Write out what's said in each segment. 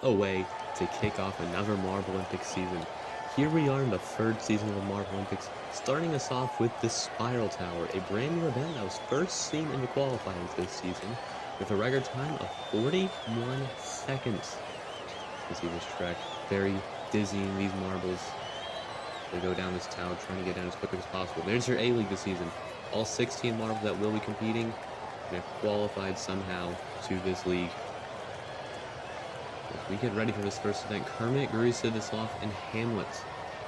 what a way to kick off another Marbolympics season. Here we are in the third season of the Marbolympics, starting us off with the Spiral Tower, a brand new event that was first seen in the qualifiers this season, with a record time of 41 seconds. You can see this track, very dizzying, these marbles. They go down this tower, trying to get down as quickly as possible. There's your A-League this season. All 16 marbles that will be competing and have qualified somehow to this league. As we get ready for this first event, Kermit, Guru-Sidisloff, and Hamlet.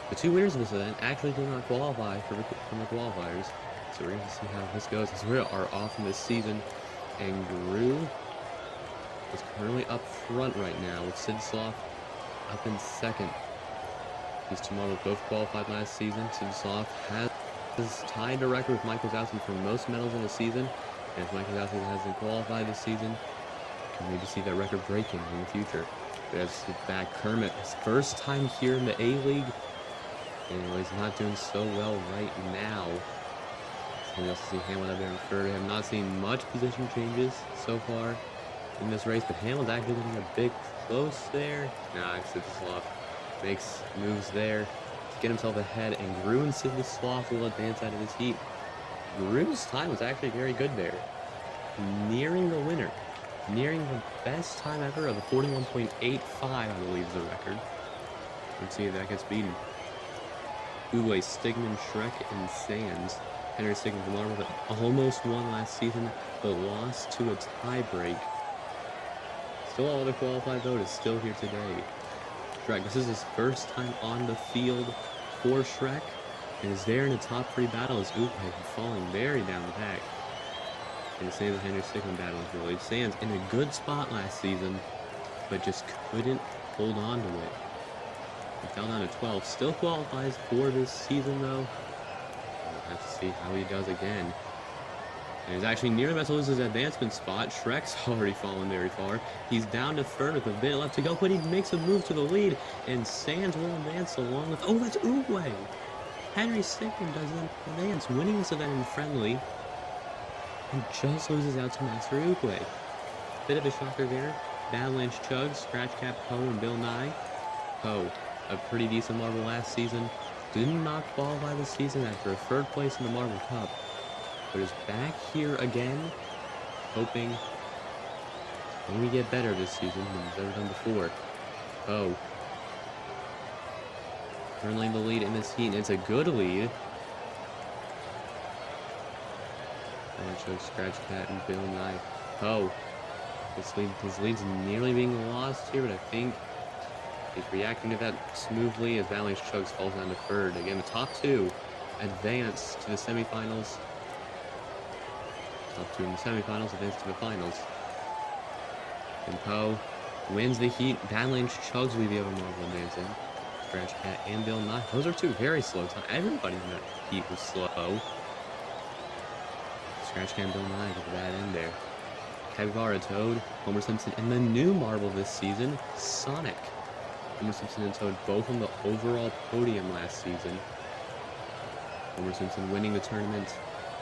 The two winners of this event actually did not qualify from the qualifiers, so we're going to see how this goes as we are off in this season. And Guru is currently up front right now, with Sidisloff up in second. These two models both qualified last season. Sidisloff has tied the record with Michael Zowski for most medals in the season, and if Michael Zowski hasn't qualified this season, can maybe see that record breaking in the future. There's back Kermit, his first time here in the A-League, and he's not doing so well right now. So we also see Hamlet up there in third. We have not seen much position changes so far in this race, but Hamlet's actually getting a big close there. Nah, Sidisloff makes moves there to get himself ahead, and Gru and Sidisloff will advance out of this heat. Gru's time was actually very good there, nearing the winner. Nearing the best time ever of a 41.85, I believe is the record. Let's see if that gets beaten. Uwe, Stigman, Shrek, and Sands. Henry Stigman, the marble that almost won last season, but lost to a tie-break. Still all the qualified though, is still here today. Shrek, this is his first time on the field for Shrek, and is there in the top three battle as Uwe falling very down the pack. And the same as Henry Stickman battle is really. Sands in a good spot last season, but just couldn't hold on to it. He fell down to 12. Still qualifies for this season though. We'll have to see how he does again. And he's actually near about to lose his advancement spot. Shrek's already fallen very far. He's down to third with a bit left to go, but he makes a move to the lead, and Sands will advance along with. Oh, that's Uwe! Henry Stickman doesn't advance, winning this event in friendly. He just loses out to Master Uwe. Bit of a shocker there. Badlands Chug, Scratch Cap Poe, and Bill Nye. Poe, a pretty decent marble last season. Did not qualify this season after a third place in the Marble Cup, but is back here again, hoping we get better this season than he's ever done before. Poe, currently in the lead in this heat, and it's a good lead. Chug, Scratch Cat, and Bill Nye. Poe, his lead's nearly being lost here, but I think he's reacting to that smoothly as Badlands Chugs falls down to third. Again, the top two advance to the semifinals. Top two in the semifinals advance to the finals. And Poe wins the heat. Badlands Chugs will be the other marble advancing. Scratch Cat and Bill Nye. Those are two very slow times. Everybody in that heat was slow. Scratch Can Bill Nye with a bad end there. Capybara, Toad, Homer Simpson, and the new marble this season, Sonic. Homer Simpson and Toad both on the overall podium last season. Homer Simpson winning the tournament.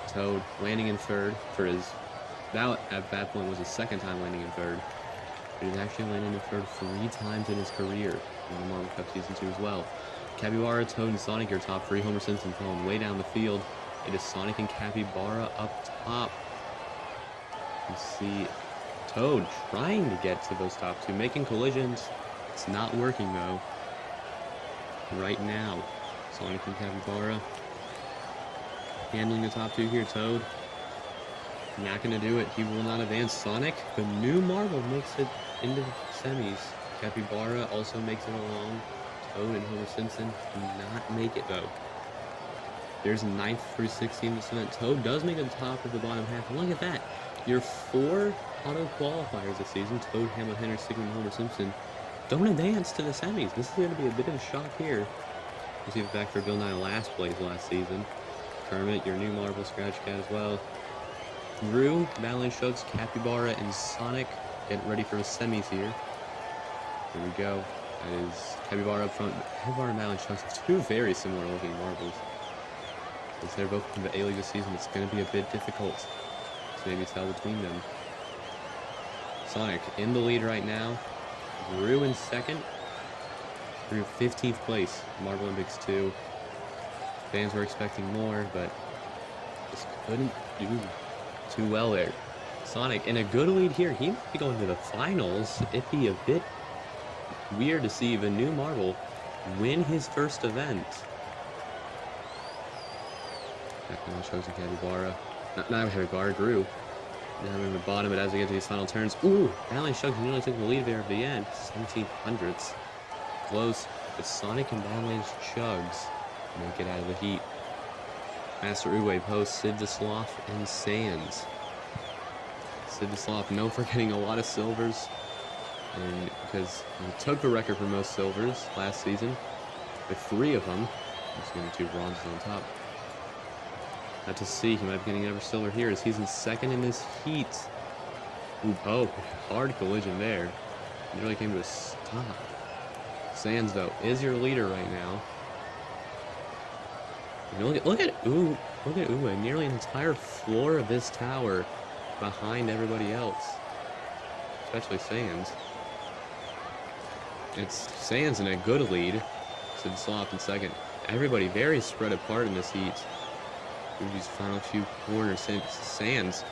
Toad landing in third for his, that at that point was his second time landing in third. But he's actually landed in third 3 times in his career in the Marble Cup Season 2 as well. Capybara, Toad, and Sonic are top 3. Homer Simpson falling way down the field. It is Sonic and Capybara up top. You see Toad trying to get to those top 2, making collisions. It's not working though. Right now, Sonic and Capybara handling the top 2 here. Toad not going to do it. He will not advance. Sonic, the new marble, makes it into the semis. Capybara also makes it along. Toad and Homer Simpson do not make it though. There's 9th through 16th in this event. Toad does make it the top of the bottom half. And look at that. Your 4 auto qualifiers this season, Toad, Hamlet, Henry, Stigman, and Homer Simpson, don't advance to the semis. This is going to be a bit of a shock here. You see the back for Bill Nye last place last season. Kermit, your new marble, Scratch Cat as well. Gru, Badlands Chugs, Capybara, and Sonic get ready for the semis here. Here we go. That is Capybara up front. Capybara and Badlands Chugs are 2 very similar looking marbles. Since they're both in the A-League this season, it's going to be a bit difficult to maybe tell between them. Sonic in the lead right now. Drew in second. Drew 15th place, Marbolympics 2. Fans were expecting more, but just couldn't do too well there. Sonic in a good lead here. He might be going to the finals. It'd be a bit weird to see the new Marble win his first event. Now chosen Capybara. Not Capybara, Drew. Now in the bottom, but as we get to these final turns, ooh, Balance Chugs nearly took the lead there at the end. 1700ths. Close, but Sonic and Balance Chugs make it out of the heat. Master Uwe posts Sid the Sloth and Sands. Sid the Sloth known for getting a lot of silvers, and because he took the record for most silvers last season with 3 of them. Just getting 2 bronzes on top. Not to see, he might be getting another silver here as he's in second in this heat. Ooh, oh, hard collision there. Nearly came to a stop. Sands, though, is your leader right now. You know, look at Uwe, nearly an entire floor of this tower behind everybody else. Especially Sands. It's Sands in a good lead. Sid Sloth in second. Everybody very spread apart in this heat. These final few corners, Sands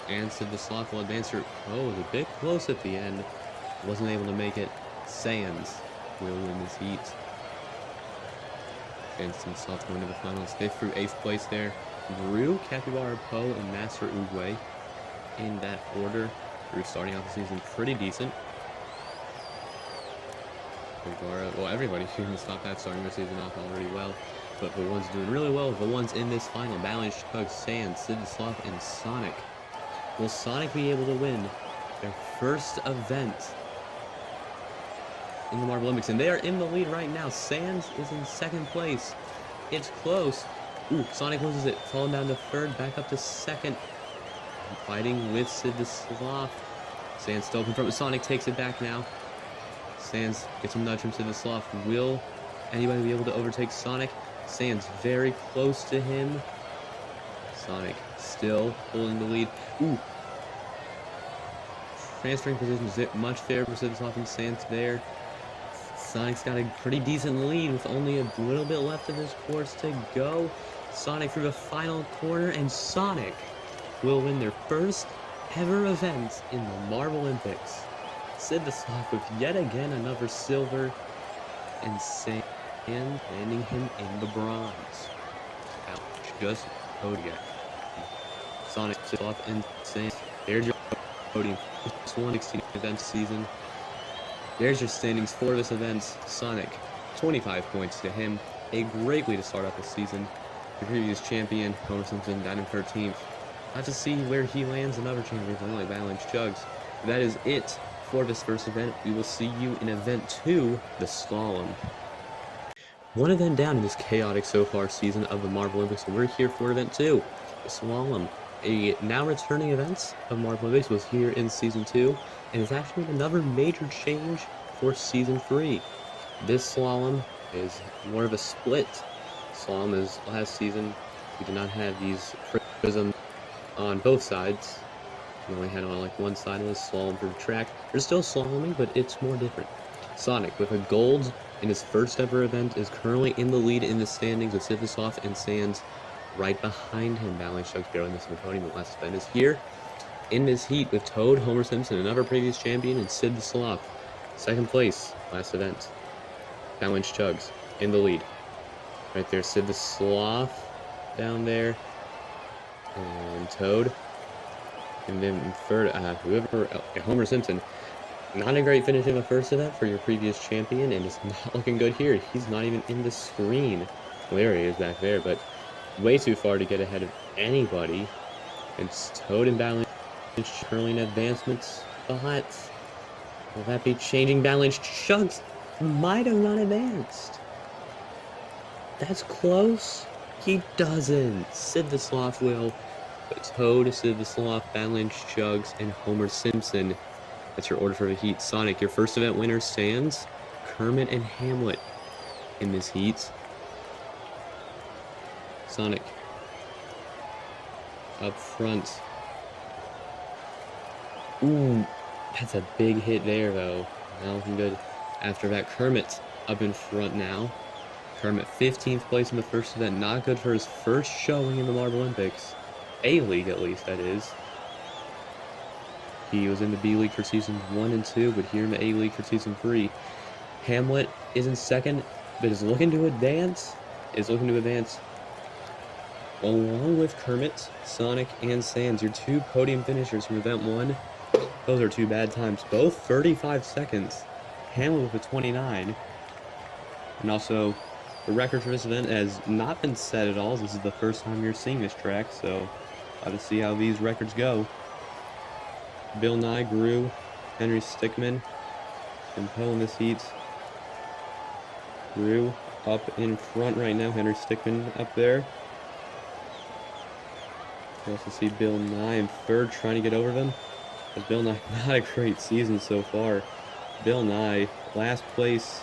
and Sid the Sloth will advance her. Oh, it was a bit close at the end. Wasn't able to make it. Sands will win this heat. And Sid the Sloth going to the finals. 5th through 8th place there. Drew, Capybara, Poe, and Master Uwe in that order. Drew starting out the season pretty decent. Capybara, well, everybody here in the top half starting their season off already well. But the ones doing really well, the ones in this final, Balance Chugs, Sands, Sid the Sloth, and Sonic. Will Sonic be able to win their first event in the Marbolympics? And they are in the lead right now. Sands is in second place. It's close. Ooh, Sonic loses it, falling down to third, back up to second. Fighting with Sid the Sloth. Sands still open front, but Sonic takes it back now. Sands gets a nudge from Sid the Sloth. Will anybody be able to overtake Sonic? Sands very close to him. Sonic still holding the lead. Ooh. Transferring positions much fairer for Sid the Sloth and Sands there. Sonic's got a pretty decent lead with only a little bit left of this course to go. Sonic through the final corner, and Sonic will win their first ever event in the Marbolympics. Sid the Sloth with yet again another silver, and Sands landing him in the bronze. Ouch, just podium. Sonic, Sid the Sloth, and Sands. There's your podium. Just 116 event season. There's your standings for this event. Sonic, 25 points to him. A great way to start off the season. The previous champion, Homer Simpson, down in 13th. Have to see where he lands. Another champion, only Balance Chugs. That is it for this first event. We will see you in event 2, the slalom. One event down in this chaotic so far season of the Marbolympics, and we're here for event 2, the slalom. A now returning event of Marbolympics was here in season 2, and it's actually another major change for season 3. This slalom is more of a split slalom as last season. We did not have these prisms on both sides. We only had on like one side of the slalom for the track. There's still slaloming, but it's more different. Sonic, with a gold in his first ever event, is currently in the lead in the standings with Sid the Sloth and Sands right behind him. Balance Chugs barely missing the podium. The last event is here in this heat with Toad, Homer Simpson, another previous champion, and Sid the Sloth. Second place, last event. Balance Chugs in the lead. Right there, Sid the Sloth down there, and Toad. And then third, Homer Simpson. Not a great finish in the first event for your previous champion, and it's not looking good here. He's not even in the screen. Well, there he is back there, but way too far to get ahead of anybody. It's Toad and Balance hurling advancements behind. Will that be changing? Balance Chugs might have not advanced. That's close. He doesn't. Sid the Sloth will. But Toad, Sid the Sloth, Balance Chugs, and Homer Simpson. That's your order for the heat. Sonic, your first event winner, Sands, Kermit, and Hamlet in this heat. Sonic up front. Ooh, that's a big hit there, though. Now looking good. After that, Kermit up in front now. Kermit 15th place in the first event. Not good for his first showing in the Marbolympics. A-League, at least, that is. He was in the B-League for seasons 1 and 2, but here in the A-League for season 3. Hamlet is in second, but is looking to advance. Along with Kermit, Sonic, and Sans, your 2 podium finishers from event 1. Those are 2 bad times, both 35 seconds. Hamlet with a 29. And also, the record for this event has not been set at all. This is the first time you're seeing this track, so I'll have to see how these records go. Bill Nye, Gru, Henry Stickmin, and Poe in this heat. Gru up in front right now. Henry Stickmin up there. You also see Bill Nye in third, trying to get over them. But Bill Nye, not a great season so far. Bill Nye, last place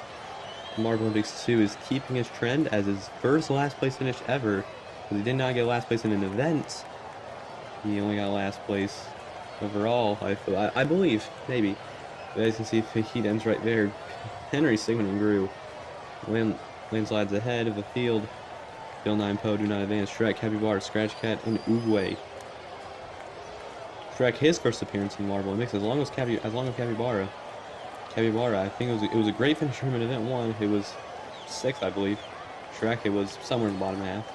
in Marbolympics 2, is keeping his trend as his first last place finish ever. Because he did not get last place in an event. He only got last place overall, I believe, maybe. But as you can see, the heat ends right there. Henry Stickmin and Gru landslides ahead of the field. Bill Nye and Poe do not advance. Shrek, Capybara, Scratch Cat, and Oogway. Shrek, his first appearance in Marbolympics, as long as Capybara. Capybara, I think it was a great finish from in event 1. It was 6th, I believe. Shrek, it was somewhere in the bottom half.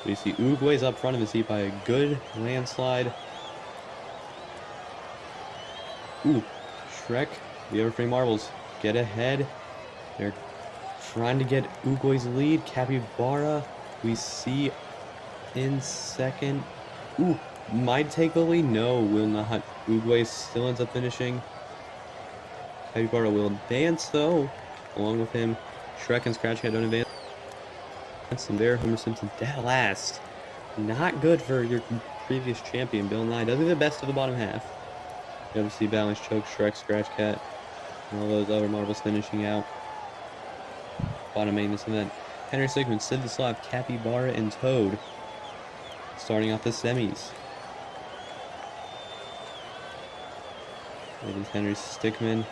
But you see Oogway's up front of his heat by a good landslide. Ooh, Shrek, the Everframe Marbles get ahead. They're trying to get Oogway's lead. Capybara, we see in second. Ooh, might take the lead. No, will not. Oogway still ends up finishing. Capybara will advance, though. Along with him, Shrek and Scratch Cat don't advance. And there, Homer Simpson dead last. Not good for your previous champion, Bill Nye. Doesn't get the best of the bottom half. You have to see Balance Choke, Shrek, Scratch Cat, and all those other marbles finishing out. Bottom 8 in this event. Henry Stickmin, Sid the Sloth, Capybara, and Toad. Starting off the semis. It is Henry Stickmin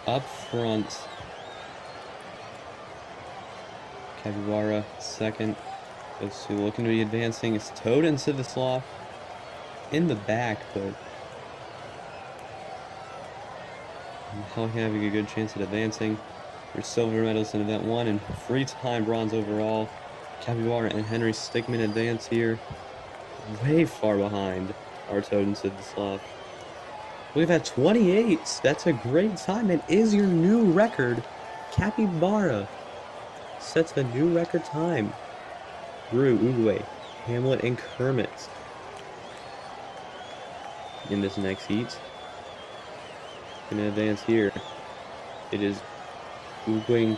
up front. Capybara second. Those two looking to be advancing. It's Toad and Sid the Sloth in the back, but now having a good chance at advancing. Your silver medals in event 1 and 3-time bronze overall. Capybara and Henry Stickmin advance here. Way far behind our Toad and Sid the Sloth. We've had 28. That's a great time. It is your new record. Capybara sets the new record time. Gru, Oogway, Hamlet, and Kermit in this next heat. Gonna advance here. It is Oogway,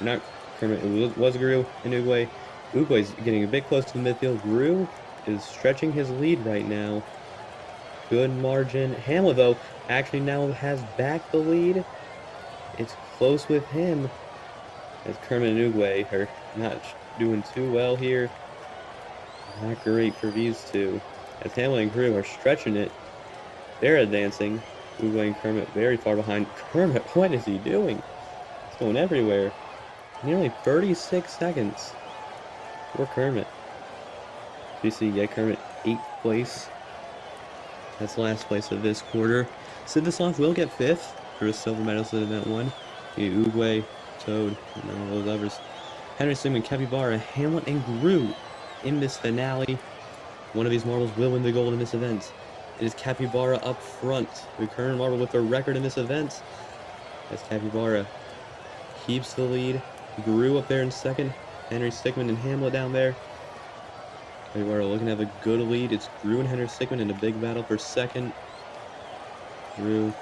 not Kermit, it was Gru and Oogway. Oogway's getting a bit close to the midfield. Gru is stretching his lead right now. Good margin. Hamlet, though, actually now has back the lead. It's close with him, as Kermit and Oogway are not doing too well here. Not great for these two. As Hamlet and Gru are stretching it, they're advancing. Oogway and Kermit very far behind. Kermit, what is he doing? He's going everywhere. Nearly 36 seconds for Kermit. You see, yeah, Kermit 8th place. That's last place of this quarter. Sid the Sloth will get 5th for his silver medals at event 1. Oogway, Toad, and all those others. Henry Stickmin, Capybara, Hamlet, and Gru in this finale. One of these marbles will win the gold in this event. It is Capybara up front, the current marble with the record in this event. As Capybara keeps the lead. Gru up there in second. Henry Stickmin and Hamlet down there. Capybara looking to have a good lead. It's Gru and Henry Stickmin in a big battle for second. Gru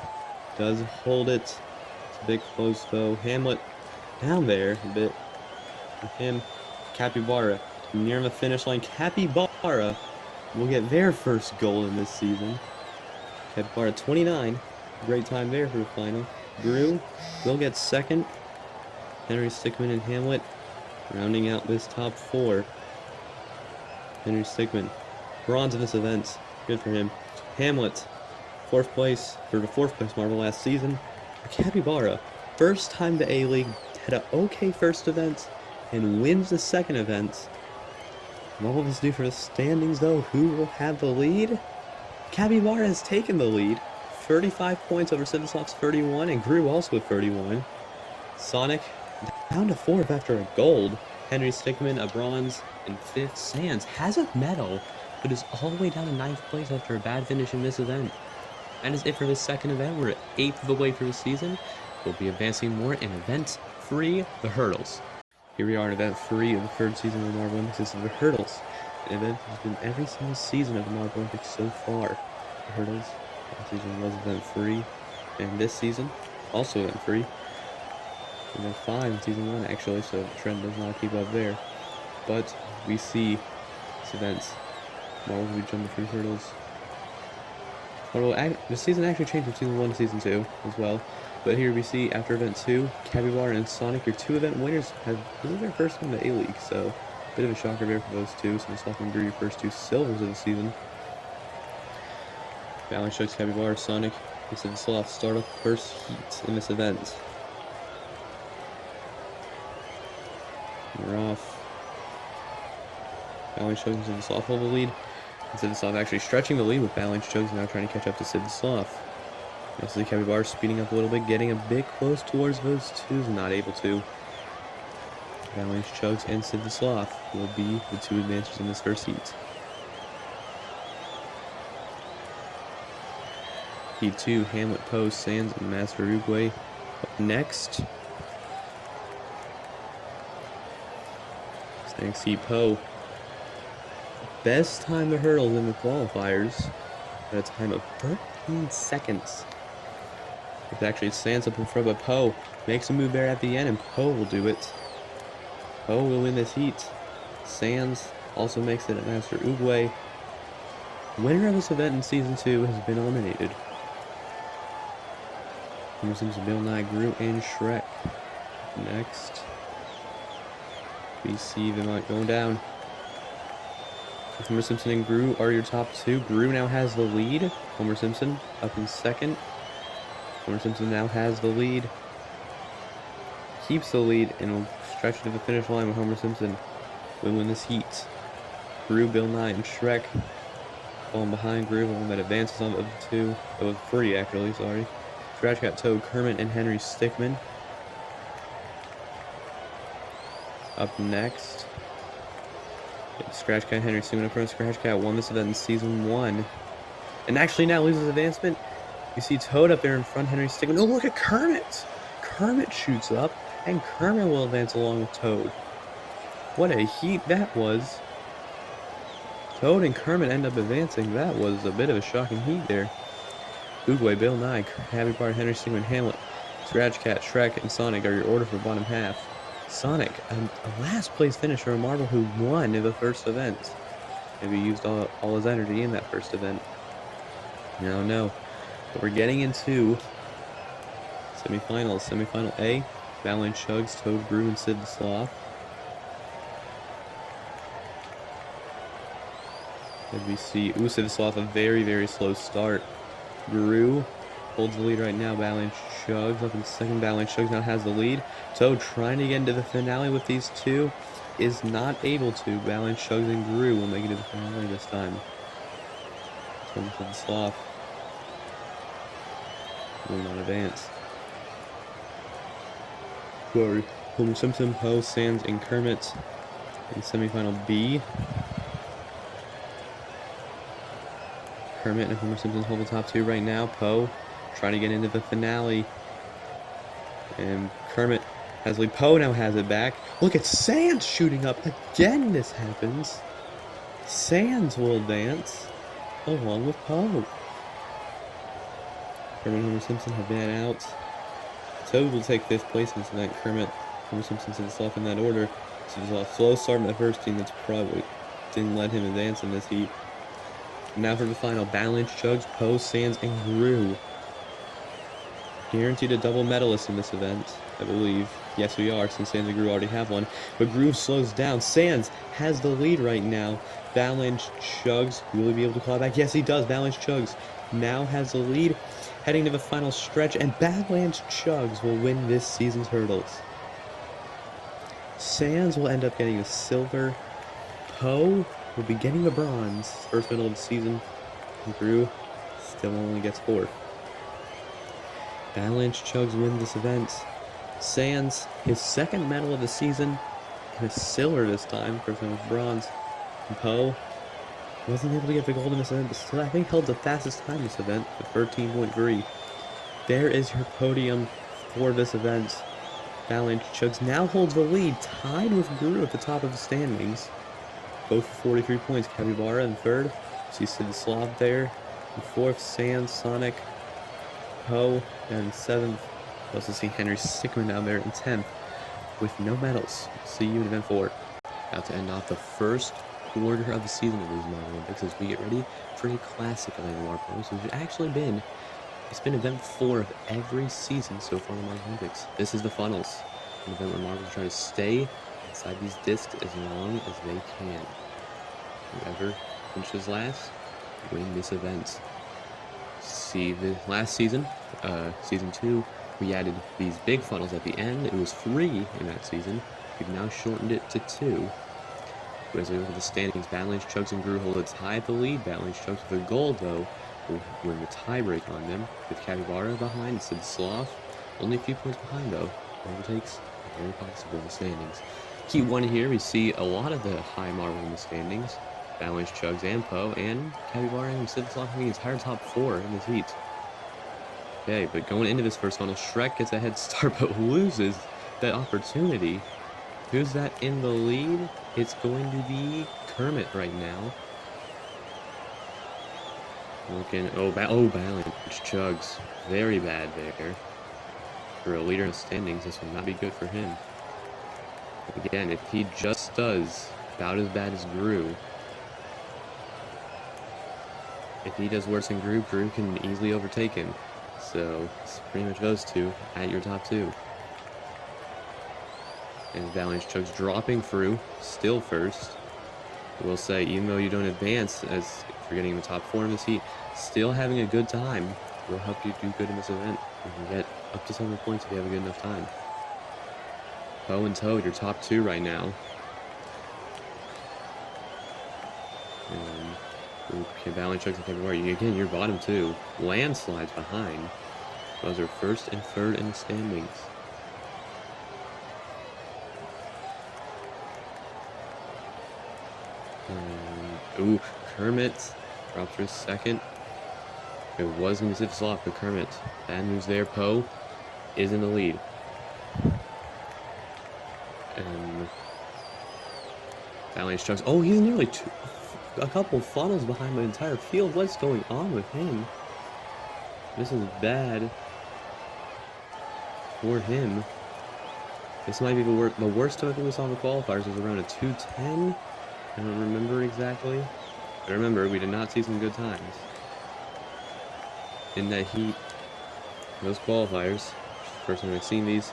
does hold it. It's a bit close though. Hamlet down there a bit. With him, Capybara near the finish line. Capybara will get their first goal in this season. Capybara 29. Great time there for the final. Gru will get second. Henry Stickmin and Hamlet rounding out this top 4. Henry Stickmin, bronze in this event. Good for him. Hamlet, Fourth place for the fourth place marble last season. Capybara, first time the A-League, had an okay first event and wins the second event. What will this do for the standings though? Who will have the lead? Capybara has taken the lead. 35 points over Civiclops 31, and Gru also with 31. Sonic down to 4th after a gold. Henry Stickman a bronze in 5th. Sans has a medal, but is all the way down to 9th place after a bad finish in this event. That is it for this second event. We're at 8th of the way through the season. We'll be advancing more in event 3, the hurdles. Here we are in event 3 of the third season of the Marbolympics. This is the hurdles. An event has been every single season of the Marbolympics so far. The hurdles. Last season was event 3, and this season also event 3. Event 5 in season 1 actually, so the trend does not keep up there. But we see this event. Marbles we jump through hurdles. Although the season actually changed from season 1 to season 2 as well. But here we see after event 2, Capybara and Sonic, your 2 event winners, this is their first time in the A-League, so a bit of a shocker there for those 2. So Civiclops and Gru, your first 2 silvers of the season. Balance Chugs, Capybara, Sonic, and Civiclops start off the first heat in this event. We're off. Balance Chugs and Civiclops hold the lead. And Civiclops actually stretching the lead with Balance Chugs now trying to catch up to Civiclops. Next to the Capybara speeding up a little bit, getting a bit close towards those 2s, not able to. Balance Chugs and Civiclops will be the 2 advancers in this first heat. Heat 2, Hamlet, Poe, Sans, and Master Uruguay up next. Next heat, Poe. Best time the hurdles in the qualifiers at a time of 13 seconds. It's actually Sans up in front, but Poe makes a move there at the end, and Poe will do it. Poe will win this heat. Sans also makes it at Master Uruguay. Winner of this event in Season 2 has been eliminated. Homer Simpson, Bill Nye, Gru, and Shrek. Next, we see them going down. Homer Simpson and Gru are your top 2. Gru now has the lead. Homer Simpson up in second. Homer Simpson now has the lead. Keeps the lead and will stretch it to the finish line with Homer Simpson. Will win this heat. Gru, Bill Nye, and Shrek falling behind Gru, the one that advances on the 2. Oh, 3 actually, sorry. Scratch Cat, Toad, Kermit, and Henry Stickman. Up next, Scratch Cat, Henry Stickman up front. Scratch Cat won this event in Season 1. And actually now loses advancement. You see Toad up there in front, Henry Stickman. Oh, look at Kermit! Kermit shoots up, and Kermit will advance along with Toad. What a heat that was. Toad and Kermit end up advancing. That was a bit of a shocking heat there. Uruguay, Bill Nye, Capybara, Henry Stickman, Hamlet, Scratch Cat, Shrek, and Sonic are your order for bottom half. Sonic, a last place finish for a Marble who won in the first event. Maybe used all his energy in that first event. No. But we're getting into semifinals. Semifinal A, Balance Chugs, Toad, Gru, and Civiclops. As we see, Civiclops a very, very slow start. Gru holds the lead right now. Balance Chugs up in second. Balance Chugs now has the lead. Toad trying to get into the finale with these 2 is not able to. Balance Chugs and Gru will make it to the finale this time. Civiclops will not advance. Homer Simpson, Poe, Sans, and Kermit in semifinal B. Kermit and Homer Simpson hold the top 2 right now. Poe trying to get into the finale. And Kermit has the lead. Poe now has it back. Look at Sans shooting up. Again, this happens. Sans will advance along with Poe. Kermit and Homer Simpson have been out. Toad will take 5th place in this event. Kermit, Homer Simpson, Civiclops in that order. Civiclops slow start with the first team. That's probably didn't let him advance in this heat. Now for the final, Balance Chugs, Poe, Sans, and Gru. Guaranteed a double medalist in this event, I believe. Yes, we are, since Sans and Gru already have one. But Gru slows down. Sans has the lead right now. Balance Chugs, will he be able to claw back? Yes, he does. Balance Chugs now has the lead, heading to the final stretch, and Badlands Chugs will win this season's hurdles. Sands will end up getting the silver. Poe will be getting the bronze, first medal of the season. And Drew still only gets fourth. Badlands Chugs win this event. Sands, his second medal of the season, and a silver this time, first time with bronze. And Poe wasn't able to get the gold in this event, but still I think held the fastest time this event, with 13.3. There is your podium for this event. Badlands Chugs now holds the lead, tied with Guru at the top of the standings. Both with 43 points. Capybara in third. See Sid Slav there. In fourth, Sands, Sonic, Poe, and seventh. Also see Henry Sickman down there in 10th with no medals. See you in event 4. About to end off the first quarter of the season of these Marbolympics as we get ready for a classic of Marbolympics, which has actually been event 4 of every season so far in the Marbolympics. This is the funnels, an event where marbles try to stay inside these discs as long as they can. Whoever finishes last win this event. See, the last season, season 2, we added these big funnels at the end. It was 3 in that season. We've now shortened it to 2. As we look at the standings, Badlands Chugs and Gru hold a tie at the lead. Badlands Chugs with a gold, though, will win the tiebreak on them, with Capybara behind, Sid Sloth only a few points behind, though. Overtakes are very possible in the standings. Heat 1 here, we see a lot of the high marble in the standings. Badlands Chugs and Poe, and Capybara and Sid Sloth having the entire top 4 in this heat. Okay, but going into this first funnel, Shrek gets a head start, but loses that opportunity. Who's that in the lead? It's going to be Kermit right now. Looking, Badlands Chugs. Very bad there. For a leader in the standings, this will not be good for him. But again, if he just does about as bad as Gru, if he does worse than Gru, Gru can easily overtake him. So, it's pretty much those two at your top 2. And Badlands Chugs dropping through, still first. I will say, even though you don't advance as for getting in the top 4 in this heat, still having a good time will help you do good in this event. You can get up to 7 points if you have a good enough time. Poe and Toad, your top 2 right now. Okay, Badlands Chugs and Capybara. Again, your bottom 2. Landslides behind. Those are first and third in the standings. Kermit drops for a second. It was going to be Sid Sloth, but Kermit. Bad news there. Poe is in the lead. And Badlands Chugs. Oh, he's nearly a couple funnels behind the entire field. What's going on with him? This is bad for him. This might be the worst time I think we saw in the qualifiers was around a 2:10. I don't remember exactly. But remember, we did not see some good times in that heat. Those qualifiers. First time I've seen these.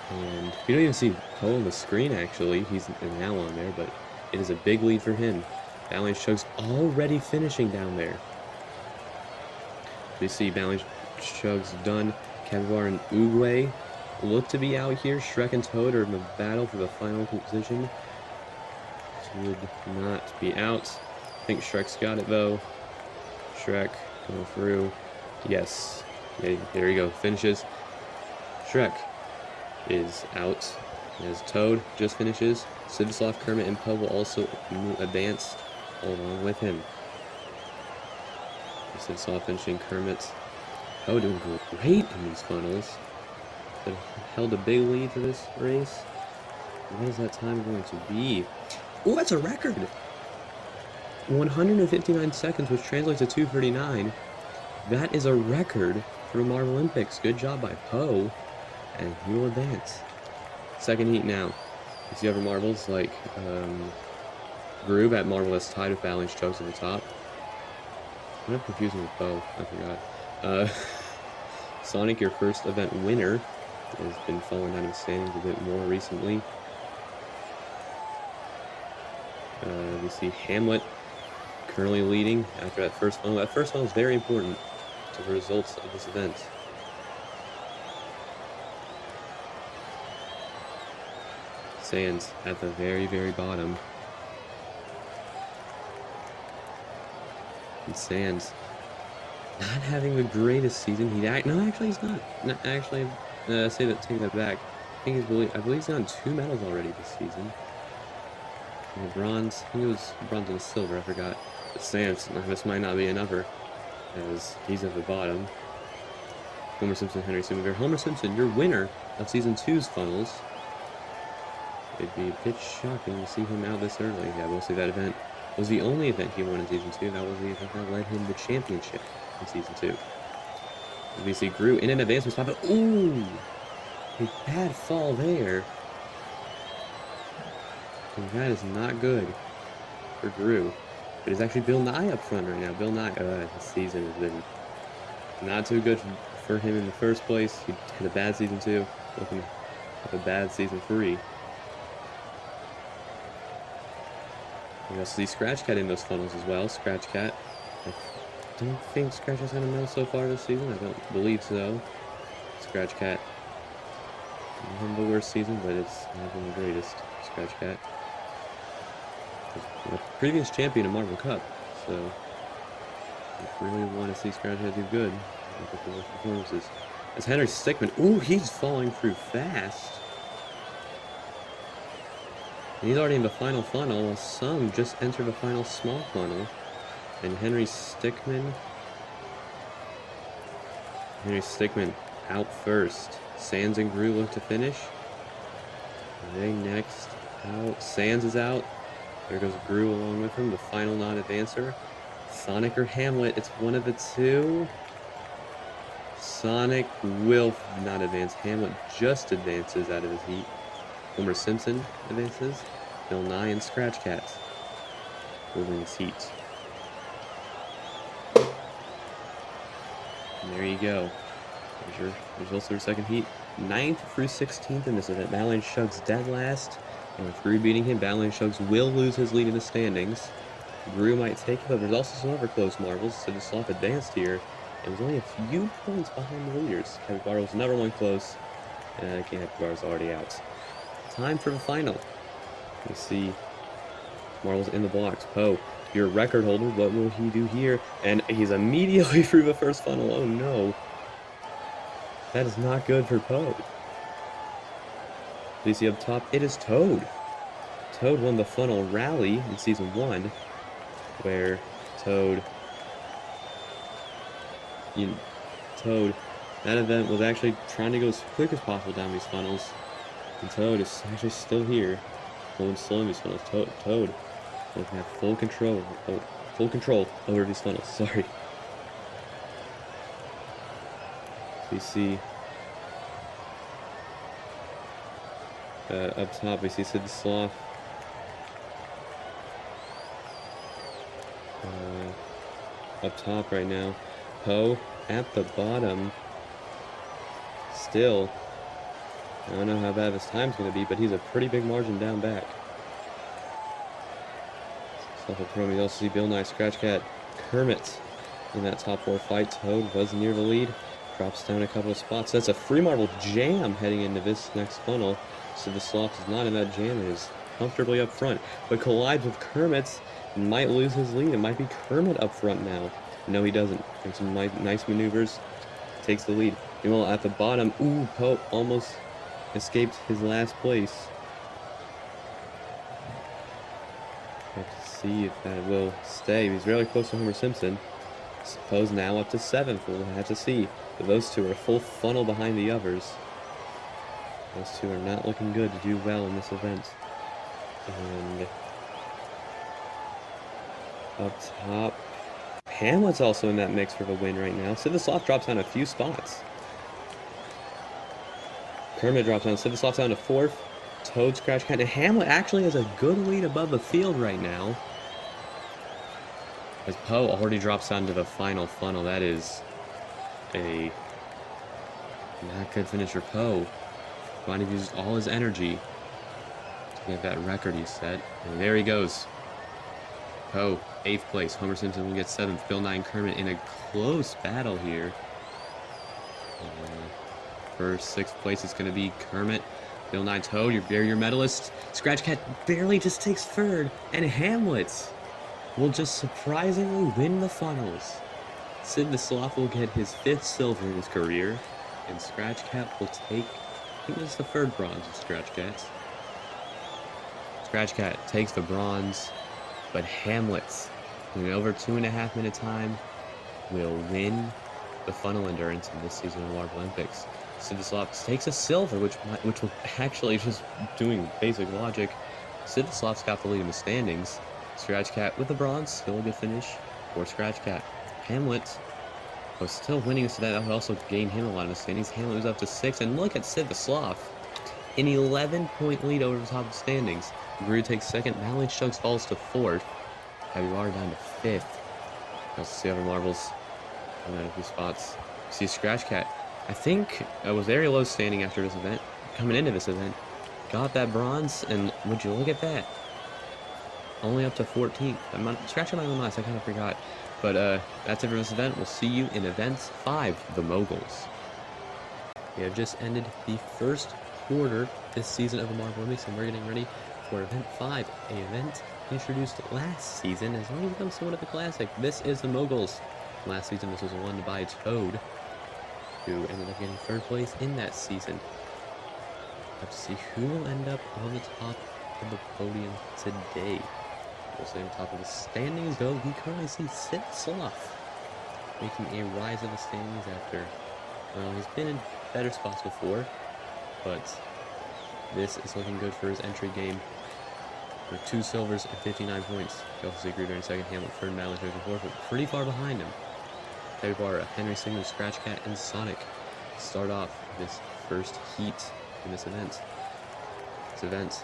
And you don't even see Poe on the screen, actually. He's now on there, but it is a big lead for him. Badlands Chugs already finishing down there. We see Badlands Chugs done. Capybara and Oogway look to be out here. Shrek and Toad are in the battle for the final position. Would not be out. I think Shrek's got it, though. Shrek going through. Yes. Yeah, there you go. Finishes. Shrek is out. As Toad just finishes. Sid Sloth, Kermit, and Poe will also advance along with him. Sid Sloth finishing. Kermit. Poe doing great in these funnels. But held a big lead for this race. What is that time going to be? Oh, that's a record! 159 seconds, which translates to 2:39. That is a record for the Marbolympics. Good job by Poe, and he will advance. Second heat now. You see other marbles like Groove at Marble that's tied with Badlands Chugs at the top. I'm not confusing with Poe, I forgot. Sonic, your first event winner, has been falling down in the standings a bit more recently. We see Hamlet currently leading after that first funnel. That first funnel is very important to the results of this event. Sands at the very, very bottom. And Sands not having the greatest season. No, actually he's not. Actually, take that back. I believe he's gotten 2 medals already this season. And bronze. I think it was bronze and silver. I forgot. But Sands, this might not be another, as he's at the bottom. Homer Simpson, Henry Schumacher. Homer Simpson, your winner of Season 2's funnels. It'd be a bit shocking to see him out this early. Yeah, mostly that event was the only event he won in Season 2. That was the event that led him the championship in Season 2. Obviously grew in an advancement spot, but ooh! A bad fall there. And that is not good for Drew. But it's actually Bill Nye up front right now. Bill Nye, this season has been not too good for him in the first place. He had a bad Season 2, looking at a bad Season 3. You also see Scratch Cat in those funnels as well. Scratch Cat. I don't think Scratch Cat's gonna medal so far this season. I don't believe so. Scratch Cat. Not the worst season, but it's not been the greatest. Scratch Cat. A previous champion of Marvel Cup, so I really want to see Scratch Cat do good with the performances. As Henry Stickmin, ooh, he's falling through fast. And he's already in the final funnel, while some just entered the final small funnel. And Henry Stickmin out first. Sands and Gru look to finish. They next out. Sands is out. There goes Gru along with him, the final non-advancer. Sonic or Hamlet, it's one of the two. Sonic will not advance. Hamlet just advances out of his heat. Homer Simpson advances. Bill Nye and Scratch Cat holding his heat. And there you go. There's your results of your second heat. 9th through 16th in this event. Balance Shug's dead last. And with Gru beating him, Balance Shugs will lose his lead in the standings. Gru might take it, but there's also some other close marbles. So the Sloth advanced here. It was only a few points behind the leaders. Capybara was never one close. Capybara's already out. Time for the final. You see Marvel's in the box. Poe, your record holder, what will he do here? And he's immediately through the first funnel. Oh no. That is not good for Poe. You see up top, it is Toad. Toad won the funnel rally in Season 1, where Toad, that event was actually trying to go as quick as possible down these funnels. And Toad is actually still here, going slow in these funnels. Toad will have full control over these funnels. Sorry. So you see up top, we see Sid the Sloth. Up top right now. Poe at the bottom. Still, I don't know how bad this time's going to be, but he's a pretty big margin down back. We also see Bill Nye, Scratch Cat, Kermit in that top 4 fight. Toad was near the lead. Drops down a couple of spots. That's a free marble jam heading into this next funnel. So the Sloth is not in that jam. It is comfortably up front. But collides with Kermit's and might lose his lead. It might be Kermit up front now. No, he doesn't. Makes some nice maneuvers. Takes the lead. Meanwhile, at the bottom, ooh, Poe almost escaped his last place. Have to see if that will stay. He's really close to Homer Simpson. Poe's now up to 7th. We'll have to see. But those two are a full funnel behind the others. Those two are not looking good to do well in this event. And up top, Hamlet's also in that mix for the win right now. Sid the Sloth drops down a few spots. Kermit drops down. Sid the Sloth down to 4th. Toad, Scratch Cat, and Hamlet actually has a good lead above the field right now. As Poe already drops down to the final funnel. That is a not good finish for Poe. Might have used all his energy to get that record he set. And there he goes. Poe, 8th place. Homer Simpson will get 7th. Bill Nye and Kermit in a close battle here. For 6th place, it's going to be Kermit. Bill Nye, Toad, you're your medalist. Scratch Cat barely just takes 3rd. And Hamlet will just surprisingly win the funnels. Sid the Sloth will get his 5th silver in his career. And Scratch Cat will take, I think this is the 3rd bronze of Scratch Cats. Scratch Cat takes the bronze. But Hamlet, in over 2.5 minute time, will win the funnel endurance in this season of Marbolympics. Sid the Sloth takes a silver, which will actually, just doing basic logic, Sid the Sloth's got the lead in the standings. Scratch Cat with the bronze, still a good finish for Scratch Cat. Hamlet was still winning, so that would also gain him a lot in the standings. Hamlet was up to 6th, and look at Sid the Sloth. An 11-point lead over the top of the standings. Gru takes 2nd. Valley Chugs falls to 4th. Capybara down to 5th. Let's see other marbles. And then a few spots. See Scratch Cat. I think it was very low standing after this event. Coming into this event. Got that bronze, and would you look at that? Only up to 14th. Scratch Cat might have last, I kind of forgot. But that's it for this event. We'll see you in Event 5, the Moguls. We have just ended the first quarter this season of the Marbolympics, and we're getting ready for Event 5, an event introduced last season and has only become somewhat of a classic. This is the Moguls. Last season, this was won by Toad, who ended up getting 3rd place in that season. Have to see who will end up on the top of the podium today. We'll see on top of the standings, though. We currently see Sid Sloth making a rise of the standings after, well, he's been in better spots before, but this is looking good for his entry game. With 2 silvers and 59 points. You also see Gru in 2nd, Hamlet 3rd, Malin 3rd, and 4th, but pretty far behind him. Capybara, Henry Signal, Scratch Cat, and Sonic start off this first heat in this event. This event,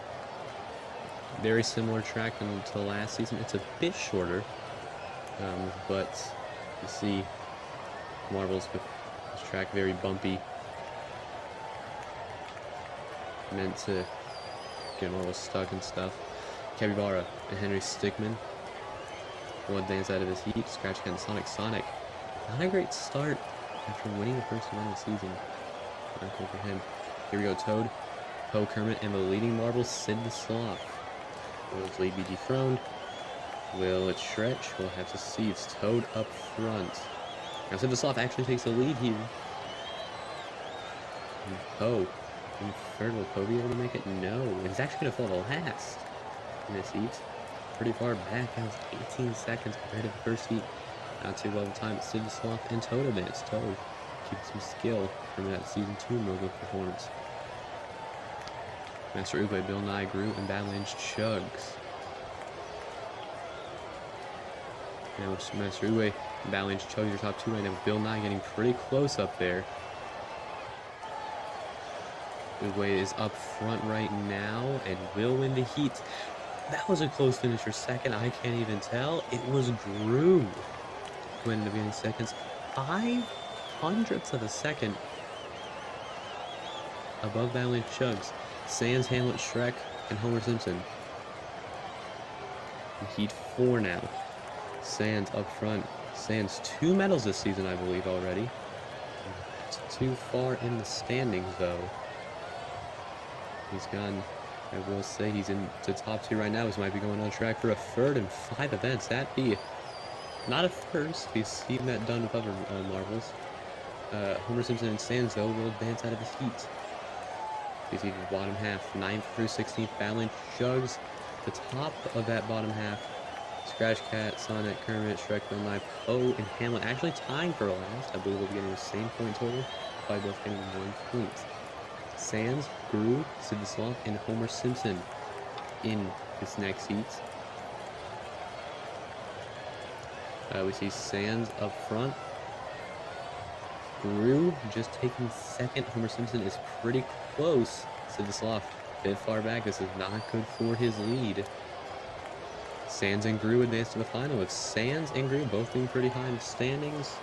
very similar track to last season. It's a bit shorter, but you see marbles with this track very bumpy. Meant to get marbles stuck and stuff. Capybara and Henry Stickmin will advance out of this heat. Scratch Cat and Sonic. Not a great start after winning the first event of the season. Not good for him. Here we go, Toad, Poe, Kermit, and the leading marble, Sid the Sloth. Will his lead be dethroned? Will it stretch? We'll have to see. It's Toad up front. Now Sid the Sloth actually takes the lead here. And Poe in 3rd. Will Poe be able to make it? No. He's actually going to fall to last in this heat. Pretty far back. That was 18 seconds compared to the first heat. Not too well the time. Sid the Sloth and Toad advance. Toad keeps some skill from that Season 2 Mogul performance. Master Oogway, Bill Nye, Gru, and Badlands Chugs. Now Master Oogway and Badlands Chugs are top 2 right now, with Bill Nye getting pretty close up there. Oogway is up front right now and will win the heat. That was a close finish for 2nd. I can't even tell. It was Gru who ended up getting 2nd. 0.05 of a second above Badlands Chugs. Sans, Hamlet, Shrek, and Homer Simpson. In Heat 4 now. Sans up front. Sans 2 medals this season, I believe, already. It's too far in the standings, though. He's gone, I will say, he's in the top 2 right now. He might be going on track for a 3rd in 5 events. That'd be not a first. We've seen that done with other marbles. Homer Simpson and Sans, though, will advance out of this heat. You see the bottom half, 9th through 16th, Badlands Chugs. The top of that bottom half, Scratch Cat, Sonic, Kermit, Shrek, Bill Nye, Poe, and Hamlet actually tying for last. I believe they'll be getting the same point total, probably both getting 1 point. Sans, Gru, Sid the Sloth, and Homer Simpson in this next heat. We see Sans up front. Gru just taking 2nd. Homer Simpson is pretty close. Sid the Sloth a bit far back. This is not good for his lead. Sans and Gru advance to the final, with Sans and Gru both being pretty high in the standings.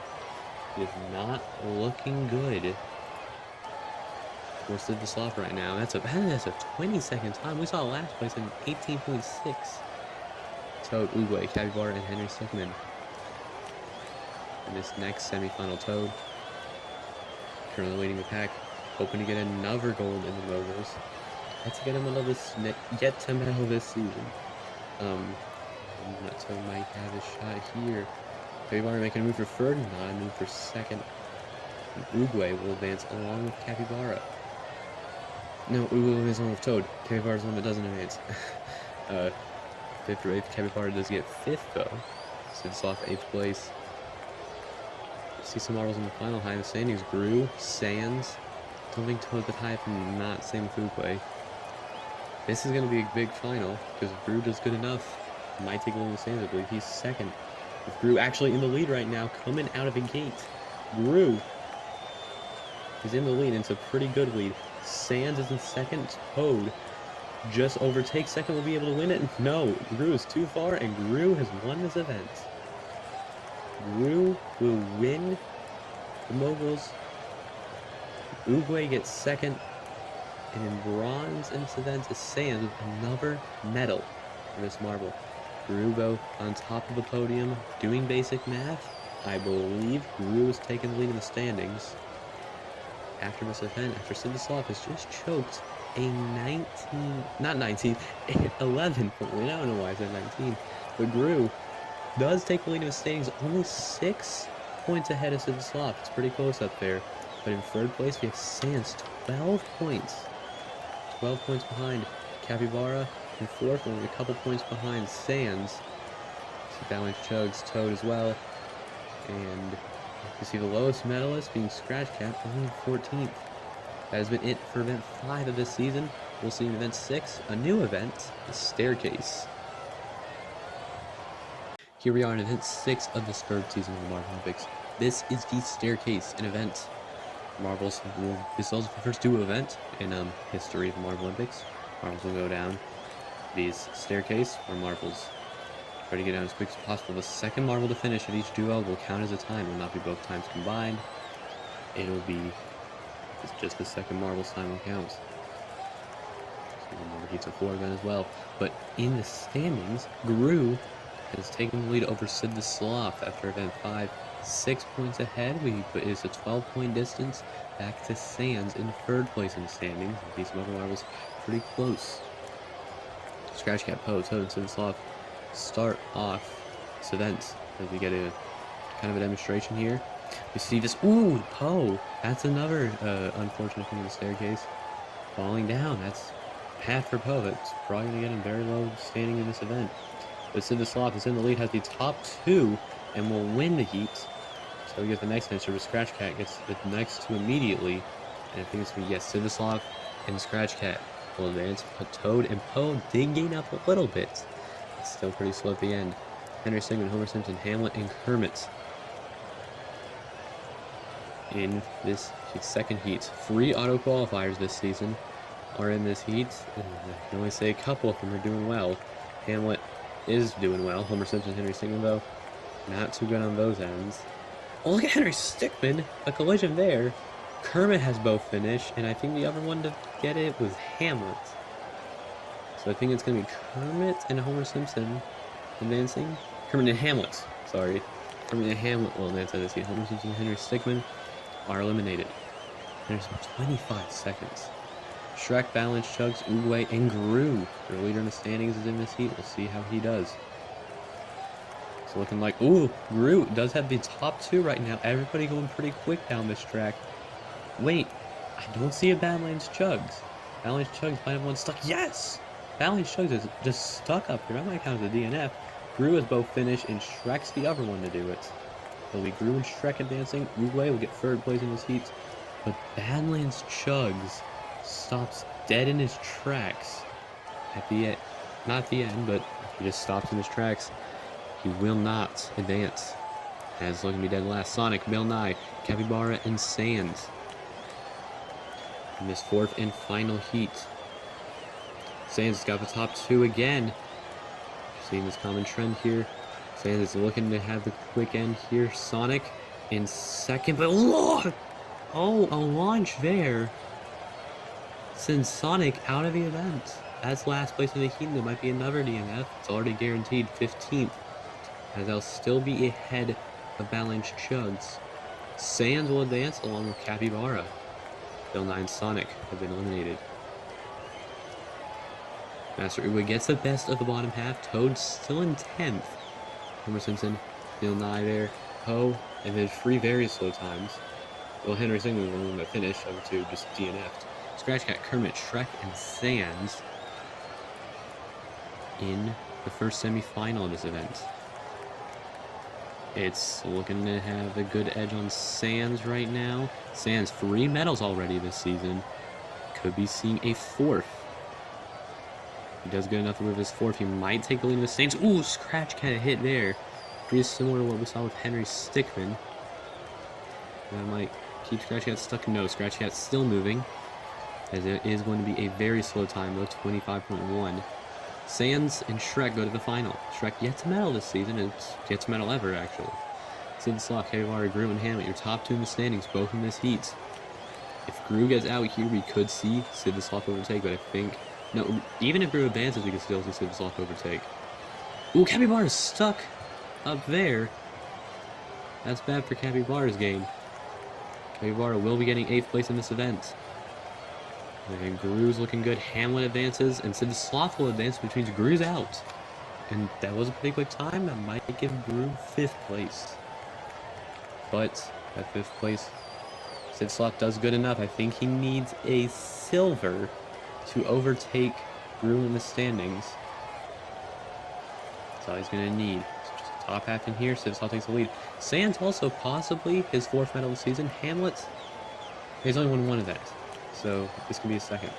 It is not looking good for Sid the Sloth right now. That's a 20-second time. We saw last place in 18.6. Toad, Uguay, Capybara, and Henry Stickmin. In this next semifinal, Toad currently leading the pack, hoping to get another gold in the moguls. Let's get him another get to medal this season. Toad might have a shot here. Capybara making a move for third, not a move for second. Uguay will advance along with Capybara. No, Uguay will advance along with Toad. Capybara's the one that doesn't advance. 5th or 8th, Capybara does get 5th though. So it's off 8th place. See some marbles in the final. High in the standings. Gru, Sands. Don't think Toad that high up and not same with Uguay. This is going to be a big final because if Gru does good enough, he might take a little stands. I believe he's second. With Gru actually in the lead right now, coming out of the gate. Gru is in the lead, and it's a pretty good lead. Sands is in second. Toad just overtakes second, will be able to win it. No, Gru is too far, and Gru has won this event. Gru will win the moguls. Uguay gets second, and in bronze in this event is Sands with another medal for this marble. Gru though on top of the podium doing basic math. I believe Gru is taking the lead in the standings. After this event, after Sidislav has just choked a 11 point lead. I don't know why I said 19, but Gru does take the lead in the standings, only 6 points ahead of Sidislav. It's pretty close up there. But in third place, we have Sands, 12 points. 12 points behind Capybara. In fourth, only a couple points behind Sands. See Balance Chugs, Toad as well. And you see the lowest medalist being Scratch Cat, only 14th. That has been it for event 5 of this season. We'll see in event 6, a new event, the Staircase. Here we are in event 6 of this 3rd season of the Marbolympics. This is the Staircase, an event. Marbles will, this is the first duo event in history of the Marbolympics. Marbles will go down these staircase, where marbles try to get down as quick as possible. The second marble to finish at each duo will count as a time. It will not be both times combined. It'll be just the second marble's time will count. So the marble heats of 4 then as well. But in the standings, Gru has taken the lead over Sid the Sloth after event 5. 6 points ahead. It's a 12-point distance back to Sands in 3rd place in the standings. These other marbles pretty close. Scratch Cat, Poe, Toad, and Sid the Sloth start off this event as we get a kind of a demonstration here. We see this. Ooh, Poe. That's another unfortunate thing in the staircase. Falling down. That's bad for Poe. That's probably going to get him very low standing in this event. But Sid the Sloth is in the lead, has the top 2, and will win the heat. So we get the next finisher, but Scratch Cat gets the next 2 immediately. And I think it's going to be, yes, Sid the Sloth and Scratch Cat will advance. But Toad and Poe did gain up a little bit. It's still pretty slow at the end. Henry Sigmund, Homer Simpson, Hamlet, and Kermit in this second heat. 3 auto qualifiers this season are in this heat. I can only say a couple of them are doing well. Hamlet is doing well. Homer Simpson, Henry Sigmund, though, not too good on those ends. Oh, look at Henry Stickmin. A collision there. Kermit has both finished, and I think the other one to get it was Hamlet. So I think it's going to be Kermit and Homer Simpson advancing. Kermit and Hamlet, sorry. Kermit and Hamlet will advance out of this heat. Homer Simpson and Henry Stickmin are eliminated. There's 25 seconds. Shrek, Balance, Chugs, Uguay, and Gru. Their leader in the standings is in this heat. We'll see how he does. It's looking like, ooh, Gru does have the top 2 right now. Everybody going pretty quick down this track. Wait, I don't see a Balance Chugs. Balance Chugs might have one stuck. Yes! Balance Chugs is just stuck up here. That might count as a DNF. Gru has both finished, and Shrek's the other one to do it. It'll be Gru and Shrek advancing. Uguay will get 3rd place in this heat. But Badlands Chugs stops dead in his tracks at the end. Not the end, but he just stops in his tracks. He will not advance. As looking to be dead last. Sonic, Bill Nye, Capybara, and Sands in this 4th and final heat. Sands has got the top 2 again. Seeing this common trend here. Sands is looking to have the quick end here. Sonic in 2nd, but oh, a launch there sends Sonic out of the event. That's last place in the heat. There might be another DNF. It's already guaranteed 15th, as they'll still be ahead of Balance Chugs. Sands will advance along with Capybara. Bill 9 Sonic have been eliminated. Master Uwe gets the best of the bottom half. Toad still in 10th. Homer Simpson, Bill Nye there. Poe, and then 3 very slow times. Well, Henry Singleton was the one that finished, over 2 just DNF'd. Scratch Cat, Kermit, Shrek, and Sands in the first semi-final of this event. It's looking to have a good edge on Sands right now. Sands, 3 medals already this season. Could be seeing a 4th. If he does good enough with his 4th, he might take the lead in the Sands. Ooh, Scratch Cat hit there. Pretty similar to what we saw with Henry Stickman. That might keep Scratch Cat stuck. No, Scratch Cat's still moving, as it is going to be a very slow time, though, 25.1. Sands and Shrek go to the final. Shrek yet to medal this season, and yet to medal ever, actually. Sid Sloth, Capybara, Gru, and Hamlet, your top 2 in the standings, both in this heat. If Gru gets out here, we could see Sid the Sloth overtake, but I think... No, even if Gru advances, we could still see Sid the Sloth overtake. Ooh, Capybara's stuck up there. That's bad for Capybara's game. Capybara will be getting 8th place in this event. And Gru's looking good. Hamlet advances, and Sid the Sloth will advance, which means Gru's out. And that was a pretty quick time. That might give Gru 5th place. But at 5th place, Sid Sloth does good enough. I think he needs a silver to overtake Gru in the standings. That's all he's going to need. Just a top half in here. Sid Sloth takes the lead. Sands also possibly his 4th medal of the season. Hamlet, he's only won 1 event. So this could be a 2nd.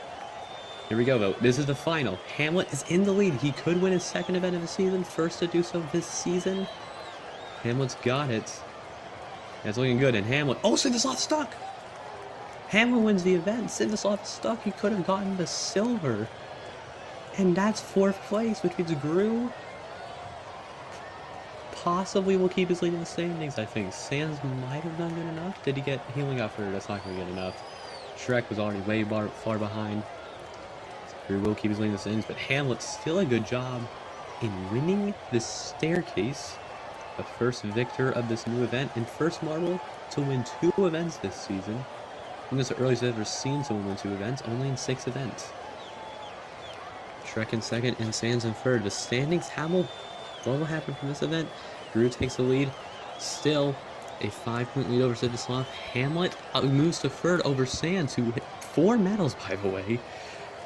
Here we go, though. This is the final. Hamlet is in the lead. He could win his 2nd event of the season. First to do so this season. Hamlet's got it. That's looking good. And Hamlet... Oh, Sid the Sloth stuck! Hamlet wins the event. Sid the Sloth stuck. He could have gotten the silver. And that's 4th place, which means Gru possibly will keep his lead in the standings, I think. Sands might have done good enough. Did he get... He only got 3rd. That's not going to get enough. Shrek was already way far behind. Gru will keep his lead in the standings, but Hamlet's still a good job in winning the staircase. The first victor of this new event, and first Marble to win 2 events this season. I think that's the earliest I've ever seen someone win 2 events, only in 6 events. Shrek in 2nd and Sands in 3rd. The standings, what will happen from this event? Gru takes the lead. Still a 5-point lead over Sid the Sloth. Hamlet moves to 3rd over Sands, who hit 4 medals, by the way.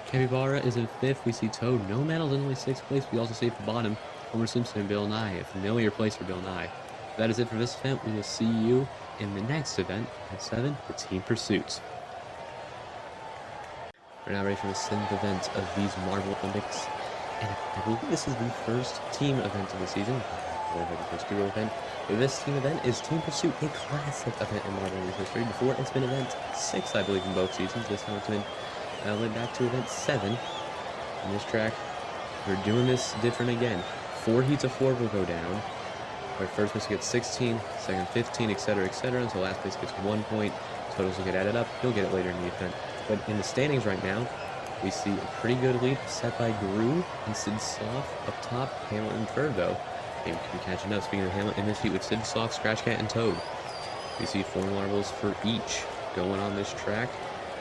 Capybara is in 5th. We see Toad, no medals, in only 6th place. We also see at the bottom Homer Simpson and Bill Nye, a familiar place for Bill Nye. That is it for this event. We will see you in the next event at 7, the Team Pursuit. We're now ready for the 7th event of these Marbolympics, and I believe this is the first team event of the season. The first duo event. But this team event is Team Pursuit, a classic event in Marbolympics history. Before, it's been event 6, I believe, in both seasons. This time it's been led back to event 7. On this track, we're doing this different again. 4 heats of 4 will go down. Where first place gets 16, second 15, etc., until last place gets 1 point. Totals will get added up. You'll get it later in the event. But in the standings right now, we see a pretty good lead set by Gru and Sid Sloth up top. Hamlet in 3rd, though. Maybe we can be catching up. Speaking of Hamlet, in this heat with Sid Sloth, Scratch Cat, and Toad. We see 4 marbles for each going on this track.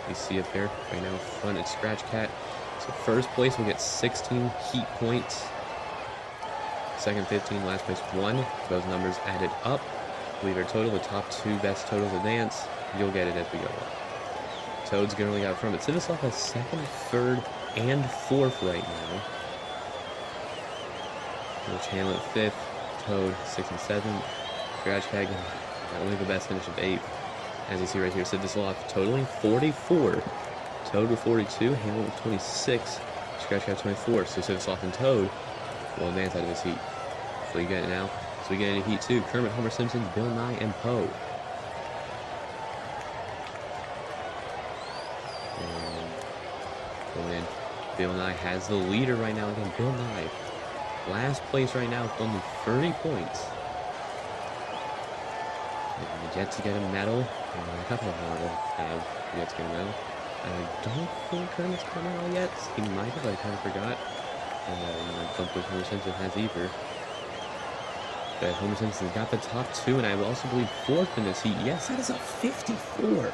We see up there right now front it's Scratch Cat. So first place will get 16 heat points. Second 15, last place 1. Those numbers added up. Leave our total. The top 2 best totals advance. You'll get it as we go on. Toad's generally got from it. Sid Sloth has 2nd, 3rd, and 4th right now. Which Hamlet 5th, Toad 6th and 7th. Scratch Cat only the best finish of 8th. As you see right here, Sid the Sloth totaling 44. Toad with 42, Hamlet with 26, Scratch Cat 24. So Sid the Sloth and Toad will advance out of this heat. So you get it now. So we get into heat 2. Kermit, Homer Simpson, Bill Nye, and Poe. Going in. Bill Nye has the leader right now. Again, Bill Nye. Last place right now with only 30 points. And yet to get a medal. A couple of them have yet to get a medal. I don't think Kermit's come out yet. He might have, I kind of forgot. I don't believe Homer Simpson has either. But Homer Simpson's got the top 2, and I also believe 4th in this heat. Yes, that is a 54.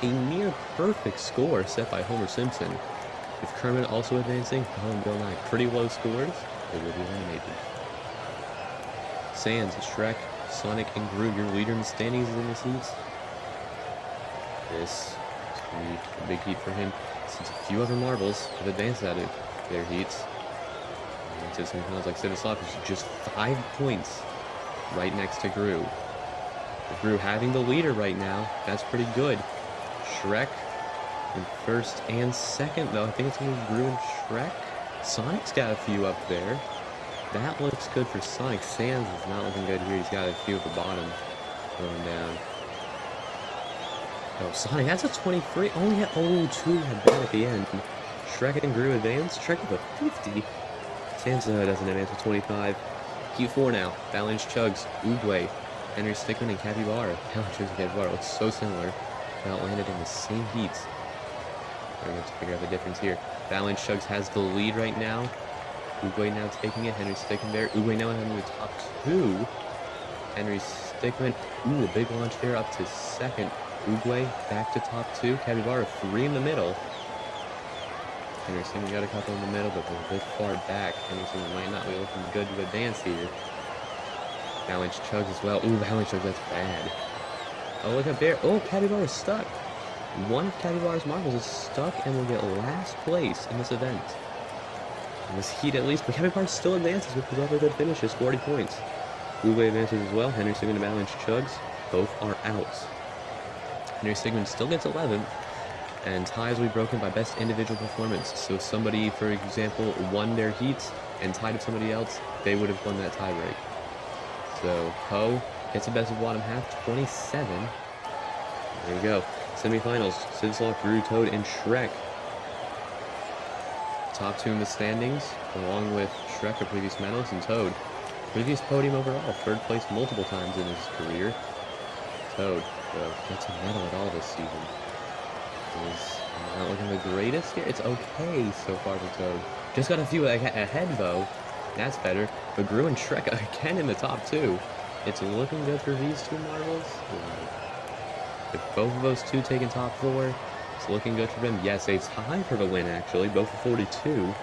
A near perfect score set by Homer Simpson. With Kermit also advancing, Bo and Bill Nye pretty low scores. They will be eliminated. Sans, Shrek, Sonic, and Gru, your leader in the standings is in this heat. This is going to be a big heat for him, since a few other marbles have advanced out of their heats. And to semifinals like Civislop is just 5 points right next to Gru. With Gru having the leader right now, that's pretty good. Shrek in 1st and 2nd, though. I think it's going to be Gru and Shrek. Sonic's got a few up there. That looks good for Sonic. Sans is not looking good here. He's got a few at the bottom going down. Oh, Sonic, that's a 23. Only had 2 had been at the end. Shrek and Gru advance. Shrek with a 50. Sans doesn't advance with 25. Heat 4 now. Balance Chugs, Oogway, Henry Stickman, and Capybara. Balance Chugs and Capybara look so similar. They all landed in the same heats. We're going to have to figure out the difference here. Balance Chugs has the lead right now. Oogway now taking it. Henry Stickman there. Oogway now having the top 2. Henry Stickman. Ooh, a big launch there up to 2nd. Oogway back to top 2. Capybara 3 in the middle. Henry Stickman got a couple in the middle, but they're a bit far back. Henry Stickman might not be looking good to advance here. Balance Chugs as well. Ooh, Balance Chugs, that's bad. Oh, look up there. Oh, Capybara's stuck. One of Capybara's marbles is stuck and will get last place in this event. In this heat at least, but Capybara still advances with other good finishes, 40 points. Oogway advances as well. Henry Stickman and Balance Chugs both are out. Henry Stickman still gets 11th, and ties will be broken by best individual performance. So if somebody, for example, won their heats and tied with somebody else, they would have won that tie break. So Poe gets the best of bottom half, 27. There you go. Semifinals, Civislop, Gru, Toad, and Shrek. Top 2 in the standings, along with Shrek, a previous medalist, and Toad. Previous podium overall, 3rd place multiple times in his career. Toad gets a medal at all this season. He's not looking the greatest here. It's okay so far for Toad. Just got a few ahead though. That's better. But Gru and Shrek again in the top 2. It's looking good for these 2 marbles. If both of those 2 taking top 4, it's looking good for them. Yes, a tie for the win actually. Both for 42.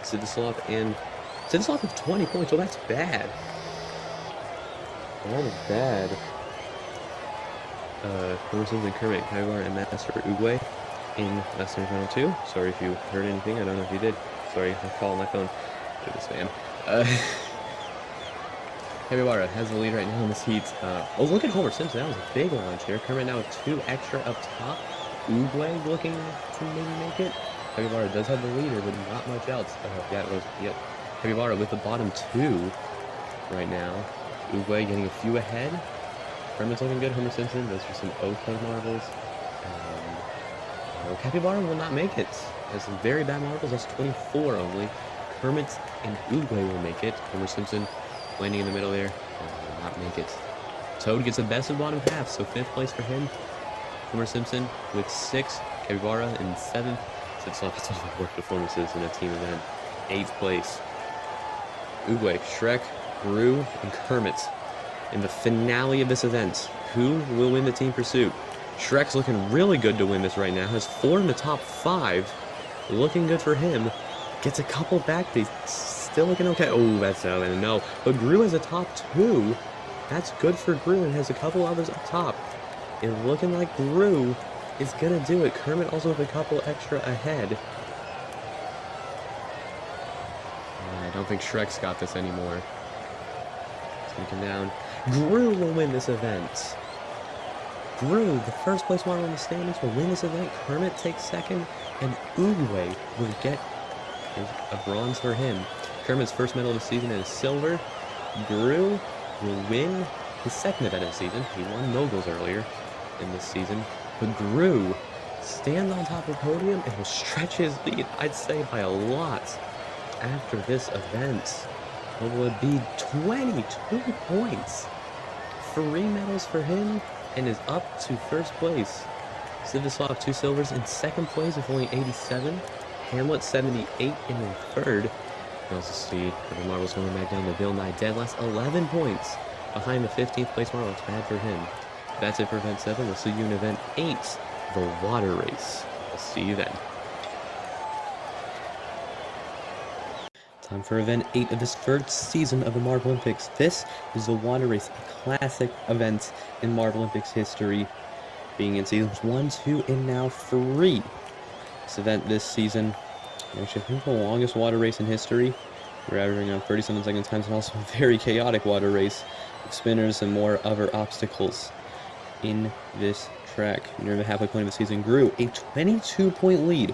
Civislop with 20 points. Oh, that's bad. That is bad. Homer Simpson and Kermit, Capybara, and Master Oogway in semifinal 2. Sorry if you heard anything. I don't know if you did. Sorry, I call on my phone. Look at this man. Capybara has the lead right now in this heat. Oh, look at Homer Simpson. That was a big launch here. Kermit now with 2 extra up top. Oogway looking to maybe make it. Capybara does have the leader, but not much else. Capybara with the bottom 2 right now. Oogway getting a few ahead. Kermit's looking good. Homer Simpson, those are some okay marbles. Capybara will not make it. That's some very bad marbles. That's 24 only. Kermit and Oogway will make it. Homer Simpson landing in the middle there will not make it. Toad gets the best of bottom half, so 5th place for him. Homer Simpson with 6. Capybara in 7th. That's one of the worst performances in a team event. 8th place. Oogway, Shrek, Gru, and Kermit. In the finale of this event, who will win the team pursuit? Shrek's looking really good to win this right now. Has 4 in the top 5. Looking good for him. Gets a couple back, but he's still looking okay. Oh, that's not gonna know. But Gru has a top 2. That's good for Gru and has a couple others up top. It's looking like Gru is gonna do it. Kermit also with a couple extra ahead. I don't think Shrek's got this anymore. Sneaking down. Gru will win this event. Gru, the 1st place marble in the standings, will win this event. Kermit takes 2nd, and Oogway will get a bronze for him. Kermit's 1st medal of the season is silver. Gru will win his 2nd event of the season. He won moguls earlier in this season. But Gru stands on top of the podium and will stretch his lead, I'd say, by a lot after this event. It would be 22 points. 3 medals for him and is up to 1st place. Sivislav 2 silvers in second place with only 87. Hamlet 78 in third. You also see the marbles going back down to Bill Nye dead last, 11 points behind the 15th place marble. It's bad for him. That's it for event 7. We'll see you in event 8, the water race. We'll see you then. Time for event 8 of this third season of the Marbolympics. This is the water race, a classic event in Marbolympics history, being in seasons 1, 2, and now 3. This event this season, actually I think the longest water race in history. We're averaging around 37 second times, and also a very chaotic water race with spinners and more other obstacles in this track. Near the halfway point of the season, grew a 22-point lead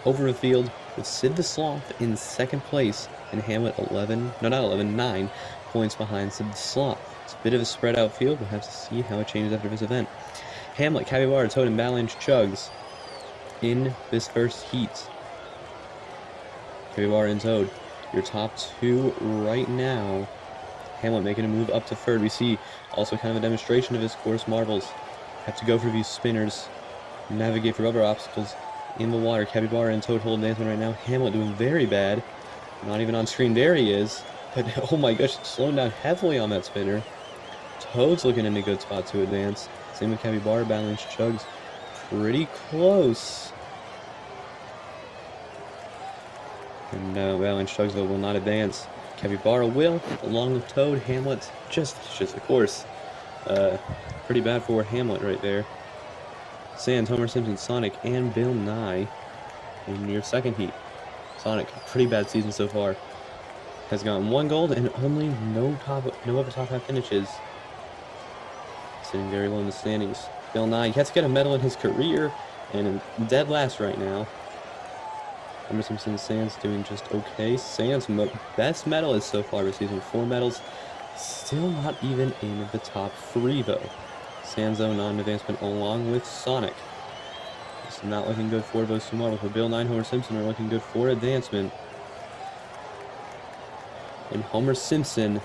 over the field with Sid the Sloth in second place and Hamlet 9 points behind Sid the Sloth. It's a bit of a spread out field. We'll have to see how it changes after this event. Hamlet, Capybara, Toad, and Balanche Chugs in this first heat. Capybara and Toad, your top two right now. Hamlet making a move up to third. We see also kind of a demonstration of his course marbles. Have to go for these spinners, navigate through other obstacles in the water. Capybara and Toad hold advancement right now. Hamlet doing very bad. Not even on screen. There he is. But oh my gosh, slowing down heavily on that spinner. Toad's looking in a good spot to advance. Same with Capybara. Balance Chugs pretty close. And Balance Chugs though will not advance. Capybara will, along with Toad. Hamlet just of course. Pretty bad for Hamlet right there. Sans, Homer Simpson, Sonic, and Bill Nye in your second heat. Sonic, pretty bad season so far. Has gotten 1 gold and only no other top half finishes. Sitting very low in the standings. Bill Nye has to get a medal in his career and dead last right now. Homer Simpson, Sans doing just okay. Sans' best medalist so far this season, 4 medals. Still not even in the top 3 though. Sans though non-advancement along with Sonic. It's not looking good for those two marbles, but Bill Nye and Homer Simpson are looking good for advancement. And Homer Simpson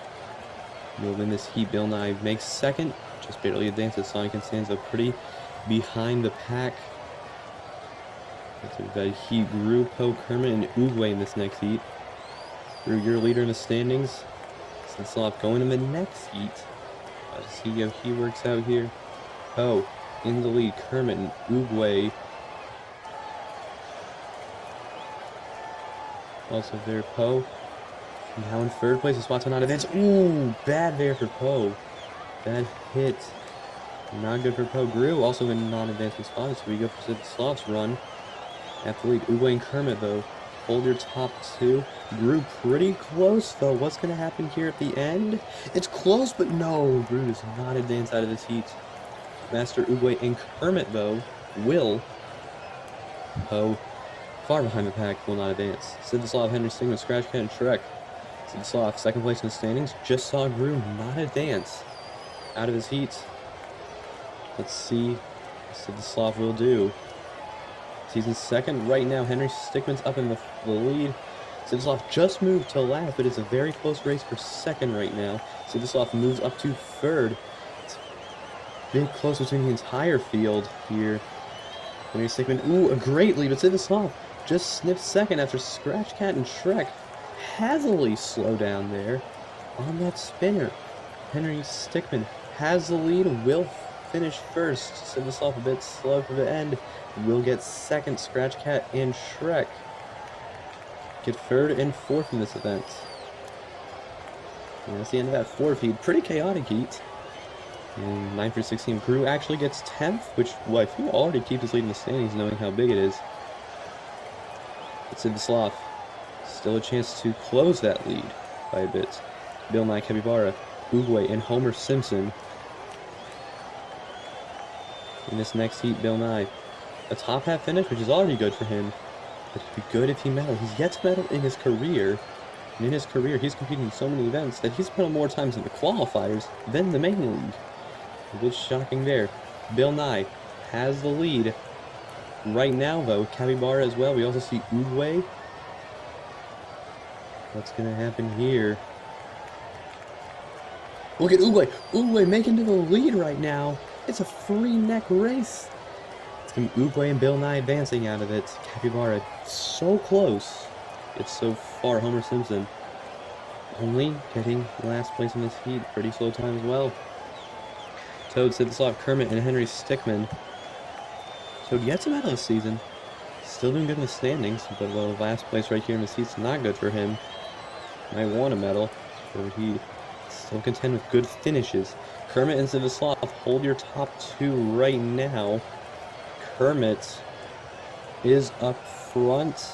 will win this heat. Bill Nye makes second, just barely advances. Sonic and Sans are pretty behind the pack. That's a heat. Gru, Poe, Kermit, and Oogway in this next heat. Gru, your leader in the standings. Sivislav going in the next heat. Let's see how he works out here. Poe in the lead. Kermit and Oogway. Also there, Poe. Now in third place, the spot's not advance. Ooh, bad there for Poe. Bad hit. Not good for Poe. Gru also in non-advancing spot, so we go for Sivaslav's run at the lead. Oogway and Kermit though, hold your top 2. Gru pretty close though. What's going to happen here at the end? It's close, but no. Gru does not advance out of this heat. Master Oogway and Kermit though will. Poe far behind the pack, will not advance. Sivislav, Henry, Stigma, Scratch Cat, and Shrek. Sivislav second place in the standings. Just saw Gru not advance out of his heat. Let's see what Sivislav will do. He's in second right now. Henry Stickman's up in the lead. Sivislav just moved to last, but it's a very close race for second right now. Sivislav moves up to third. It's big close between the entire field here. Henry Stickman, ooh, a great lead, but Sivislav just sniffed second after Scratch Cat and Shrek heavily slow down there on that spinner. Henry Stickman has the lead, will finish first. Sivislav a bit slow for the end. Will get second. Scratch Cat and Shrek get third and fourth in this event. And that's the end of that fourth heat. Pretty chaotic heat. And 9 through 16. Gru actually gets 10th, which I feel already keeps his lead in the standings, knowing how big it is. But Sivislav still a chance to close that lead by a bit. Bill Nye, Capybara, Oogway, and Homer Simpson. In this next heat, Bill Nye, a top half finish, which is already good for him. But it'd be good if he medaled. He's yet to medal in his career. And in his career, he's competed in so many events that he's medaled more times in the qualifiers than the main league. A bit shocking there. Bill Nye has the lead. Right now, though, Capybara as well. We also see Oogway. What's going to happen here? Look at Oogway. Oogway making to the lead right now. It's a free neck race. And Uguay and Bill Nye advancing out of it. Capybara so close. It's so far. Homer Simpson only getting last place in this heat. Pretty slow time as well. Toad, Sid the Sloth, Kermit, and Henry Stickmin. Toad yet to medal this season. Still doing good in the standings, but last place right here in the seat's not good for him. Might want a medal, but he still contend with good finishes. Kermit and Sid the Sloth, hold your top two right now. Kermit is up front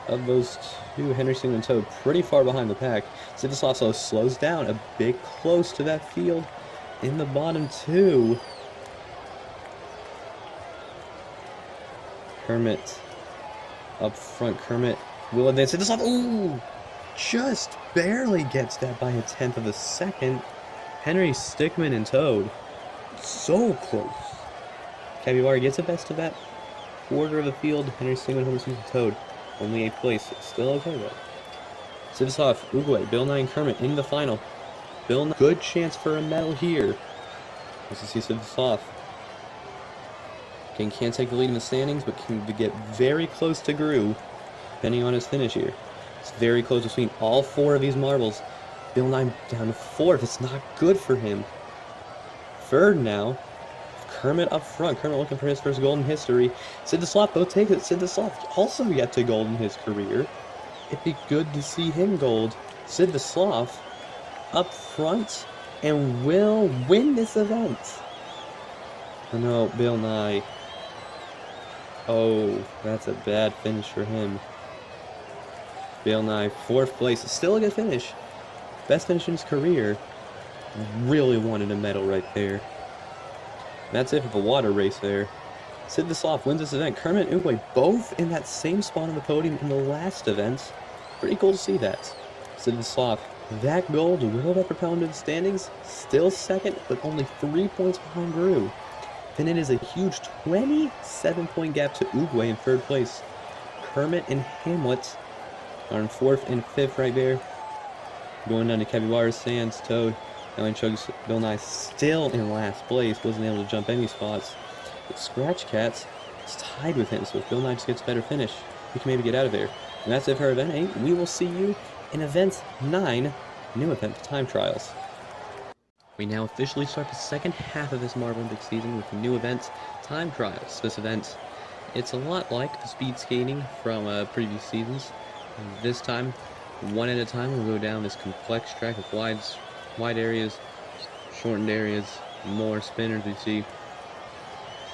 of those two. Henry Stickmin and Toad pretty far behind the pack. Sid the Sloth slows down a bit close to that field in the bottom two. Kermit up front. Kermit will advance. Sid the Sloth, ooh, just barely gets that by a tenth of a second. Henry Stickmin and Toad so close. Capybara gets the best of that quarter of the field. Henry Stickmin, Homer Simpson, Toad only 8th place. Still okay though. Sid the Sloth, Uguay, Bill Nye, and Kermit in the final. Bill Nye, good chance for a medal here. Let's see Sid the Sloth. Again, can't take the lead in the standings, but can get very close to Gru, depending on his finish here. It's very close between all four of these marbles. Bill Nye down to 4th. It's not good for him. 3rd now. Kermit up front. Kermit looking for his first gold in history. Sid the Sloth both take it. Sid the Sloth also yet to gold in his career. It'd be good to see him gold. Sid the Sloth up front and will win this event. Oh no, Bill Nye. Oh, that's a bad finish for him. Bill Nye, 4th place. Still a good finish. Best finish in his career. Really wanted a medal right there. And that's it for the water race there. Sid the Sloth wins this event. Kermit and Uguay both in that same spot on the podium in the last event. Pretty cool to see that. Sid the Sloth, that gold, will that propel him to the standings? Still 2nd, but only 3 points behind Gru. Then it is a huge 27-point gap to Uguay in 3rd place. Kermit and Hamlet are in 4th and 5th right there. Going down to Capybara, Sands, Toad, Ellen Chugs, Bill Nye still in last place. Wasn't able to jump any spots. But Scratch Cats is tied with him, so if Bill Nye just gets a better finish, he can maybe get out of there. And that's it for event 8. We will see you in event 9, new event, the time trials. We now officially start the second half of this Marbolympics season with the new event, time trials. This event, it's a lot like the speed skating from previous seasons. And this time, one at a time, we'll go down this complex track with wide areas, shortened areas, more spinners we see. See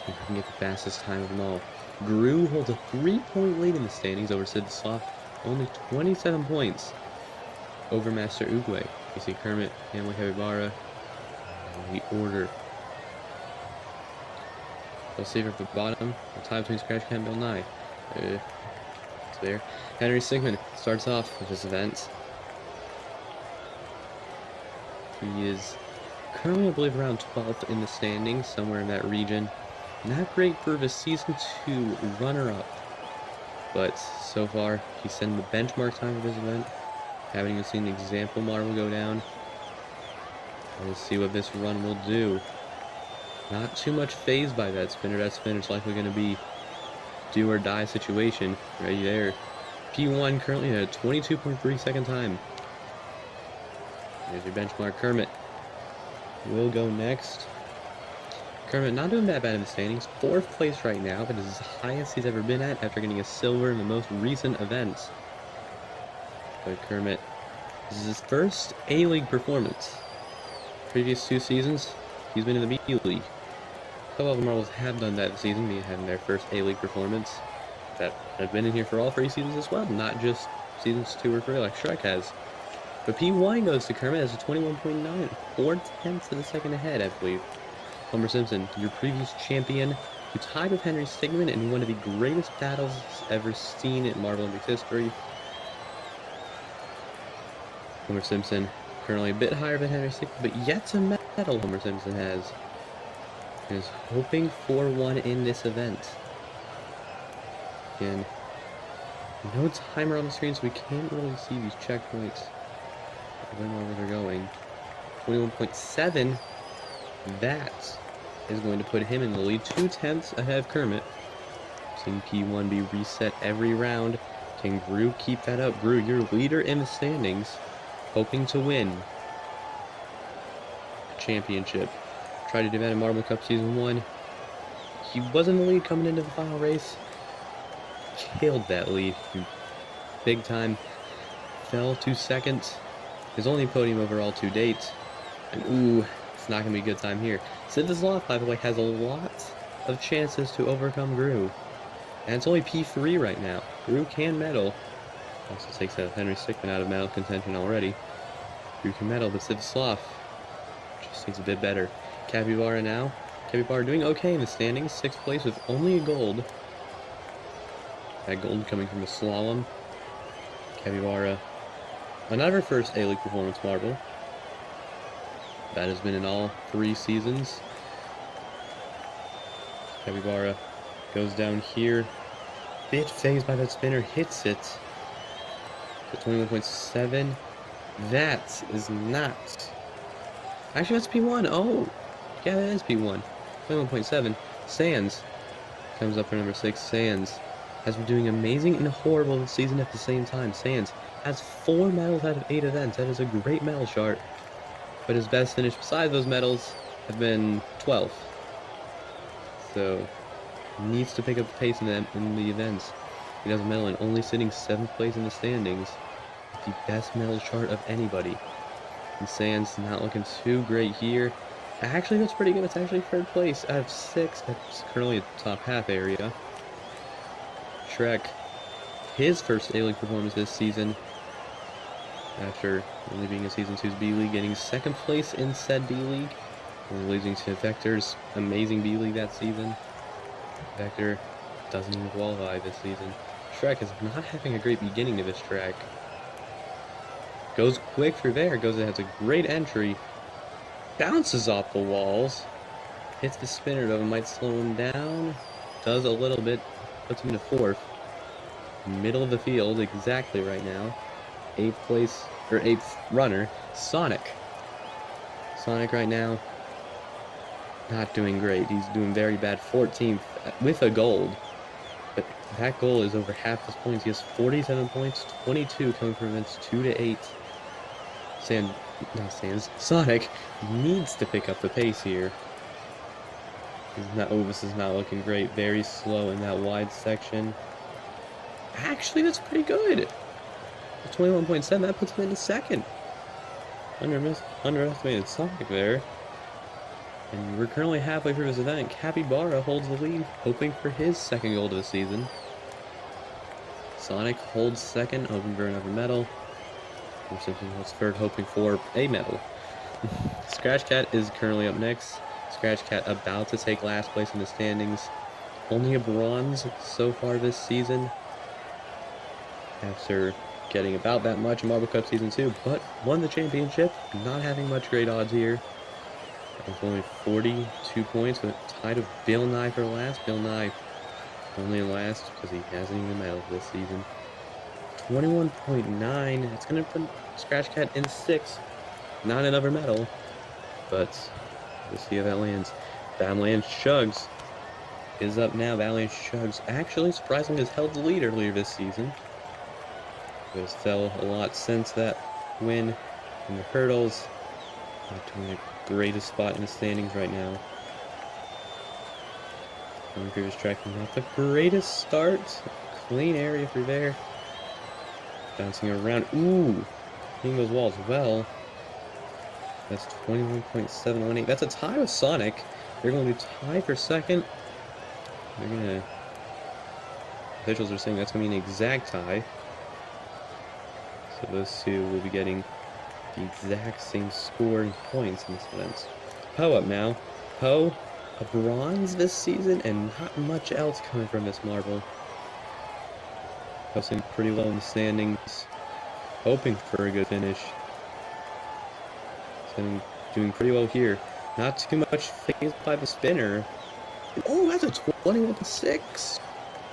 if we can get the fastest time of them all. Gru holds a 3-point lead in the standings over Sid the Sloth, only 27 points over Master Uguay. You see Kermit, Hamlet, Capybara, in the order. Let's see at the bottom, the tie between Scratch Cat and Bill Nye. It's there. Henry Stickmin starts off with this event. He is currently, I believe, around 12th in the standings, somewhere in that region. Not great for the Season 2 runner-up, but so far he's setting the benchmark time of this event. Haven't even seen the example marble go down. Let's see what this run will do. Not too much phased by that spinner. That spinner's likely going to be do or die situation right there. P1 currently at a 22.3 second time. There's your benchmark. Kermit will go next. Kermit not doing that bad in the standings. 4th place right now, but is his highest he's ever been at after getting a silver in the most recent events. But Kermit, this is his first A-League performance. Previous 2 seasons, he's been in the B-League. A couple of the marbles have done that this season, being having their first A-League performance. That have been in here for all 3 seasons as well, not just seasons 2 or 3 like Shrek has. But P1 goes to Kermit as a 21.9, 4/10 of a second ahead, I believe. Homer Simpson, your previous champion, who tied with Henry Stickmin in one of the greatest battles ever seen in Marbolympics history. Homer Simpson, currently a bit higher than Henry Stickmin, but yet to medal Homer Simpson has. Is hoping for one in this event. Again, no timer on the screen, so we can't really see these checkpoints. Where marbles are going. 21.7. That is going to put him in the lead, 2/10 ahead of Kermit. Seeing P1 be reset every round. Can Gru keep that up? Gru, your leader in the standings, hoping to win a championship. Tried to do that in Marble Cup Season 1. He was in the lead coming into the final race. Killed that lead big time. Fell to second. His only podium overall to date. And ooh, it's not going to be a good time here. Sidisloff, by the way, has a lot of chances to overcome Gru. And it's only P3 right now. Gru can medal. Also takes Henry Stickman out of medal contention already. Gru can medal, but Sidisloff just needs a bit better. Capybara now. Capybara doing okay in the standings. 6th place with only a gold. That gold coming from a slalom. Capybara, another first A-League performance marble. That has been in all 3 seasons. Capybara goes down here. Bit phased by that spinner. Hits it. To 21.7. That is not... Actually, that's P1. Oh! Yeah, that is P1. 21.7. Sands comes up for number 6. Sands has been doing amazing and horrible this season at the same time. Sands has 4 medals out of 8 events. That is a great medal chart. But his best finish besides those medals have been 12th. So, needs to pick up the pace in the events. He does a medal and only sitting 7th place in the standings. The best medal chart of anybody. And Sands not looking too great here. Actually, that's pretty good. It's actually 3rd place out of 6. That's currently a top half area. Shrek, his first A-League performance this season, after only being in Season 2's B-League, getting 2nd place in said B-League, and losing to Vector's amazing B-League that season. Vector doesn't even qualify this season. Shrek is not having a great beginning to this track. Goes quick through there, has a great entry, bounces off the walls, hits the spinner though, might slow him down, does a little bit, puts him into 4th. Middle of the field, exactly right now. 8th place, or 8th runner, Sonic. Sonic right now, not doing great. He's doing very bad. 14th with a gold. But that goal is over half his points. He has 47 points, 22 coming from events 2 to 8. Sonic needs to pick up the pace here. This is not looking great. Very slow in that wide section. Actually, that's pretty good. 21.7, that puts him into 2nd. Underestimated Sonic there. And we're currently halfway through this event. Capybara holds the lead, hoping for his 2nd gold of the season. Sonic holds 2nd, hoping for another medal. Or Simpson holds 3rd, hoping for a medal. Scratch Cat is currently up next. Scratch Cat about to take last place in the standings. Only a bronze so far this season. After getting about that much in Marble Cup Season 2, but won the championship. Not having much great odds here. With only 42 points, but tied with Bill Nye for last. Bill Nye only in last because he hasn't even medaled this season. 21.9. It's going to put Scratch Cat in 6th. Not another medal, but we'll see how that lands. Badlands Chugs is up now. Badlands Chugs actually surprisingly has held the lead earlier this season. But has fell a lot since that win in the hurdles. Not doing the greatest spot in the standings right now. On the previous track, not the greatest start. Clean area through there. Bouncing around. Ooh! Hitting those walls well. That's 21.718. That's a tie with Sonic. They're going to tie for 2nd. They're going to... Officials are saying that's going to be an exact tie. So those two will be getting the exact same score and points in this event. Poe up now. Poe, a bronze this season, and not much else coming from this marble. Posting pretty low in the standings, hoping for a good finish. So doing pretty well here. Not too much phased by the spinner. Oh, that's a 21.6.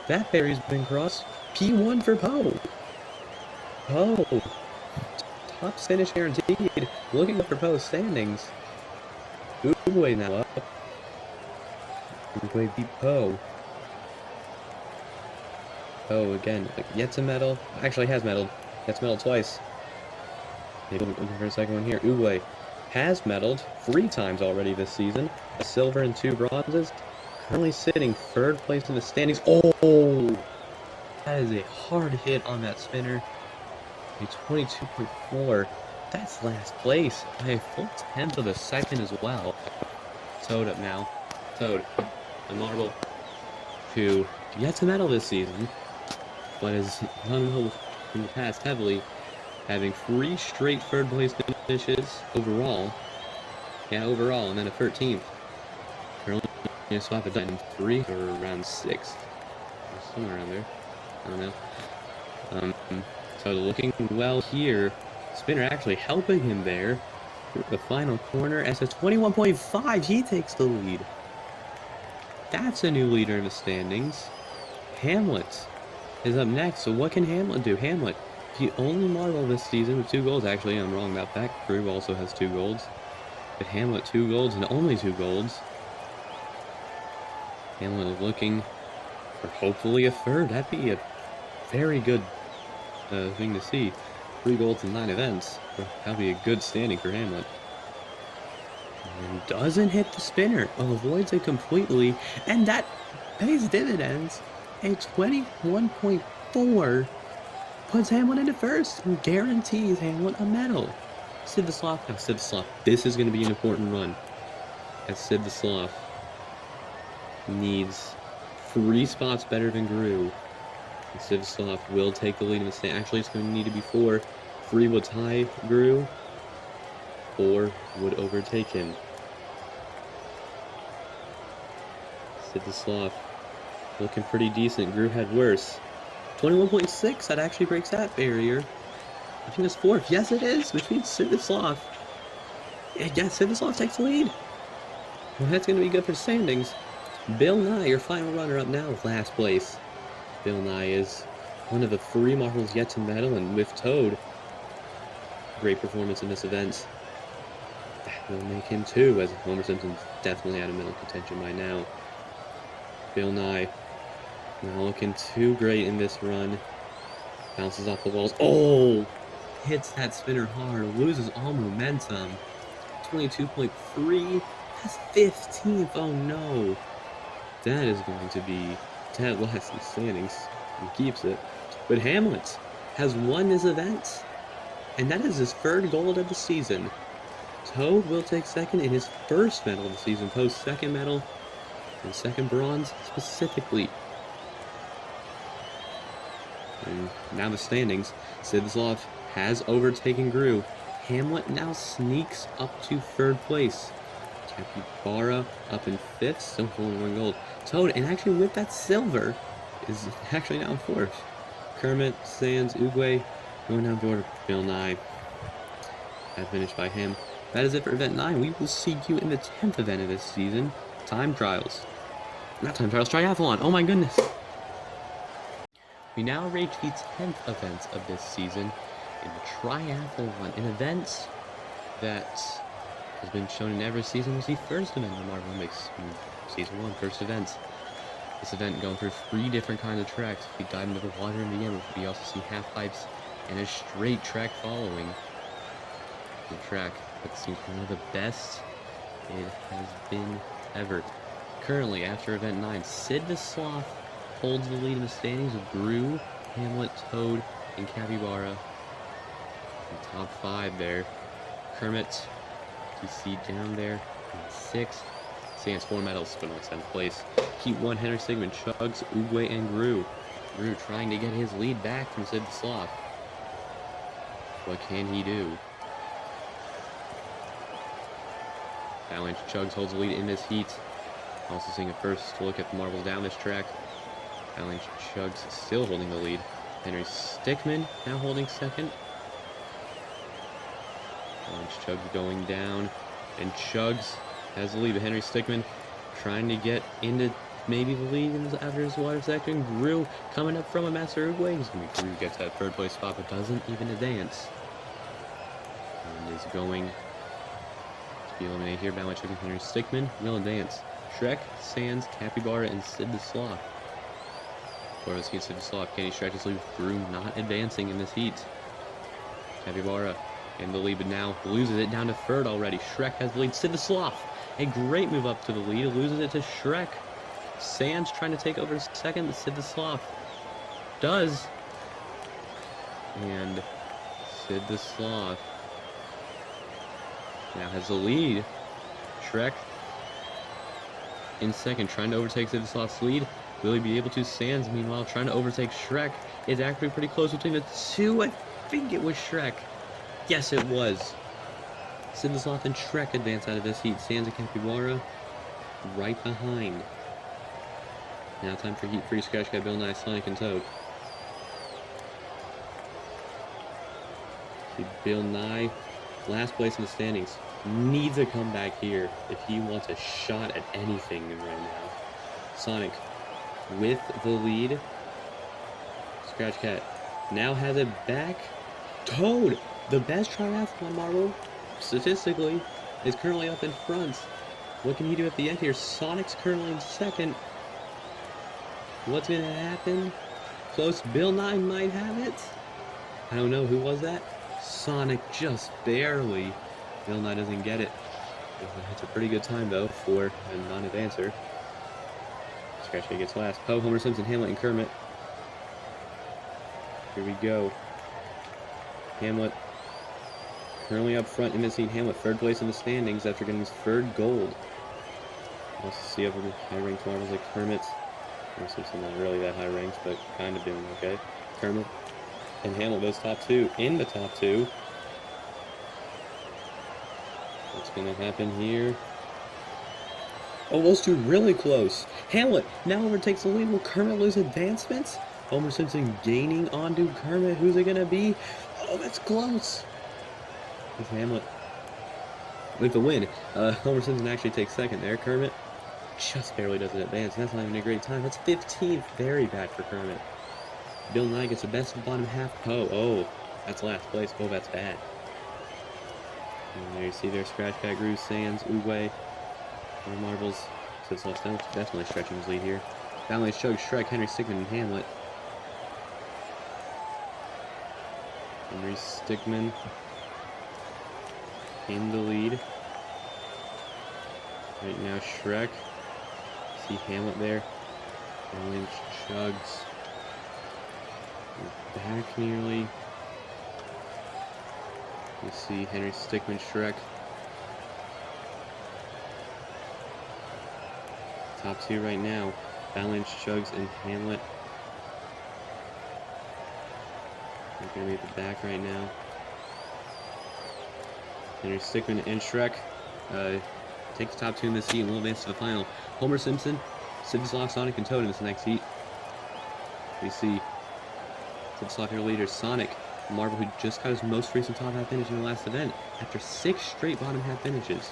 That barrier's been crossed. P1 for Poe. Poe. Top finish guaranteed. Looking up for Poe's standings. Uruguay now up. Uguay beat Poe. Poe again, yet to medal. Actually has medaled. Gets medaled twice. Maybe looking for a second one here. Uguay has medaled 3 times already this season. A silver and 2 bronzes. Currently sitting 3rd place in the standings. Oh! That is a hard hit on that spinner. A 22.4. That's last place by a full 10th of a second as well. Toad up now. Toad, a marble who yet to medal this season, but has done in the past heavily, having 3 straight 3rd place finishes overall. Yeah, overall, and then a 13th. Currently in a swap of in 3 or around 6th. Somewhere around there. I don't know. So looking well here. Spinner actually helping him there. Through the final corner. As a 21.5, he takes the lead. That's a new leader in the standings. Hamlet is up next. So what can Hamlet do? Hamlet, he only marble this season with 2 golds. Actually, I'm wrong about that. Crew also has 2 golds. But Hamlet 2 golds and only 2 golds. Hamlet looking for hopefully a 3rd. That'd be a very good thing to see. 3 golds in 9 events. That'd be a good standing for Hamlet. And doesn't hit the spinner. Avoids it completely. And that pays dividends. A 21.4 puts Hamlet into 1st and guarantees Hamlet a medal. Sid the Sloth. Now, Sid the Sloth. This is going to be an important run. As Sid the Sloth needs 3 spots better than Gru. And Sid the Sloth will take the lead in the stand. Actually, it's going to need to be 4. 3 would tie Gru. 4 would overtake him. Sid the Sloth looking pretty decent. Gru had worse. 21.6, that actually breaks that barrier. I think it's 4th. Yes, it is, which means Sid the Sloth. Yes, Sid the Sloth takes the lead. Well, that's going to be good for standings. Bill Nye, your final runner up now, last place. Bill Nye is one of the 3 marbles yet to medal, and with Toad, great performance in this event. That will make him 2, as Homer Simpson's definitely out of medal contention by now. Bill Nye, now looking too great in this run. Bounces off the walls. Oh! Hits that spinner hard. Loses all momentum. 22.3. That's 15th. Oh no. That is going to be dead last in standings. And keeps it. But Hamlet has won this event. And that is his 3rd gold of the season. Toad will take 2nd in his 1st medal of the season. Poe's 2nd medal. And 2nd bronze specifically. And now the standings. Sid the Sloth has overtaken Gru. Hamlet now sneaks up to 3rd place. Capybara up in 5th, still holding 1 gold. Toad, and actually with that silver, is actually now in 4th. Kermit, Sans, Uguay, going down the order. Bill Nye. That finished by him. That is it for event 9. We will see you in the 10th event of this season. Time trials. Not time trials, triathlon. Oh my goodness. We now reach the 10th event of this season in the triathlon, an event that has been shown in every season was the 1st event in the Marbolympics in season 1, 1st event. This event going through 3 different kinds of tracks. We dive into the water in the end, we also see half pipes and a straight track following. The track that seems one of the best it has been ever. Currently, after event 9, Sid the Sloth holds the lead in the standings with Gru, Hamlet, Toad, and Capybara. In top 5 there. Kermit, you see down there in 6th. Sans 4 medals, but only 7th place. Heat 1, Henry Stigman, Chugs, Uguay, and Gru. Gru trying to get his lead back from Sid the Sloth. What can he do? Avalanche Chugs holds the lead in this heat. Also seeing a first look at the marbles down this track. Avalanche Chugs still holding the lead. Henry Stickmin now holding 2nd. Avalanche Chugs going down. And Chugs has the lead. But Henry Stickmin trying to get into maybe the lead after his water section. Gru coming up from a Master Uruguay. Gru gets that 3rd place spot but doesn't even advance. And is going to be eliminated here. Avalanche Chugs and Henry Stickmin will advance. Shrek, Sans, Capybara, and Sid the Sloth. Or let's get Sid the Sloth. Can he stretch his lead with Groom not advancing in this heat? Capybara in the lead, but now loses it down to third already. Shrek has the lead. Sid the Sloth, a great move up to the lead, loses it to Shrek. Sans trying to take over second, but Sid the Sloth does. And Sid the Sloth now has the lead. Shrek in second, trying to overtake Sid the Sloth's lead. Will he be able to? Sans, meanwhile, trying to overtake Shrek. It's actually pretty close between the two. I think it was Shrek. Yes, it was. Sid the Sloth and Shrek advance out of this heat. Sans and Capybara right behind. Now time for Heat 3. Scratch Cat, Bill Nye, Sonic, and Toad. See, Bill Nye, last place in the standings, needs a comeback here if he wants a shot at anything right now. Sonic with the lead. Scratch Cat now has it back. Toad, the best triathlon marble, statistically, is currently up in front. What can he do at the end here? Sonic's currently in second. What's going to happen? Close. Bill Nye might have it. I don't know. Who was that? Sonic just barely. Bill Nye doesn't get it. It's a pretty good time, though, for a non-advancer. Scratch Cat gets last. Poe, Homer Simpson, Hamlet, and Kermit. Here we go. Hamlet currently up front in this heat. Hamlet third place in the standings after getting his third gold. Also see other high-ranked marbles like Kermit. Homer Simpson not really that high ranked, but kind of doing okay. Kermit and Hamlet, those top two, in the top two. What's going to happen here? Oh, those two really close. Hamlet now overtakes the lead. Will Kermit lose advancements? Homer Simpson gaining onto Kermit. Who's it going to be? Oh, that's close. It's Hamlet with the win. Homer Simpson actually takes second there. Kermit just barely doesn't advance. That's not even a great time. That's 15th. Very bad for Kermit. Bill Nye gets the best of the bottom half. Oh, that's last place. Oh, that's bad. And there you see there, Scratch Cat, Groove, Sans, Uwe, more marbles. So it's definitely stretching his lead here. Balance Chug, Shrek, Henry Stickmin, and Hamlet. Henry Stickmin in the lead. Right now, Shrek. See Hamlet there. Balance Chugs. Back nearly. You see Henry Stickmin, Shrek. Top two right now. Balance Chugs and Hamlet. They're going to be at the back right now. Henry Stickmin and Shrek take the top two in this heat and will advance to the final. Homer Simpson, Sid the Sloth, Sonic, and Toad in this next heat. We see Sid the Sloth, your leader, Sonic, Marvel, who just got his most recent top half finish in the last event after 6 straight bottom half finishes.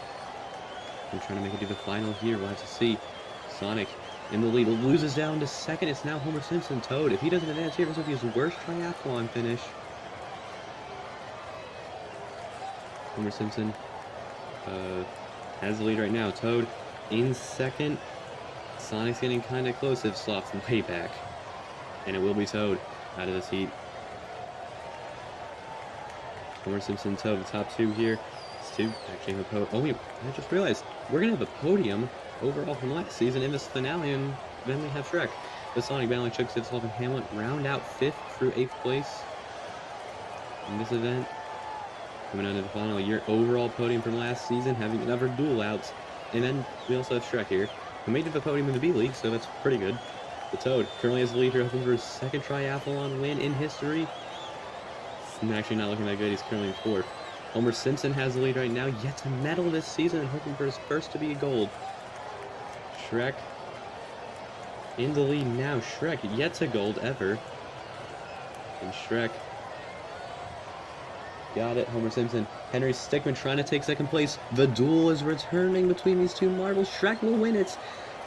I'm trying to make it to the final here. We'll have to see. Sonic in the lead, loses down to second. It's now Homer Simpson. Toad, if he doesn't advance here, this will be his worst triathlon finish. Homer Simpson has the lead right now. Toad in second. Sonic's getting kind of close. If Sloth's way back, and it will be Toad out of this heat. Homer Simpson, Toad, the top two here. It's two actually have a podium. Oh wait, I just realized we're gonna have a podium overall from last season in this finale, and then we have Shrek. The Sonic, Balance, Chuck, Sid, Sloth, and Hamlet round out 5th through 8th place in this event. Coming on to the final, your overall podium from last season, having another duel outs. And then we also have Shrek here, who made it to the podium in the B League, so that's pretty good. The Toad currently has the lead here, hoping for his 2nd triathlon win in history. It's actually not looking that good. He's currently in 4th. Homer Simpson has the lead right now, yet to medal this season, and hoping for his first to be a gold. Shrek in the lead now. Shrek yet to gold ever. And Shrek got it. Homer Simpson. Henry Stickmin trying to take 2nd place. The duel is returning between these two marbles. Shrek will win it.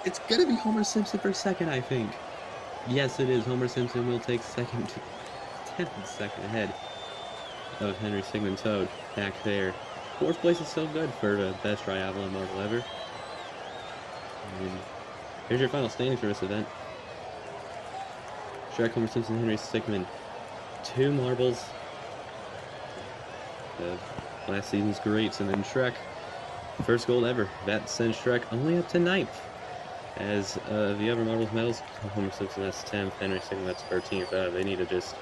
It's going to be Homer Simpson for 2nd, I think. Yes, it is. Homer Simpson will take 2nd. 10th second ahead of Henry Stickmin. Toad back there. 4th place is so good for the best triathlon marble ever. And here's your final standings for this event. Shrek, Homer Simpson, Henry Stickmin. 2 marbles of last season's greats, and then Shrek, first gold ever. That sends Shrek only up to 9th. As the other marbles medals, Homer Simpson, that's 10th, Henry Stickmin, that's 13th. They need to just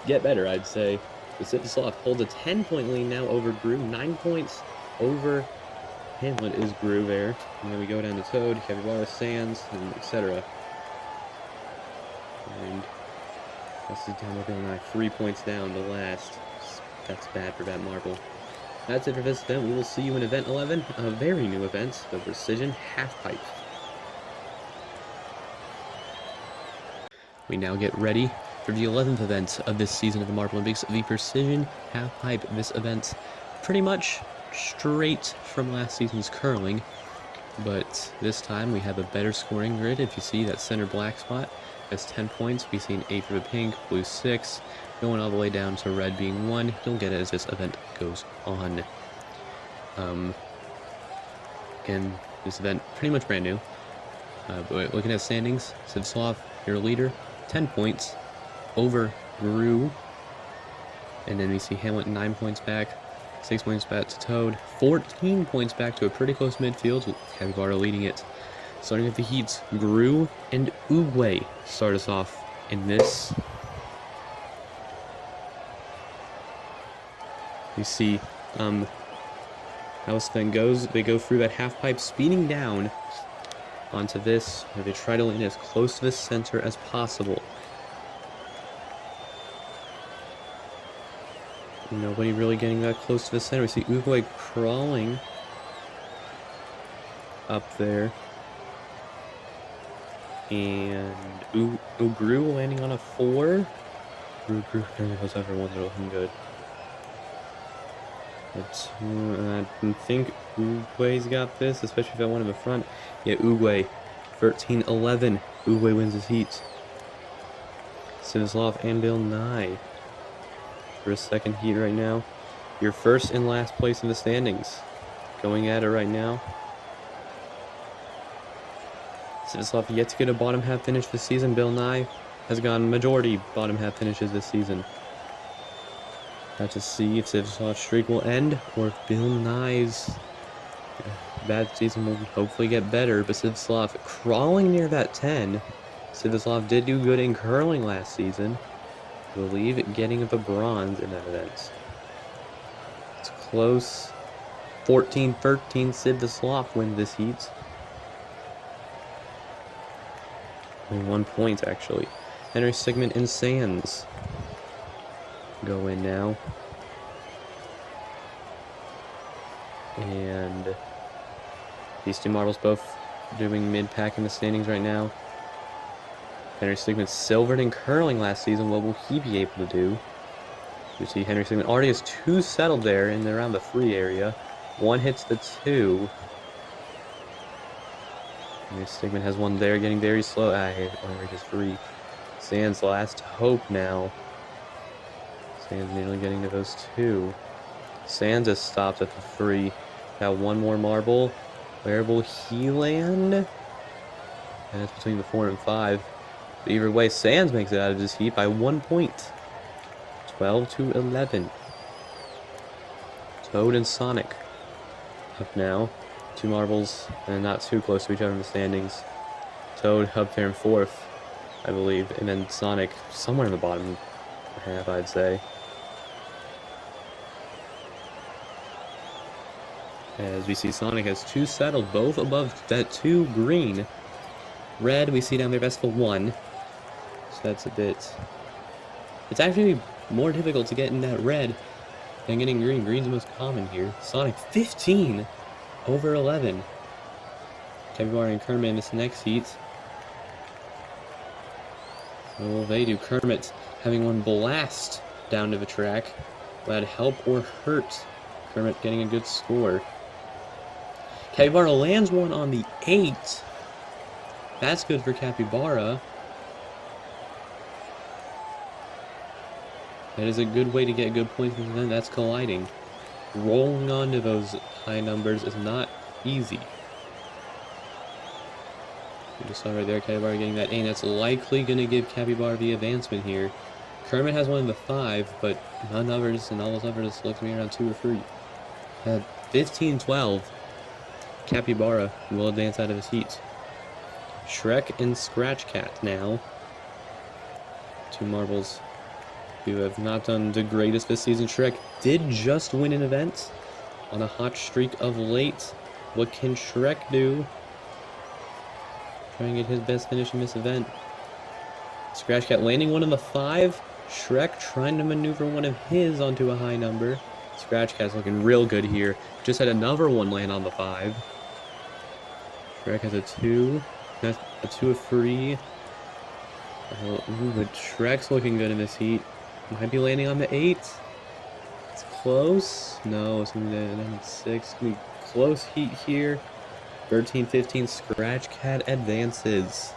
get better, I'd say. The Sid the Sloth holds a 10-point lead now over Gru. 9 points over Hamlet is Gru there. And then we go down to Toad, Capybara, Sands, and etc. And this is down to Bill Nye, 3 points down to last. That's bad for that marble. That's it for this event. We will see you in event 11, a very new event, the Precision Halfpipe. We now get ready for the 11th event of this season of the Marbolympics, the Precision Halfpipe. This event pretty much straight from last season's curling, but this time we have a better scoring grid. If you see that center black spot has 10 points, we see an 8 for the pink, blue 6, going all the way down to red being 1. You'll get it as this event goes on. Again, this event pretty much brand new. But looking at standings, Sid Sloth, your leader, 10 points over Gru. And then we see Hamlet 9 points back, 6 points back to Toad, 14 points back to a pretty close midfield with Capybara leading it. Starting with the heats, Gru and Uguay start us off in this. You see how this thing goes. They go through that half pipe, speeding down onto this, where they try to land as close to the center as possible. Nobody really getting that close to the center. We see Uguay crawling up there. And Gru landing on a 4. Gru goes over one, they're looking good. But I think Uguay's got this, especially if I want him in front. Yeah, Uguay, 13-11. Uguay wins his heat. Sinislav and Bill Nye for a second heat right now. You're first and last place in the standings. Going at it right now. Sinislav yet to get a bottom half finish this season. Bill Nye has gone majority bottom half finishes this season. Have to see if Sivaslav's streak will end, or if Bill Nye's bad season will hopefully get better. But Sivaslav crawling near that 10. Sivaslav did do good in curling last season. I believe getting up a bronze in that event. It's close. 14-13, Sivaslav wins this heat. Only 1 point, actually. Henry Sigmund and Sands go in now. And these two marbles both doing mid-pack in the standings right now. Henry Sigmund silvered in curling last season. What will he be able to do? You see Henry Sigmund already has 2 settled there in around the 3 area. 1 hits the 2. Henry Sigmund has 1 there, getting very slow. He only reaches 3. Sands last hope now. Sands nearly getting to those 2. Sands has stopped at the 3. Got 1 more marble. Where will he land? And it's between the 4 and 5. But either way, Sands makes it out of this heat by 1 point. 12-11. Toad and Sonic up now. 2 marbles and not too close to each other in the standings. Toad up there in 4th, I believe, and then Sonic somewhere in the bottom half, I'd say. As we see Sonic has 2 settled, both above that 2 green. Red, we see down there, that's the 1. So that's a bit... It's actually more difficult to get in that red than getting green. Green's the most common here. Sonic 15 over 11. Capybara and Kermit in this next heat. What will they do? Kermit having 1 blast down to the track. Will that help or hurt? Kermit getting a good score. Capybara lands 1 on the 8. That's good for Capybara. That is a good way to get good points, and then that's colliding. Rolling onto those high numbers is not easy. We just saw right there, Capybara getting that aim. That's likely going to give Capybara the advancement here. Kermit has one in the 5, but none others, and all those others look to me around 2 or 3. At 15-12, Capybara will advance out of his heat. Shrek and Scratch Cat now. 2 marbles who have not done the greatest this season. Shrek did just win an event on a hot streak of late. What can Shrek do? Try and get his best finish in this event. Scratch Cat landing one in the 5. Shrek trying to maneuver one of his onto a high number. Scratch Cat's looking real good here. Just had another one land on the 5. Shrek has a 2. That's a 2 of 3. Ooh, but Shrek's looking good in this heat. Might be landing on the 8. It's close. No, it's going to be the 6. It's going to be close heat here. 13-15, Scratch Cat advances.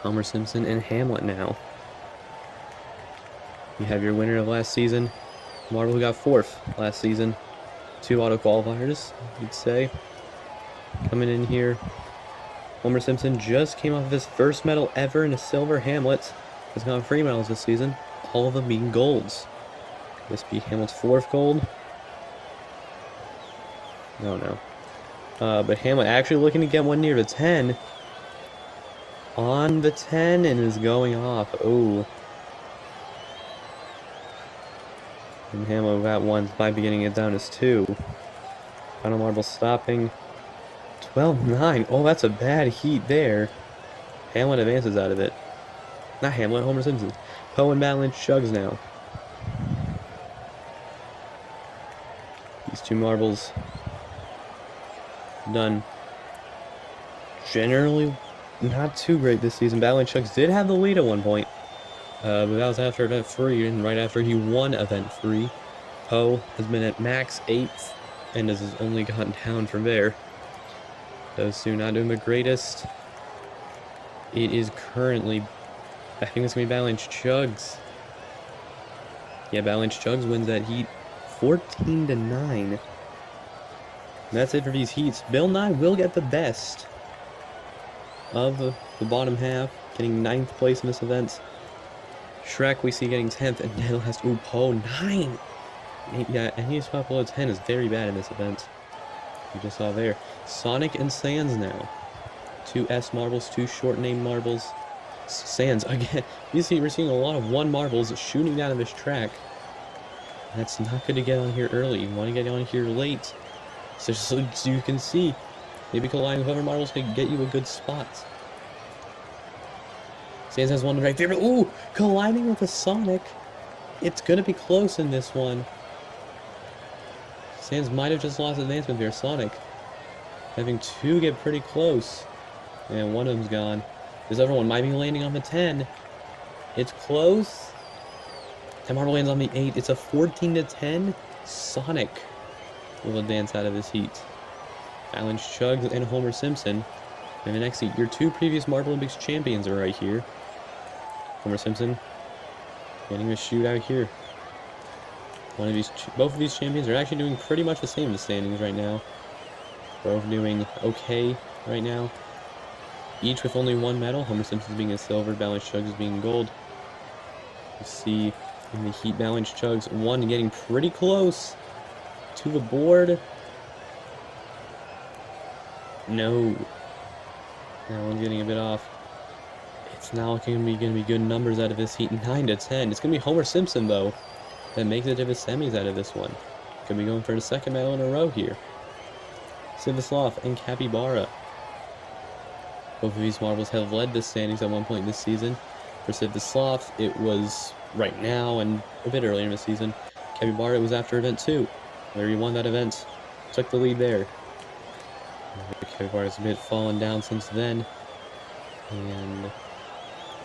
Homer Simpson and Hamlet now. You have your winner of last season, Marble, who got 4th last season. 2 auto qualifiers, you'd say. Coming in here, Homer Simpson just came off of his first medal ever in a silver. Hamlet has gotten 3 medals this season, all of them being golds. Could this be Hamlet's 4th gold? No. But Hamlet actually looking to get one near the 10. On the 10 and is going off. Oh. And Hamlet got 1 by beginning it down as 2. Final marble stopping. 12-9. Oh, that's a bad heat there. Hamlet advances out of it. Not Hamlet, Homer Simpson. Poe and Balance chugs now. These 2 marbles done. Generally not too great this season. Balance chugs did have the lead at one point. But that was after event 3, and right after he won event 3. Poe has been at max 8th and has only gotten down from there. Those 2 not doing the greatest. It is currently, I think it's going to be Balance Chugs. Yeah, Balance Chugs wins that heat 14-9. That's it for these heats. Bill Nye will get the best of the bottom half, getting 9th place in this event. Shrek we see getting 10th, and Ned has to, Poe 9! Yeah, any spot below 10 is very bad in this event. You just saw there. Sonic and Sans now. 2 S marbles, 2 short name marbles. Sans, again, you see we're seeing a lot of 1 marbles shooting down of this track. That's not good to get on here early. You want to get on here late. So you can see, maybe colliding with other marbles can get you a good spot. Sans has 1 right there, but ooh, colliding with a Sonic. It's going to be close in this one. Sans might have just lost advancement there. Sonic having 2 get pretty close. And one of them's gone. This other one might be landing on the 10. It's close. That marble lands on the 8. It's a 14-10. Sonic will advance out of this heat. Balance Chugs and Homer Simpson. In the next heat, your 2 previous Marbolympics champions are right here. Homer Simpson getting a shootout here. Both of these champions are actually doing pretty much the same in the standings right now. Both doing okay right now. Each with only 1 medal. Homer Simpson's being a silver, Balance Chugs is being gold. You see in the heat, Balance Chugs 1 getting pretty close to the board. No. That one's getting a bit off. It's now going to be good numbers out of this heat, 9-10. It's going to be Homer Simpson, though, that makes it to the semis out of this one. Could be going for the 2nd medal in a row here. Sivislov and Capybara. Both of these marbles have led the standings at one point this season. For Sivislov, it was right now and a bit earlier in the season. Capybara, it was after event 2, where he won that event. Took the lead there. Capybara's a bit fallen down since then. And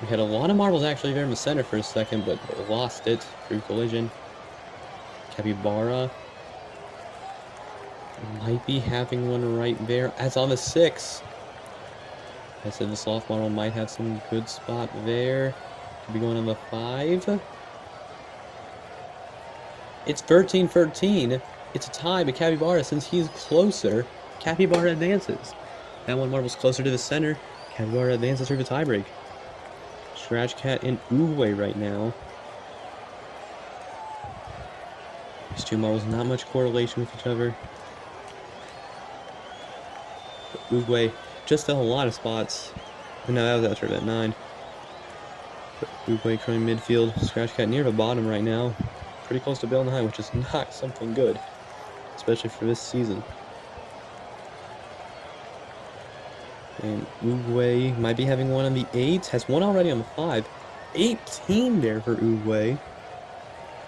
we had a lot of marbles actually there in the center for a second, but they lost it through collision. Capybara might be having one right there. That's on the 6. I said the soft model might have some good spot there. Could be going on the 5. It's 13-13. It's a tie, but Capybara, since he's closer, Capybara advances. That one marble's closer to the center. Capybara advances through the tiebreak. Scratch Cat and Uruguay right now. These two marbles, not much correlation with each other. But Uruguay just fell a lot of spots. No, that was after at 9. But Uruguay currently midfield. Scratch Cat near the bottom right now. Pretty close to Bill 9, which is not something good, especially for this season. And Uruguay might be having one on the 8. Has one already on the 5. 18 there for Uruguay.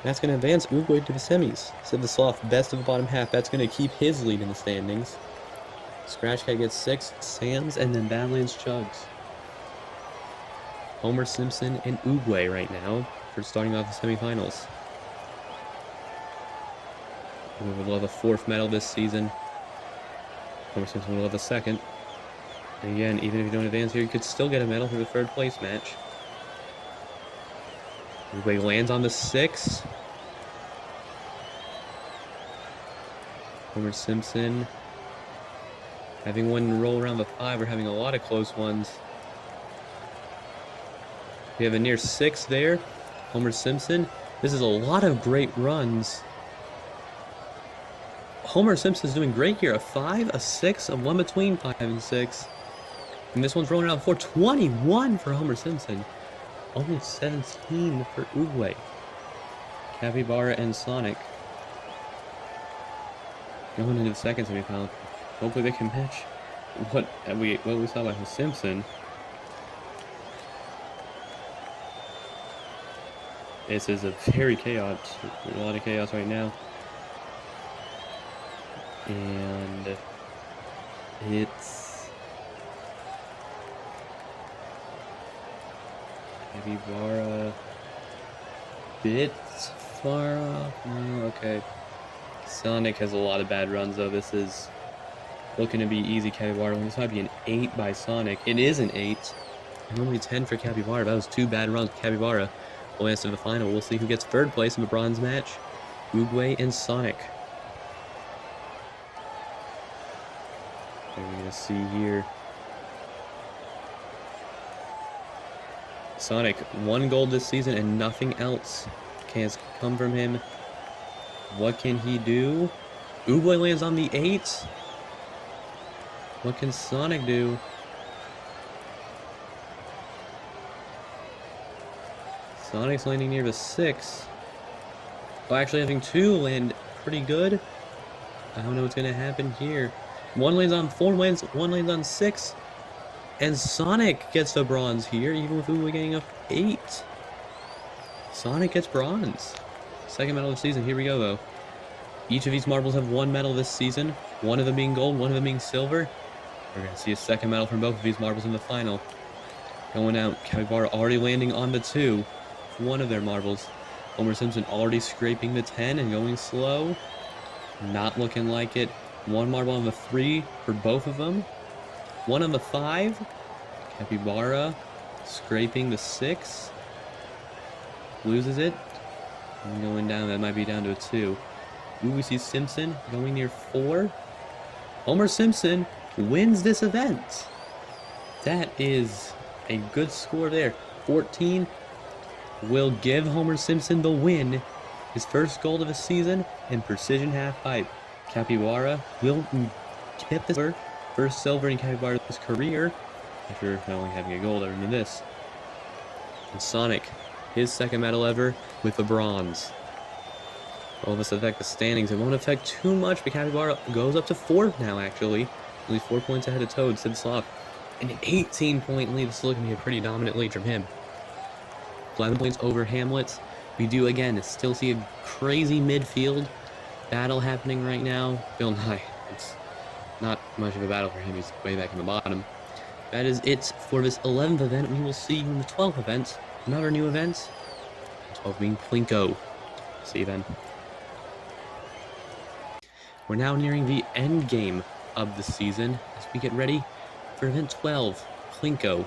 That's going to advance Uruguay to the semis. Said the Sloth, best of the bottom half. That's going to keep his lead in the standings. Scratch Cat gets 6. Sam's and then Badlands Chugs. Homer Simpson and Uruguay right now for starting off the semifinals. We would love a 4th medal this season. Homer Simpson would love a 2nd. And again, even if you don't advance here, you could still get a medal for the 3rd place match. Uruguay lands on the 6. Homer Simpson having one roll around the 5. We're having a lot of close ones. We have a near 6 there. Homer Simpson. This is a lot of great runs. Homer Simpson's doing great here. A 5, a 6, a 1 between 5 and 6. And this one's rolling around 421 for Homer Simpson. Only 17 for Uruguay. Capybara and Sonic going into the 2nd semifinal. Hopefully they can match what we saw by Simpson. This is a very chaos. A lot of chaos right now. And it's Capybara bit far off. No, okay. Sonic has a lot of bad runs though. This is looking to be easy Capybara. This might be an 8 by Sonic. It is an 8. And only 10 for Capybara. That was 2 bad runs for Capybara. We'll answer the final. We'll see who gets 3rd place in the bronze match. Uruguay and Sonic. We're going to see here. Sonic, 1 gold this season and nothing else can come from him. What can he do? Uruguay lands on the 8. What can Sonic do? Sonic's landing near the 6. Oh, actually having 2 land pretty good. I don't know what's going to happen here. 1 lands on 4, 1 lands on 6. And Sonic gets the bronze here, even with Uruguay getting up 8. Sonic gets bronze. 2nd medal of the season. Here we go, though. Each of these marbles have 1 medal this season. 1 of them being gold, 1 of them being silver. We're going to see a 2nd medal from both of these marbles in the final. Going out, Capybara already landing on the 2. 1 of their marbles. Homer Simpson already scraping the 10 and going slow. Not looking like it. 1 marble on the 3 for both of them. 1 on the 5. Capybara scraping the 6. Loses it. And going down, that might be down to a 2. Ooh, we see Simpson going near 4. Homer Simpson wins this event. That is a good score there. 14 will give Homer Simpson the win. His 1st gold of the season in precision half pipe. Capybara will get the 1st silver in Capybara's career after not only having a gold other than this. And Sonic, his 2nd medal ever with the bronze. All this affect the standings. It won't affect too much, but Capybara goes up to 4th now, actually. Only 4 points ahead of Toad, Sid Sloth. An 18-point lead. This is looking to be a pretty dominant lead from him. 11 points over Hamlet. We do, again, still see a crazy midfield battle happening right now. Bill Nye, it's not much of a battle for him. He's way back in the bottom. That is it for this 11th event. We will see you in the 12th event. Another new event. 12 being Plinko. See you then. We're now nearing the end game of the season as we get ready for event 12, Plinko.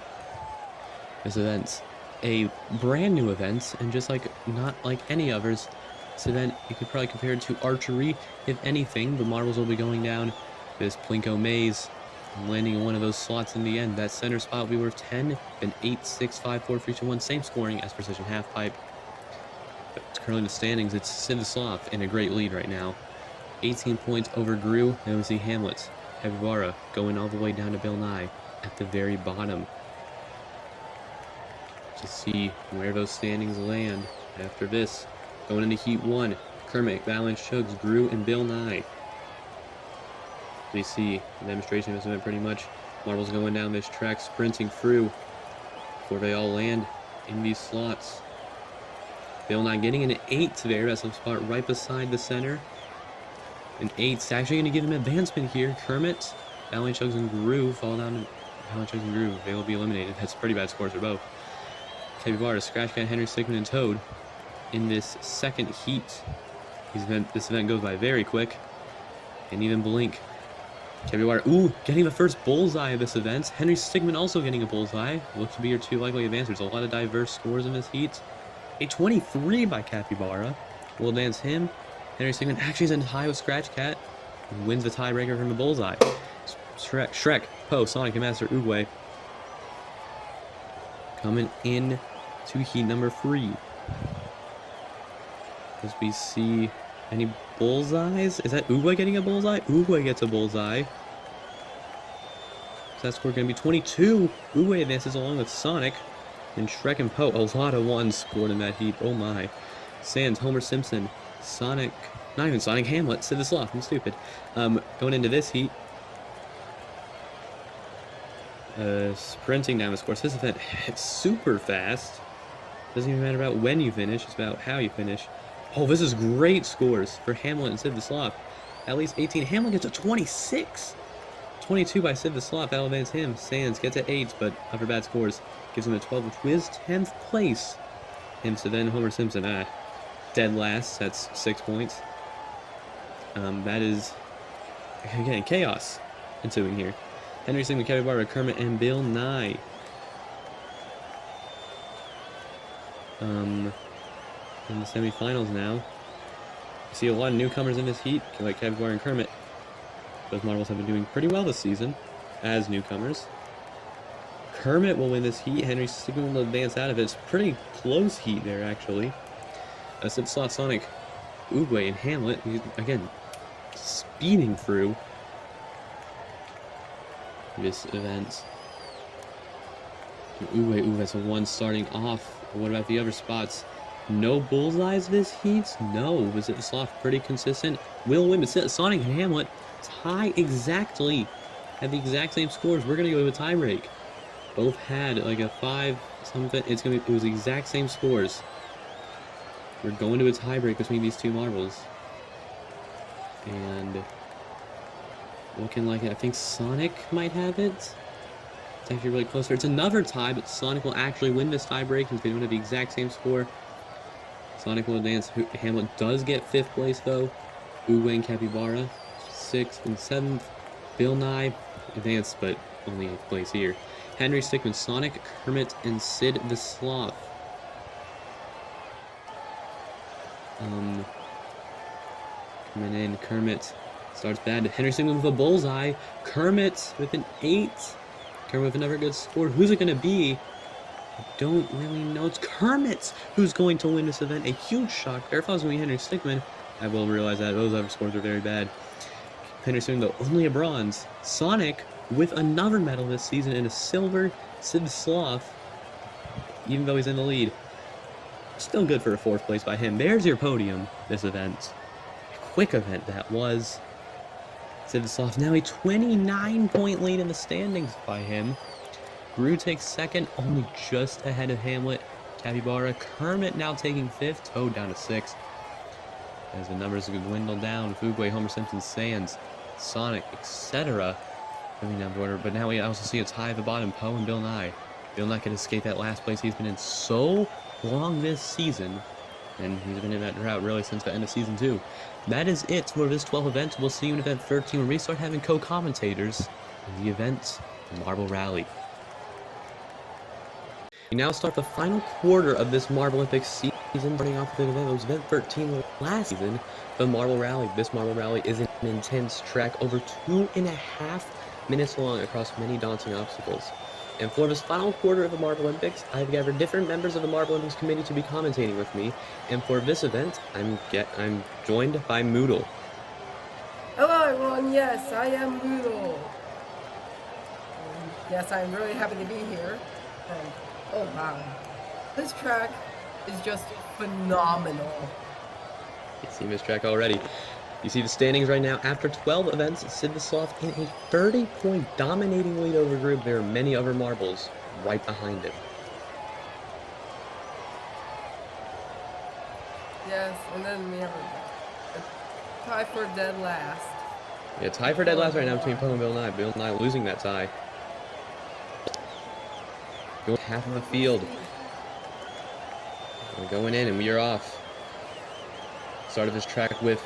This event's a brand new event, and just like not like any others, this event you could probably compare it to archery. If anything, the marbles will be going down this Plinko maze. landing in one of those slots in the end. That center spot will be worth 10, an 8, 6, 5, 4, 3, 2, 1. Same scoring as Precision Halfpipe. But currently in the standings, it's Sidislav in a great lead right now. 18 points over Grew. Then we see Hamlet, Capybara going all the way down to Bill Nye at the very bottom. To see where those standings land after this. Going into Heat 1, Kermit, Balance, Shugs, Grew, and Bill Nye. We see a demonstration of this event pretty much. Marbles going down this track, sprinting through before they all land in these slots. Bill Nye getting an 8 there. That's a spot right beside the center. An 8's actually going to give him advancement here. Kermit, Balance, Shugs, and Grew fall down. Balance, Shugs, and Grew, they will be eliminated. That's pretty bad scores for both. Capybara, Scratch Cat, Henry, Stickman, and Toad in this second heat. This event goes by very quick. And even blink. Capybara, getting the first bullseye of this event. Henry Stickman also getting a bullseye. Looks to be your two likely advancers. A lot of diverse scores in this heat. A 23 by Capybara will advance him. Henry Stickman actually is in tie with Scratch Cat. And wins the tiebreaker from the bullseye. Shrek, Poe, Sonic, and Master Oogway coming in to heat number 3. As we see any bullseyes? Is that Oogway getting a bullseye? Oogway gets a bullseye. So that score going to be 22. Oogway advances along with Sonic. And Shrek and Poe. A lot of ones scored in that heat. Oh my. Sans, Homer Simpson, Sonic. Not even Sonic, Hamlet. Sidislav. I'm stupid. Going into this heat. Sprinting down the course. This event, it's super fast. Doesn't even matter about when you finish, it's about how you finish. Oh, this is great scores for Hamlet and Sidislav. At least 18. Hamlet gets a 26. 22 by Sidislav. That'll advance him. Sans gets an 8, but after bad scores, gives him a 12, which is 10th place. And so then Homer Simpson, dead last. That's 6 points. That is, again, chaos ensuing here. Henry Stickman, Capybara, Kermit, and Bill Nye. In the semifinals now. You see a lot of newcomers in this heat, like Capybara and Kermit. Those Marbles have been doing pretty well this season as newcomers. Kermit will win this heat. Henry Stickman will advance out of it. It's a pretty close heat there, actually. Sidislav, Sonic, Oogway, and Hamlet, again, speeding through this event. Oogway, that's a 1 starting off. What about the other spots? No bullseyes this heat? No. Was it Sidislav pretty consistent? Will win, but Sonic and Hamlet tie exactly. Have the exact same scores. We're going to go to a tie break. Both had like a 5 something. It was the exact same scores. We're going to a tie break between these two marbles. And looking like it. I think Sonic might have it. It's actually really closer. It's another tie, but Sonic will actually win this tie break since they don't have the exact same score. Sonic will advance. Hamlet does get 5th place, though. Oogway and Capybara, 6th and 7th. Bill Nye advanced, but only 8th place here. Henry Stickman, Sonic, Kermit, and Sidislav. Coming in, Kermit starts bad. Henry Stickman with a bullseye. Kermit with an 8. Kermit with another good score. Who's it going to be? I don't really know. It's Kermit who's going to win this event. A huge shock there. If I was going to be Henry Stickman, I will realize that those other scores are very bad. Henry Stickman, though, only a bronze. Sonic with another medal this season and a silver. Sidislav, even though he's in the lead, still good for a 4th place by him. There's your podium this event. A quick event that was. Sidislav now a 29-point lead in the standings by him. Grew takes 2nd, only just ahead of Hamlet. Capybara, Kermit now taking 5th. Toad down to 6th. As the numbers dwindle down, Oogway, Homer Simpson, Sans, Sonic, etc. Moving down the order, but now we also see a tie at the bottom. Poe and Bill Nye. Bill Nye can escape that last place he's been in so long this season. And he's been in that drought really since the end of Season 2. That is it for this 12th event. We'll see you in Event 13 when we start having co-commentators in the event, the Marble Rally. We now start the final quarter of this Marbolympics season, starting off with an event that was Event 13 last season, the Marble Rally. This Marble Rally is an intense track, over 2.5 minutes long across many daunting obstacles. And for this final quarter of the Marbolympics, I've gathered different members of the Marbolympics committee to be commentating with me, and for this event, I'm joined by Moodle. Hello everyone, yes, I am Moodle. Yes, I'm really happy to be here. Oh wow, this track is just phenomenal. You see this track already. You see the standings right now. After 12 events, Sid Sloth in a 30-point dominating lead over group. There are many other marbles right behind him. Yes, and then we have a tie for dead last. Yeah, tie for dead last right now between Poe and Bill Nye. Bill Nye losing that tie. Going half of the field. We're going in and we are off. Start of this track with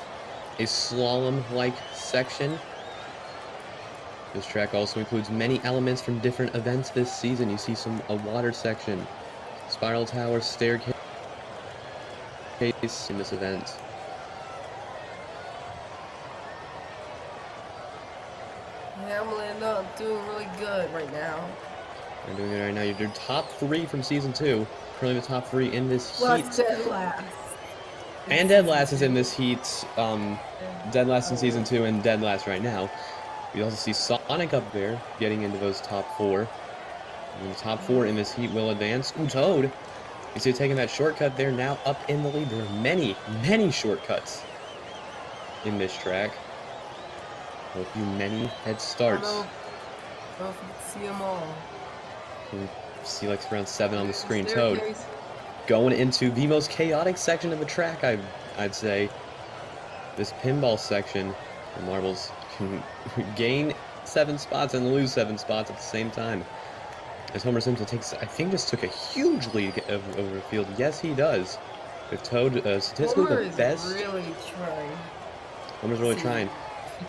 a slalom-like section. This track also includes many elements from different events this season. You see a water section, spiral tower, staircase in this event. Yeah, I'm not doing really good right now. I'm doing it right now. You're top 3 from season 2. Currently the top 3 in this heat. Dead last. And dead last is in this heat. Dead last in season 2 and dead last right now. We also see Sonic up there getting into those top 4. And the top 4 in this heat will advance. Ooh, Toad. You see taking that shortcut there, now up in the lead. There are many, many shortcuts in this track. Hope you many head starts. I don't know if you can see them all. You see like around 7 on the screen. Toad going into the most chaotic section of the track, I'd say. This pinball section. The marbles can gain 7 spots and lose 7 spots at the same time. As Homer Simpson just took a huge lead over the field. Yes, he does. With Toad statistically the best. Really trying. Homer's really trying.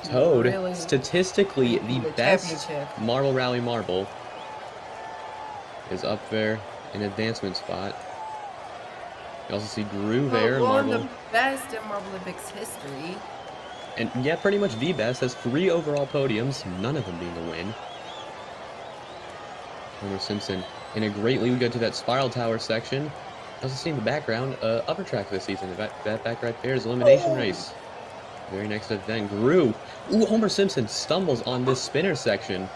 Toad, really statistically the best Marble Rally marble, is up there in advancement spot. You also see Gru there. One of the best in Marbolympics history. And yeah, pretty much the best. Has 3 overall podiums, none of them being a win. Homer Simpson in a great lead. We go to that spiral tower section. Also see in the background, upper track this season. That back right there is elimination race. Very next event, Gru. Ooh, Homer Simpson stumbles on this spinner section.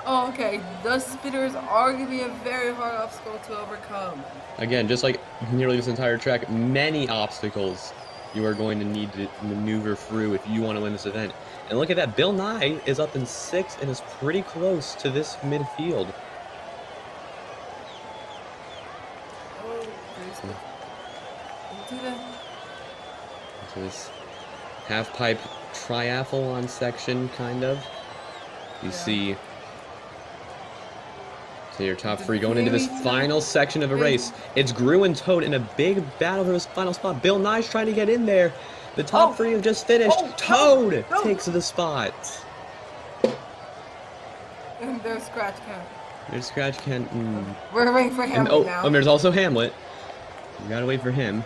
Oh, okay. The spinners are going to be a very hard obstacle to overcome. Again, just like nearly this entire track, many obstacles you are going to need to maneuver through if you want to win this event. And look at that, Bill Nye is up in 6th and is pretty close to this midfield. So this half-pipe triathlon section, kind of. You see... So your top 3 going into this final section of a race. It's Gru and Toad in a big battle for this final spot. Bill Nye's trying to get in there. The top 3 have just finished. Toad takes the spot. And there's Scratch Cat. There's Scratch Cat. We're waiting for Hamlet now. And there's also Hamlet. You gotta wait for him.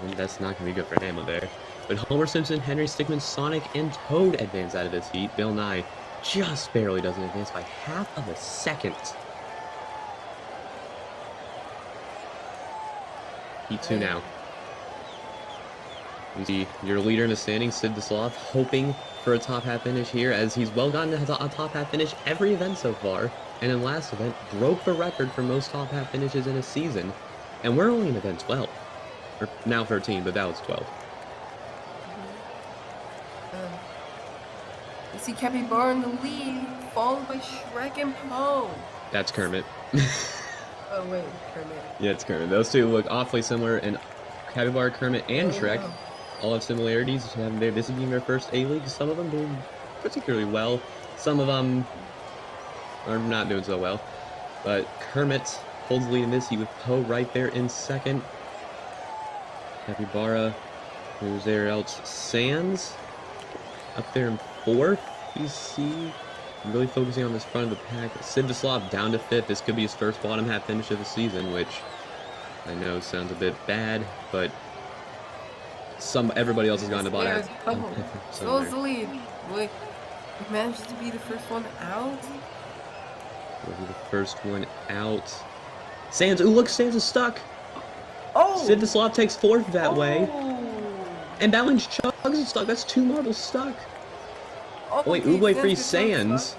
And that's not gonna be good for Hamlet there. But Homer Simpson, Henry Stickmin, Sonic, and Toad advance out of this heat. Bill Nye just barely doesn't advance by half of a second. Heat 2 now. You see your leader in the standings, Sid the Sloth, hoping for a top half finish here, as he's well gotten a top half finish every event so far, and in last event broke the record for most top half finishes in a season. And we're only in event 12. Or now 13, but that was 12. You see Capybara in the lead, followed by Shrek and Poe. That's Kermit. Oh wait, Kermit. Yeah, it's Kermit. Those two look awfully similar, and Capybara, Kermit, and Shrek all have similarities. This is being their first A-League. Some of them doing particularly well. Some of them are not doing so well. But Kermit holds the lead in this heat with Poe right there in 2nd. Capybara, who's there else? Sans up there in 4th. You see, really focusing on this front of the pack. Sid the Sloth down to 5th. This could be his first bottom half finish of the season, which I know sounds a bit bad, but everybody else has gone to bottom half. So's the lead. He managed to be the first one out. Will be the first one out. Sands, ooh, look, Sands is stuck. Oh! Sid the Sloth takes fourth that way. Oh! And Balance Chugs is stuck. That's 2 marbles stuck. Oh, Oh, wait, okay, Oogway Sands frees gets stuck. Sands.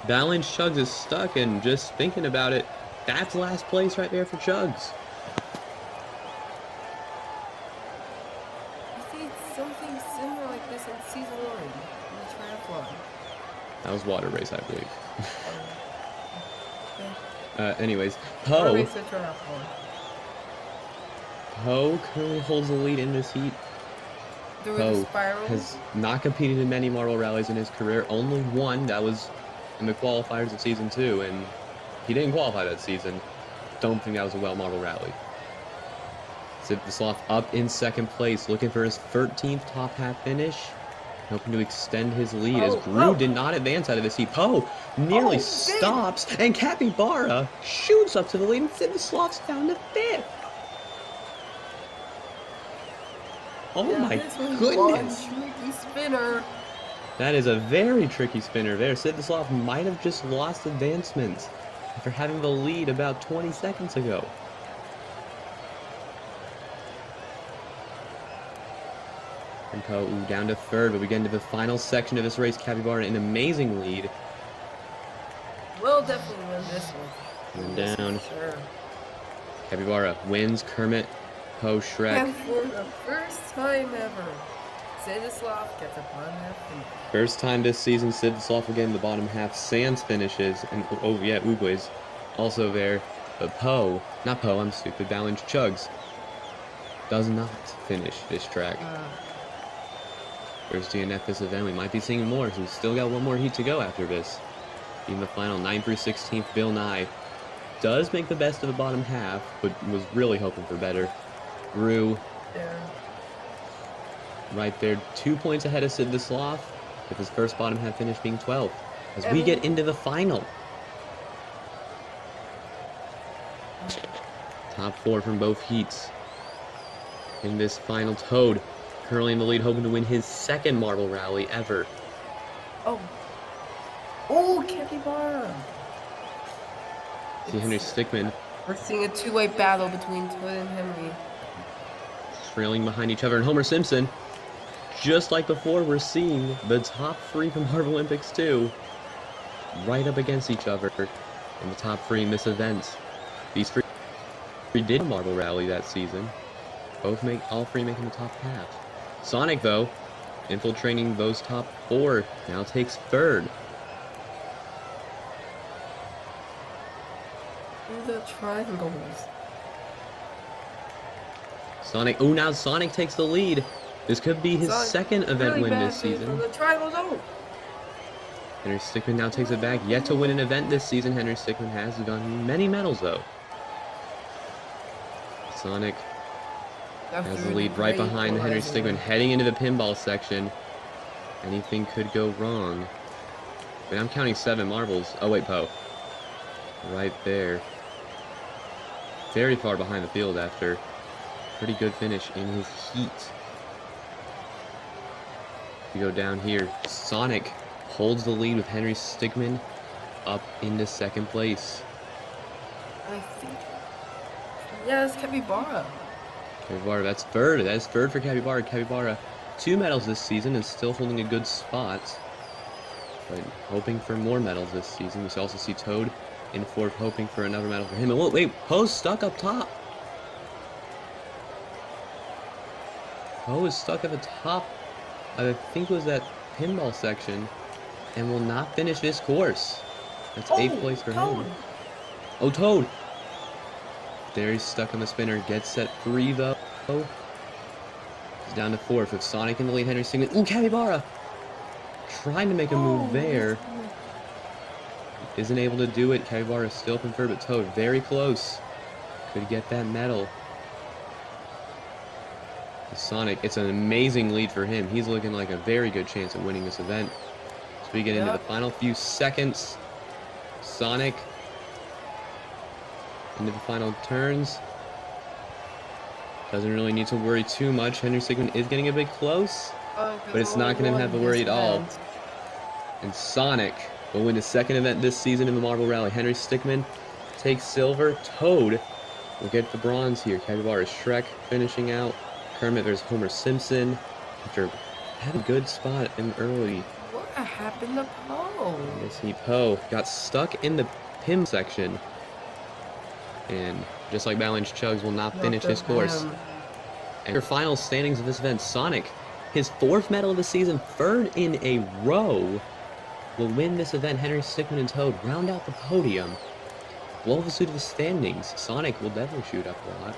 Balance Chugs is stuck, and just thinking about it, that's last place right there for Chugs. I see something similar like this in season 1 in the triathlon. That was Water Race, I believe. Okay. Anyways, Water Poe. race or triathlon? Poe currently holds the lead in this heat. There was a Poe spiral. has not competed in many marble rallies in his career. Only one, that was in the qualifiers of season 2, and he didn't qualify that season. Don't think that was a well marble rally. Sid the Sloth up in second place, looking for his 13th top half finish, hoping to extend his lead as Gru did not advance out of this heat. Poe nearly stops, and Capybara shoots up to the lead, and Sid the Sloth's down to 5th. Oh yeah, my this was goodness! One tricky spinner. That is a very tricky spinner there. Sid the Sloth might have just lost advancement after having the lead about 20 seconds ago. And Poe down to 3rd, but we get into the final section of this race. Capybara in amazing lead. We'll definitely win this one. And down. Sure. Capybara wins. Kermit, Poe, Shrek. And for the first time ever, Sid the Sloth gets a bottom half finish. First time this season, Sid the Sloth will get in the bottom half. Sands finishes, and oh yeah, Oogway's also there. But Poe, not Poe, I'm stupid, Balance Chugs does not finish this track. First DNF this event. We might be seeing more, so we've still got one more heat to go after this. In the final, 9 through 16th, Bill Nye does make the best of the bottom half, but was really hoping for better. Gru right there, 2 points ahead of Sid the Sloth, with his first bottom half finish being 12th. As we get into the final. Top 4 from both heats. In this final, Toad currently in the lead, hoping to win his 2nd marble rally ever. Oh, Capybara! See Henry Stickmin. We're seeing a two-way battle between Toad and Henry. Trailing behind each other, and Homer Simpson, just like before, we're seeing the top 3 from Marbolympics 2 right up against each other in the top 3 in this event. These 3 did a marble rally that season. All 3 making the top half. Sonic, though, infiltrating those top 4, now takes 3rd. The triangles. Sonic, oh, now Sonic takes the lead. This could be his second event win this season. The triangles out. Henry Stickmin now takes it back. Yet to win an event this season, Henry Stickmin has gotten many medals, though. Sonic has the lead right behind Henry Stickmin, heading into the pinball section. Anything could go wrong. But I'm counting 7 marbles. Oh, wait, Poe. Right there. Very far behind the field after pretty good finish in his heat. We go down here. Sonic holds the lead with Henry Stickmin up into 2nd place. I think. Yeah, it's Capybara. Capybara, that's 3rd. That is 3rd for Capybara. Capybara, 2 medals this season and still holding a good spot. But hoping for more medals this season. We also see Toad in 4th, hoping for another medal for him. And wait, Poe's stuck up top. Poe is stuck at the top. I think it was that pinball section, and will not finish this course. That's 8th place for him. Oh, Toad! There, he's stuck on the spinner. Gets set 3 though. He's down to 4th with Sonic in the lead. Henry Stickmin. Ooh, Capybara! Trying to make a move there. Isn't able to do it. Capybara is still up in 3rd, but Toad very close. Could get that medal. Sonic, it's an amazing lead for him. He's looking like a very good chance at winning this event. So we get into the final few seconds. Sonic into the final turns. Doesn't really need to worry too much. Henry Stickmin is getting a bit close. but it's not going to have to worry at all. And Sonic will win his second event this season in the Marble Rally. Henry Stickmin takes silver. Toad will get the bronze here. Capybara is Shrek finishing out. Kermit, there's Homer Simpson. After had a good spot in early. What happened to Poe? Yes, Poe got stuck in the Pim section. And just like Balance Chugs will not finish his course. And your final standings of this event, Sonic, his 4th medal of the season, 3rd in a row, will win this event. Henry Stickmin and Toad round out the podium. Well, the suit of the standings, Sonic will definitely shoot up a lot.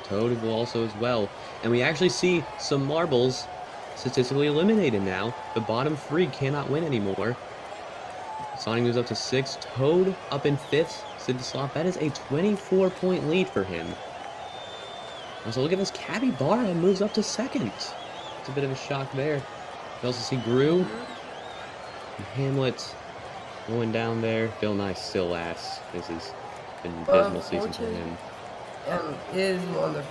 Toad will also as well. And we actually see some marbles statistically eliminated now. The bottom 3 cannot win anymore. Sonic moves up to 6th. Toad up in 5th. Sid the Sloth. That is a 24-point lead for him. Also, look at this. Capybara moves up to 2nd. It's a bit of a shock there. We also see Gru and Hamlet going down there. Bill Nye still last. This has been an abysmal season for him. Is one of the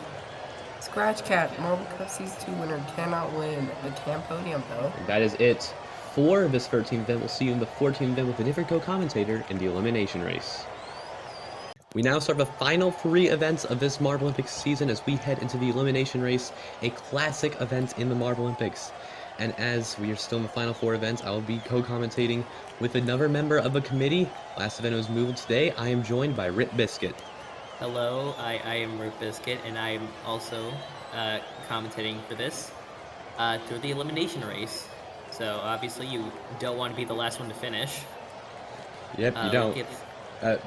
Scratch Cat Marble Cup Season 2 winner cannot win the TAM podium though. And that is it for this 13th event. We'll see you in the 14th event with a different co-commentator in the elimination race. We now start the final 3 events of this Marbolympics season as we head into the elimination race, a classic event in the Marbolympics. And as we are still in the final 4 events, I will be co-commentating with another member of the committee. Last event was moved today. I am joined by Rip Biscuit. Hello, I am Rip Biscuit, and I am also commentating for this through the elimination race. So obviously you don't want to be the last one to finish. Yep, you don't.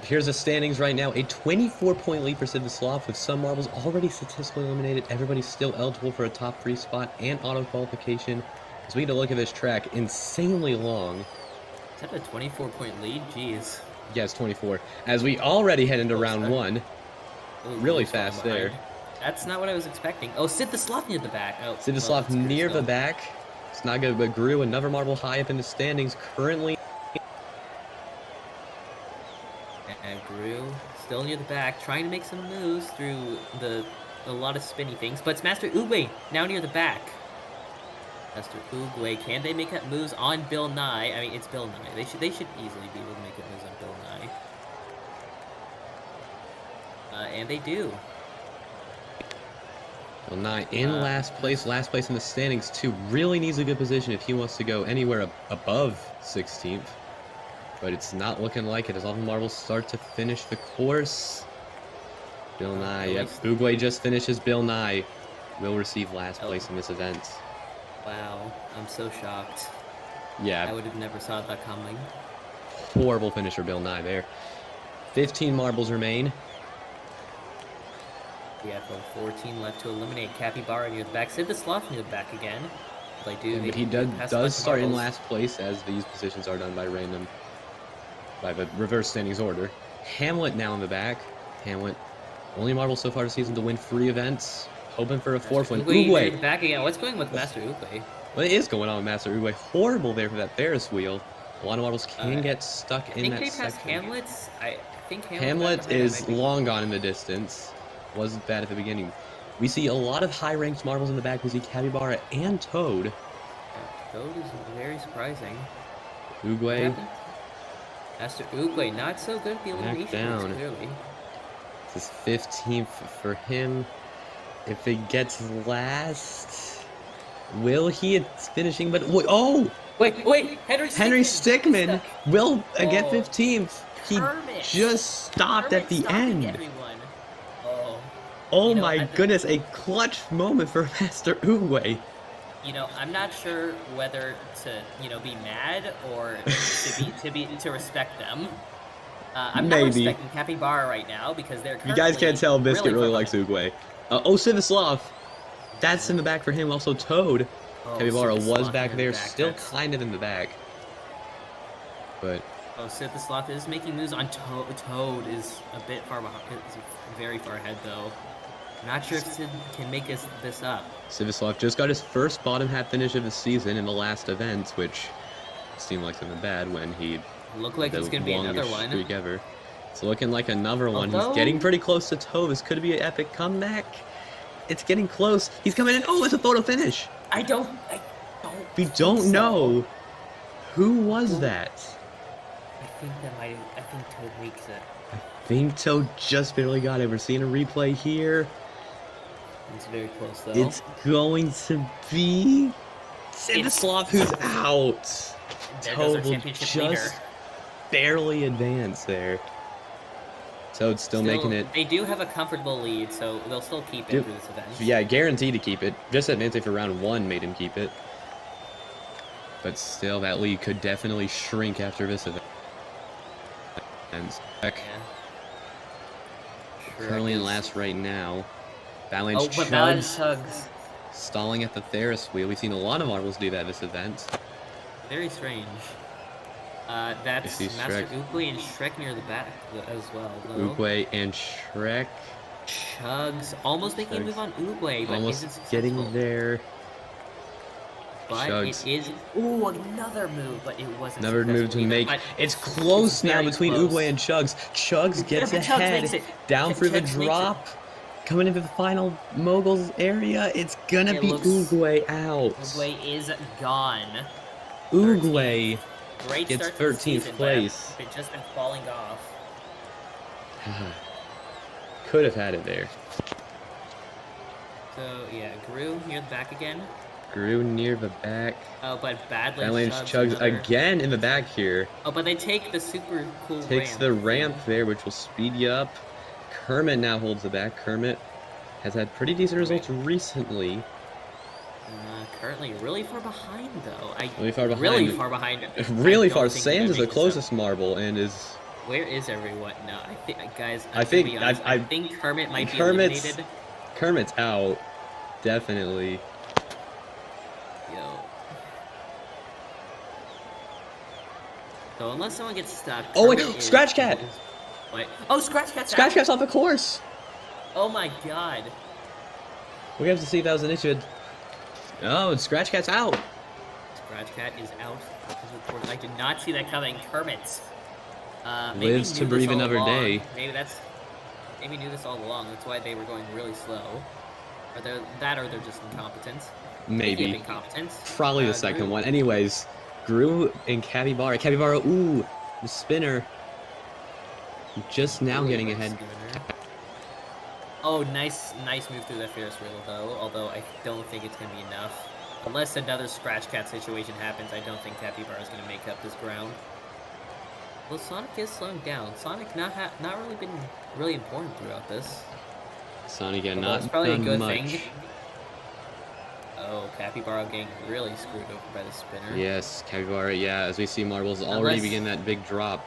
Here's the standings right now. A 24-point lead for Sid the Sloth with some marbles already statistically eliminated. Everybody's still eligible for a top 3 spot and auto qualification. As we get a look at this track, insanely long. Is that a 24-point lead? Jeez. Yes, 24. As we already head into round 1. Ooh, really fast there. That's not what I was expecting. Oh, Sid the Sloth near the back. Oh, Sid the Sloth near the back. It's not good, but Gru, another marble high up in the standings, currently. And Gru still near the back, trying to make some moves through a lot of spinny things. But it's Master Oogway now near the back. Master Oogway, can they make up moves on Bill Nye? I mean, it's Bill Nye. They should easily be able to make up moves on Bill Nye. And they do. Bill Nye in last place in the standings too. Really needs a good position if he wants to go anywhere above 16th. But it's not looking like it as all the marbles start to finish the course. Bill Nye, yep. Oogway just finishes. Bill Nye will receive last place in this event. Wow, I'm so shocked. Yeah. I would have never saw that coming. Horrible finisher, Bill Nye there. 15 marbles remain. We have 14 left to eliminate. Capybara near the back. Sid the Sloth near the back again. But he does start in last place as these positions are done by the reverse standings order. Hamlet now in the back. Hamlet, only marble so far this season to win 3 events. Hoping for a 4th one. Oogway back again. What's going with Master Oogway? What is going on with Master Oogway? Horrible there for that Ferris wheel. A lot of marbles can get stuck in that section. I think they passed Hamlet's. I think Hamlet is long gone in the distance. Wasn't bad at the beginning. We see a lot of high-ranked marbles in the back. We see Capybara and Toad. Toad is very surprising. Oogway. Master Oogway, not so good at the elimination, clearly. This is 15th for him. If it gets last, will he? It's finishing, but oh! Wait! Henry Stickmin will get 15th. He just stopped at the end. Oh my goodness, a clutch moment for Master Oogway. You know, I'm not sure whether to, be mad or to respect them. I'm not respecting Capybara right now because they're You guys can't tell Biscuit really likes Oogway. Sid the Sloth. That's in the back for him. Also Toad. Capybara was back there, still kind of in the back. But Sid the Sloth is making moves on Toad. Toad is a bit far behind. Is very far ahead though. Not sure if Sid can make this up. Sid the Sloth just got his first bottom half finish of the season in the last event, which seemed like something bad when he looked like it's gonna be another one. Streak ever. It's looking like another one. He's getting pretty close to Toad. This could be an epic comeback. It's getting close. He's coming in. Oh, it's a photo finish. We don't know. Who was that? I think Toad makes it. I think Toad just barely got it. We're seeing a replay here. It's very close though. It's going to be Sinislav who's out. There goes our Toad will championship leader. just barely advance there. Toad's still making it. They do have a comfortable lead, so they'll still keep it through this event. Yeah, guaranteed to keep it. Just advancing for round 1 made him keep it. But still, that lead could definitely shrink after this event. And Yeah. currently in last right now. Balance Chugs. stalling at the Ferris wheel. We've seen a lot of marbles do that this event. Very strange. That's Master Oogway and Shrek near the back as well. Oogway and Shrek. Chugs almost making a move on Oogway, but almost isn't successful. getting there. But Chugs. it is. Ooh, another move, but it wasn't. Another move to make. It's close now between Oogway and Chugs. Chugs gets ahead. Down for the drop. Coming into the final moguls area. It's gonna be Oogway out. Oogway is gone. Oogway gets 13th place. They've just been falling off. Could have had it there. So yeah, Gru near the back again. Gru near the back. Oh, but badly. Chugs again in the back here. Oh, but they take the super cool Takes ramp. the ramp there, which will speed you up. Kermit now holds the back. Kermit has had pretty decent results recently. Currently really far behind, though. Really far behind. Really far behind. Really far. Sans is the closest marble and is... Where is everyone? No, I think, guys, I think Kermit might be eliminated. Kermit's out. Definitely. Yo. So unless someone gets stuck. Oh wait, Scratch Cat! Wait. Oh, Scratch Cat's Scratch Cat's off the course! Oh my god. We have to see if that was an issue. Oh, Scratch Cat's out! Scratch Cat is out. I did not see that coming. Kermit. Lives to breathe another day. Maybe knew this all along. That's why they were going really slow. Or they're just incompetent. Maybe. Incompetence. Probably the second one. Anyways, Gru and Capybara. Capybara, ooh, the spinner. Just now getting ahead. Oh, nice move through that Ferris wheel, though. Although I don't think it's going to be enough. Unless another Scratch Cat situation happens, I don't think Capybara is going to make up this ground. Well, Sonic is slowing down. Sonic not really been really important throughout this. Sonic again, not it's probably a good much. thing. Oh, Capybara getting really screwed over by the spinner. Yes, Capybara, yeah, as we see marbles already begin that big drop.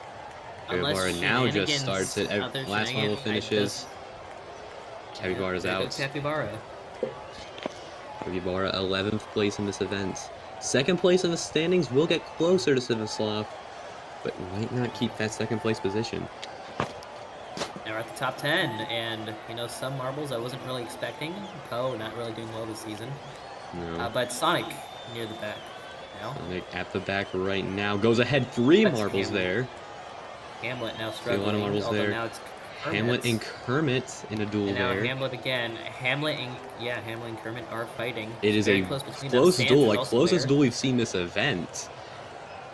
Capybara now just starts it. Last marble finishes. Capybara's out. Capybara. Capybara 11th place in this event. Second place in the standings will get closer to Sinislav, but might not keep that second place position. Now we're at the top 10, and you know, some marbles I wasn't really expecting. Poe not really doing well this season. No. But Sonic near the back now. Sonic at the back right now. Goes ahead 3 marbles there. Hamlet now struggling. A lot of marbles there. Now it's Hamlet and Kermit in a duel and now there. Hamlet again. Hamlet and Kermit are fighting. It is a close duel, like closest duel we've seen this event.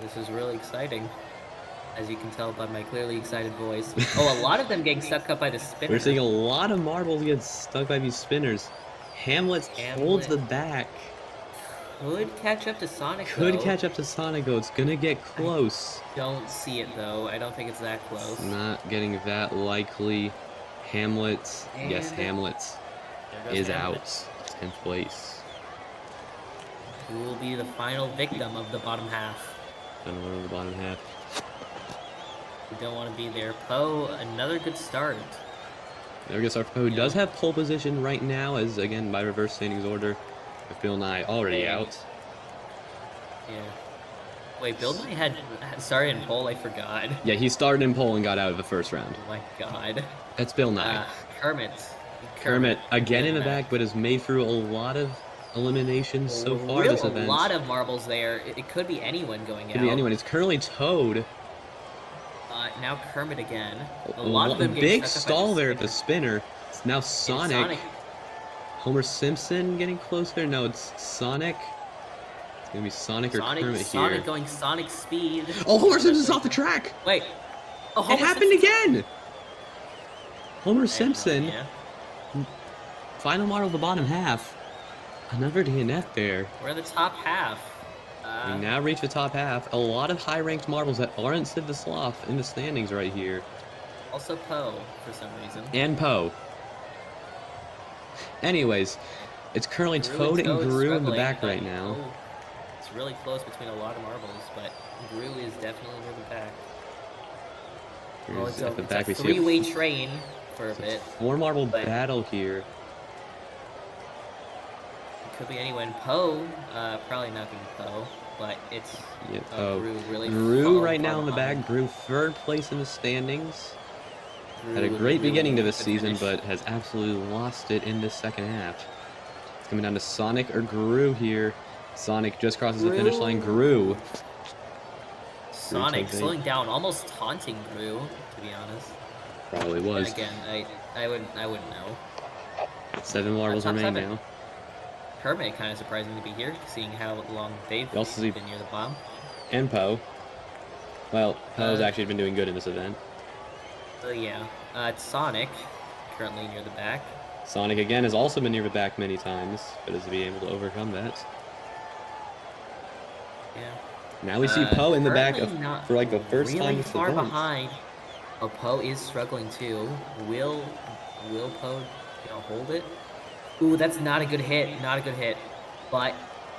This is really exciting, as you can tell by my clearly excited voice. Oh, a lot of them getting stuck up by the spinner. We're seeing a lot of marbles get stuck by these spinners. Hamlet holds the back. Could catch up to Sonic, Could catch up to Sonic, though. It's gonna get close. Don't see it, though. I don't think it's that close. Not getting that likely. Hamlet, yes, Hamlet is out. 10th place. Who will be the final victim of the bottom half? Final of the bottom half. We don't want to be there. Poe, another good start. There we go. Poe does have pole position right now, as again by reverse standings order. With Bill Nye already out. Yeah. Wait, Bill Nye had started in pole. I forgot. Yeah, he started in pole and got out of the first round. Oh my god. That's Bill Nye. Kermit again in the back, but has made through a lot of eliminations so far this event. A lot of marbles there. It could be anyone going out. Could be anyone. It's currently Toad. Now Kermit again. A lot of them big stall there at the spinner. It's now Sonic. Homer Simpson getting closer. No, it's Sonic. gonna be Sonic or Sonic, Kermit Sonic here. going Sonic speed. Oh, Homer Simpson's off the track! Wait. Oh, It Homer happened Simpson's- again! Homer I have no Simpson, idea. final model of the bottom half. Another DNF there. We're in the top half. We now reach the top half. A lot of high-ranked marbles that aren't Sid the Sloth in the standings right here. Also Poe, for some reason. And Poe. Anyways, it's currently Toad and Toad Gru in the struggling, back but- right now. oh, it's really close between a lot of marbles, but Gru is definitely near the back. Oh, Here's it's at the a back we see three-way train for a bit. four marble but- battle here. It could be anyone. Poe, probably not being Poe, but it's Yeah, Poe. Gru really Gru falling right far now in the behind. back. Gru third place in the standings. Gru Had a with great really beginning to this good season, finish. but has absolutely lost it in the second half. It's coming down to Sonic or Gru here. Sonic just crosses the finish line. Gru. Sonic takes eight. slowing down, almost taunting Gru, to be honest. Probably And was. again, I wouldn't know. 7 marbles top remain 7. now. Kermit kind of surprising to be here, seeing how long they've We also see- been near the bottom. And Poe. Well, Poe's actually been doing good in this event. So yeah, it's Sonic, currently near the back. Sonic again has also been near the back many times, but has been able to overcome that. Yeah. Now we see Poe in the back Currently not for like the first really time this far event. behind. Oh, Poe is struggling too. Will Poe hold it? Ooh, that's not a good hit. Not a good hit. But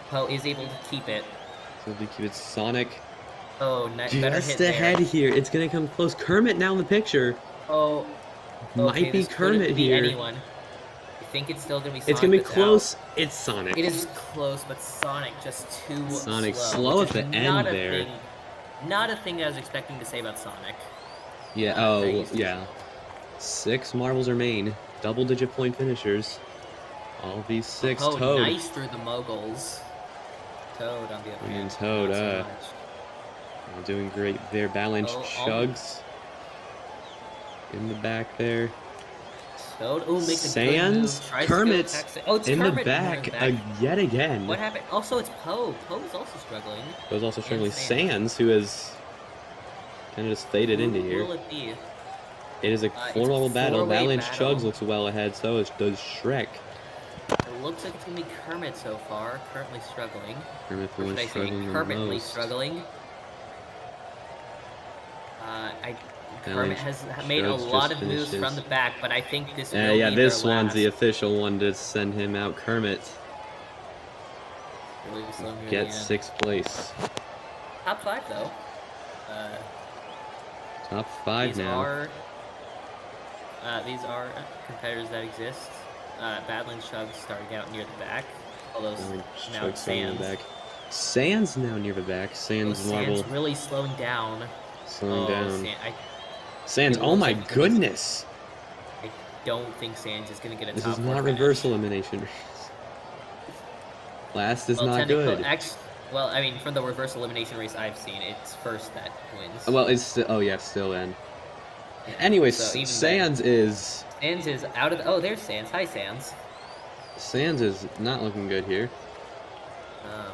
Poe is able to keep it. So we keep it Sonic Oh, better hit just there. ahead here. It's gonna come close. Kermit now in the picture. Oh, Might okay, be this couldn't Kermit be here. anyone. I think it's still gonna be Sonic. It's gonna be that's close. out. It's Sonic. It is close, but Sonic just too Sonic slow. slow which at is the end not a there. thing- not a thing I was expecting to say about Sonic. Yeah. Oh, yeah. 6 marbles remain. Double-digit point finishers. All these 6. Oh, Toad. nice through the moguls. Toad on the other hand. And Toad, not so much. Doing great there. Balance Oh, chugs in the back there. Toad, ooh, makes a good Sands, move. Tries to go Kermit's attack oh, it's in the Kermit back, back. yet again. What happened? Also, it's Poe. Poe is also struggling. There's also struggling Sands. Sands, who has kind of just faded into Who here. will it be? It is a It's a four-level battle. four-way Balance battle. chugs looks well ahead, so does Shrek. It looks like it's gonna be Kermit so far, currently struggling. Kermit Or the should one I say struggling the Kermitly most. struggling? Kermit has made a Chugs lot just of moves finishes. from the back, but I think this will Yeah, be this their one's last. the official one to send him out. Kermit Really slow near the gets end. 6th place. Top 5 though. Top 5 now. These are competitors that exist. Badland Chug starting out near the back, although Balance now chugs it's starting in Sands. the back. Sands now near the back. Oh, Sands Sands marble really slowing down. slowing down. I Sands, it oh looks my like it's- goodness! don't think Sands is gonna get a This top is 4 not finish. reverse elimination. Last is Well, not technically- good. Well, I mean, from the reverse elimination race I've seen, it's first that wins. Well, it's still, oh yeah, still then. Anyways, So even Sands is Sands is out of the, oh, there's Sands. Hi, Sands. Sands is not looking good here. Oh,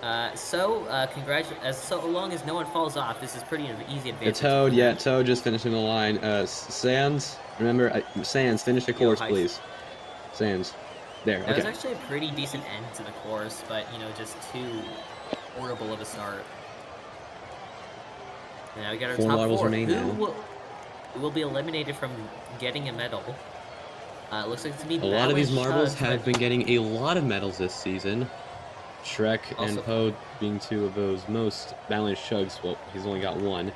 okay. So long as no one falls off, this is pretty easy advantage. Toad, yeah, Toad just finishing the line. Sands, remember, Sands, finish the course, hi. please. Sands, there. That was Okay. actually a pretty decent end to the course, but, you know, just too horrible of a start. Now we got our 4 top marbles 4. remain Who now. will be eliminated from getting a medal? Looks like it's gonna be A lot of these Balance marbles Chug, have but- been getting a lot of medals this season. Shrek Also- and Poe being 2 of those most balanced chugs. Well, he's only got 1.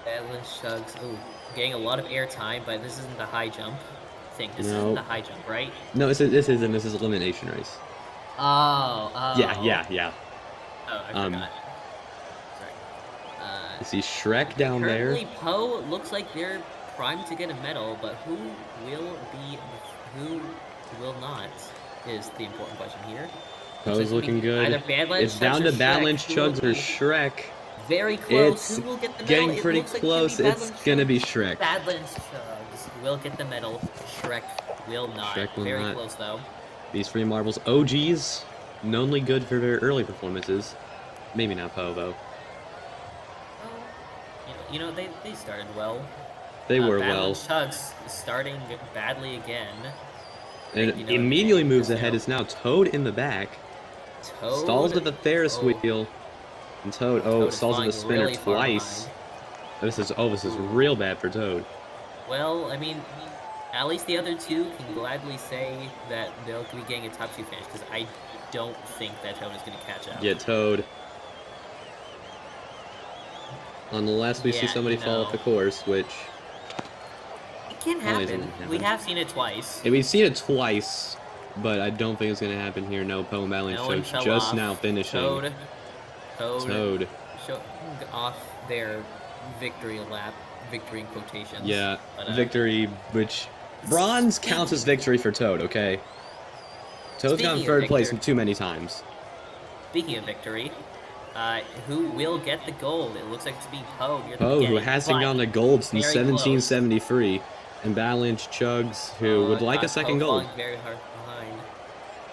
Balance Chugs. Ooh, getting a lot of airtime, but this isn't the high jump. I think this No. isn't the high jump, right? No, this is elimination race. Oh. Yeah. Oh, I Um, forgot. You see Shrek down there. Currently, Poe looks like they're primed to get a medal, but who will not is the important question here. Poe's Looks like looking it's gonna good. be either Badlands It's down Chugs to or Shrek. Balance Who will Chugs or be Shrek. Very close. It's Who will get the medal? getting It pretty looks like close. It's Badlands gonna Chugs. be Shrek. Badlands Chugs will get the medal. Shrek will not. Shrek will Very not. close though. These 3 marbles, OGs, knownly good for very early performances. Maybe not Poe, though. They started well. They were Battle well. and Chugs starting badly again. And You know, immediately moves you ahead. know. Is now Toad in the back. Toad. Stalls at the Ferris Oh. wheel. And Toad, Toad is stalls at the falling spinner really far twice. behind. This is real bad for Toad. Well, I mean, at least the other two can gladly say that they'll be getting a top 2 finish, because I don't think that Toad is going to catch up. Yeah, Toad. Unless we see somebody fall off the course, which... It can happen. We have seen it twice. And we've seen it twice, but I don't think it's going to happen here. No, Poe and Battling Chugs just now finishing. Toad. Showing off their victory lap. Victory in quotations. Yeah, but, victory, which... Bronze counts as victory for Toad, okay? Toad's gotten third place too many times. Speaking of victory, who will get the gold? It looks like it's be Poe. Poe, who hasn't gotten the gold since very 1773. And Battling Chugs, who would like a second Poe gold. falling very hard behind.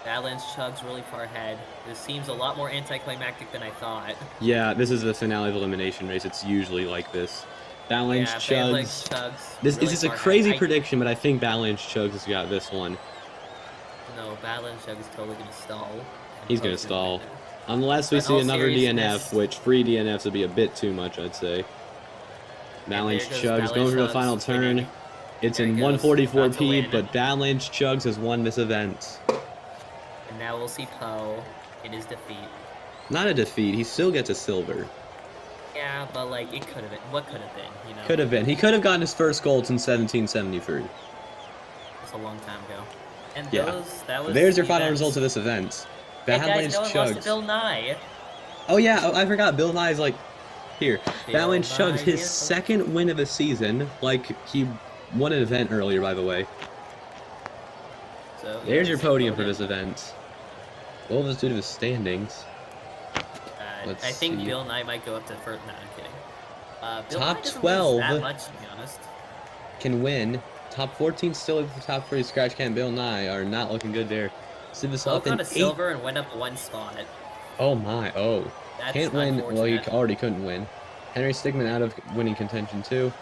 Battling Chugs really far ahead. This seems a lot more anticlimactic than I thought. Yeah, this is the finale of Elimination Race. It's usually like this. Battling Chugs. This is a crazy prediction, but I think Battling Chugs has got this one. No, Battling Chugs is totally going to stall. He's going to stall. Unless we see another DNF, which free DNFs would be a bit too much, I'd say. Battling Chugs going for the final turn. It's in 144p, but Battling Chugs has won this event. And now we'll see Poe in his defeat. Not a defeat. He still gets a silver. Yeah, but like it could have been. What could have been? You know. Could have been. He could have gotten his first gold since 1773. That's a long time ago. And Yeah. that was. There's your final result of this event. Battling Chugs. Bill Nye. Oh yeah, I forgot. Bill Nye's like here. Battling Chugs, his second win of the season. Like he won an event earlier, by the way. So there's your podium for this event. What will this do to the standings? I think Bill Nye might go up to first. No, I'm kidding. Bill Top Nye doesn't 12 lose that much, to be honest. Can win. Top 14 still at the top 3. Scratch Can Bill Nye are not looking good there. See this off in got a silver and went up 1 spot. Oh my, oh. That's Can't win. Well, he already couldn't win. Henry Stigman out of winning contention too.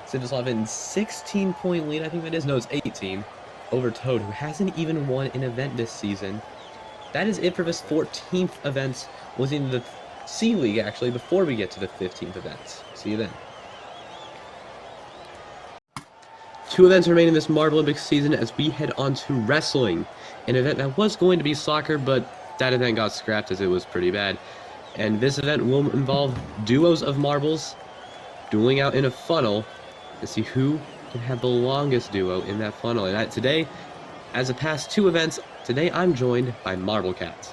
Sidislav in 16-point lead, I think that is. No, it's 18. Over Toad, who hasn't even won an event this season. That is it for this 14th event. Was in the C League, actually, before we get to the 15th event. See you then. 2 events remain in this Marbolympics season as we head on to wrestling. An event that was going to be soccer, but that event got scrapped as it was pretty bad. And this event will involve duos of marbles dueling out in a funnel to see who can have the longest duo in that funnel. And today, as the past 2 events, today I'm joined by Marble Cat.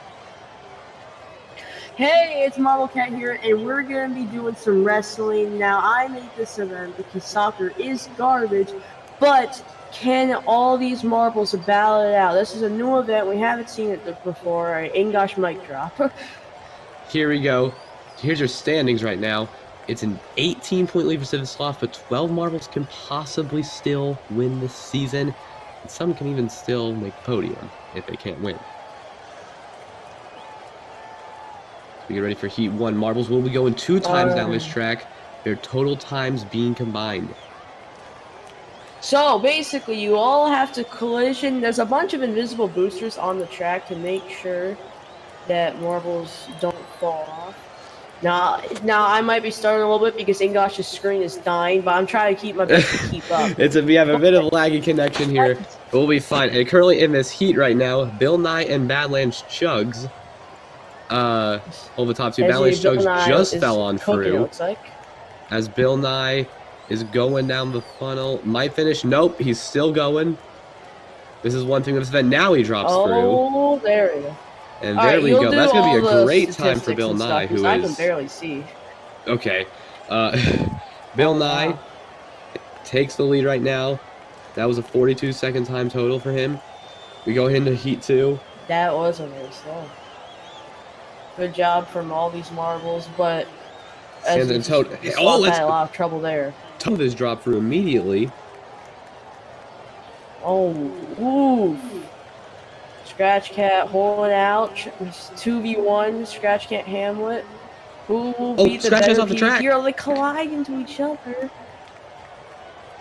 Hey, it's Marble Cat here, and we're going to be doing some wrestling. Now, I made this event because soccer is garbage, but can all these marbles battle it out? This is a new event. We haven't seen it before. Ingosh mic drop. Here we go. Here's your standings right now. It's an 18-point lead for Sidislav, but 12 marbles can possibly still win this season. And some can even still make the podium if they can't win. We get ready for Heat 1. Marbles will be going 2 times down this track. Their total times being combined. So, basically, you all have to collision. There's a bunch of invisible boosters on the track to make sure that marbles don't fall off. Now I might be starting a little bit because Ingosh's screen is dying, but I'm trying to keep my best to keep up. We have a bit of laggy connection here. But we'll be fine. And currently in this heat right now, Bill Nye and Badlands Chugs. Over the top 2. Badlands Chugs just fell on through. As Bill Nye is going down the funnel. Might finish. Nope, he's still going. This is one thing with this event. Now he drops through. Oh, there we go. And there we go. That's going to be a great time for Bill Nye, Nye, who is... I can barely see. Okay. Bill Nye takes the lead right now. That was a 42-second time total for him. We go into Heat 2. That was a very slow. Good job from all these marbles, but Had a lot of trouble there. Toad is dropped through immediately. Oh, ooh. Scratch Cat holding out. 2v1. Scratch Cat Hamlet. Who will Oh, be the Scratch Cat's better off the track. here? They collide into each other.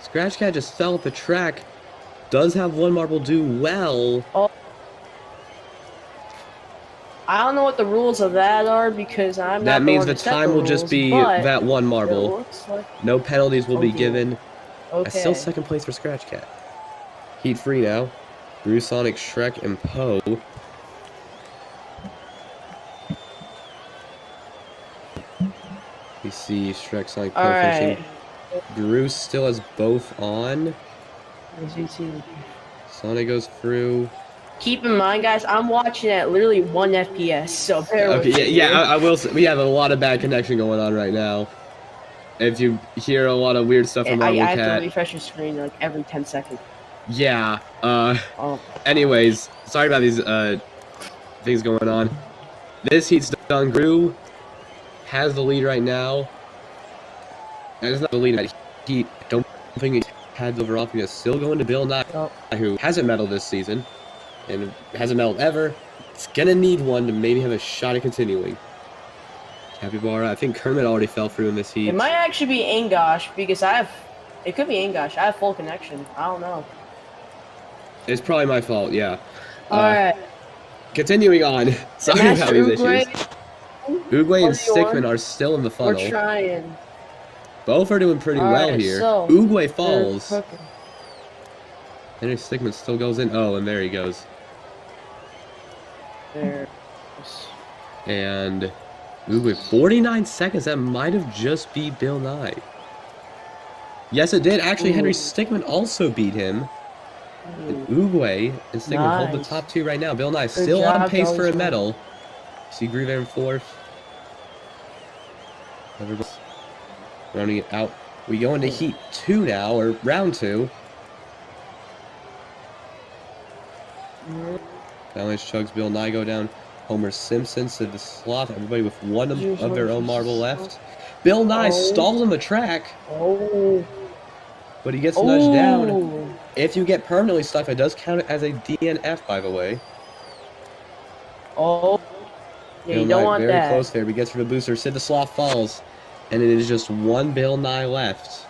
Scratch Cat just fell off the track. Does have one marble do well. Oh. I don't know what the rules of that are because I'm not That the means one the to set time the will just rules, be but that one it marble. looks like- No penalties will Oh, be dear. given. That's still Okay. second place for Scratch Cat. Heat free now. Brew, Sonic, Shrek, and Poe. We see Shrek, Sonic, Poe finishing. Brew still has both on. Sonic goes through. Keep in mind, guys, I'm watching at literally 1 FPS, so bear with Okay, me. yeah, I will say, we have a lot of bad connection going on right now. If you hear a lot of weird stuff from I Marble have to Cat. refresh your screen like every 10 seconds. Yeah, Oh. anyways, sorry about these, things going on. This heat's done. Gru has the lead right now. And it's not the lead that Heat. Don't think he had over off. He's still going to Bill Nye, Oh. who hasn't medaled this season. And hasn't medaled ever. It's gonna need one to maybe have a shot at continuing. Capybara, I think Kermit already fell through in this heat. It might actually be Angosh because it could be Angosh. I have full connection. I don't know. It's probably my fault, yeah. Alright. Continuing on. Sorry about Master these issues. Uguay and Stickman are still in the We're funnel. trying. Both are doing pretty well Alright, here. so, Uguay falls. they're cooking. Henry Stickman still goes in. Oh, and there he goes. There. And Uguay, 49 seconds. That might have just beat Bill Nye. Yes, it did. Actually, Henry Stickman also beat him. And Uguay and Stickman hold the Nice. top two right now. Bill Nye Good still on job, pace for a Johnson. medal. See Groove in fourth. Everybody's rounding it out. We go into heat 2 now, or round 2. Balance Chugs, Bill Nye go down. Homer Simpson to the slot. Everybody with one of their own marble left. Bill Nye stalls on the track, Oh. but he gets nudged down. Oh. If you get permanently stuck, it does count as a DNF, by the way. Oh. Yeah, Bill you don't Nye want very that. close there, but he gets for the booster. Sid the Sloth falls, and it is just one Bill Nye left.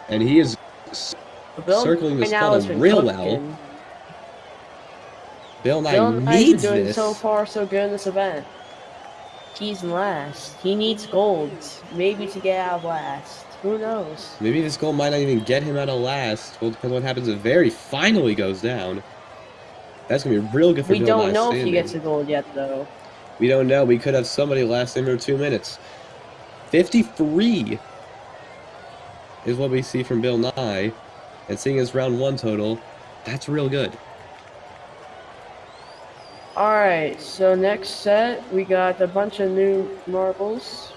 And he is circling this now has funnel been real cooking. well. Bill Nye Bill Nye's needs been doing this. so far so good in this event. He's in last. He needs gold, maybe to get out of last. Who knows? Maybe this goal might not even get him out of last. Well, depends on what happens if Very finally goes down. That's going to be real good for We Bill don't Nye know if standing. he gets a gold yet, though. We don't know. We could have somebody last in under 2 minutes. 53 is what we see from Bill Nye. And seeing his round 1 total, that's real good. Alright, so next set, we got a bunch of new marbles.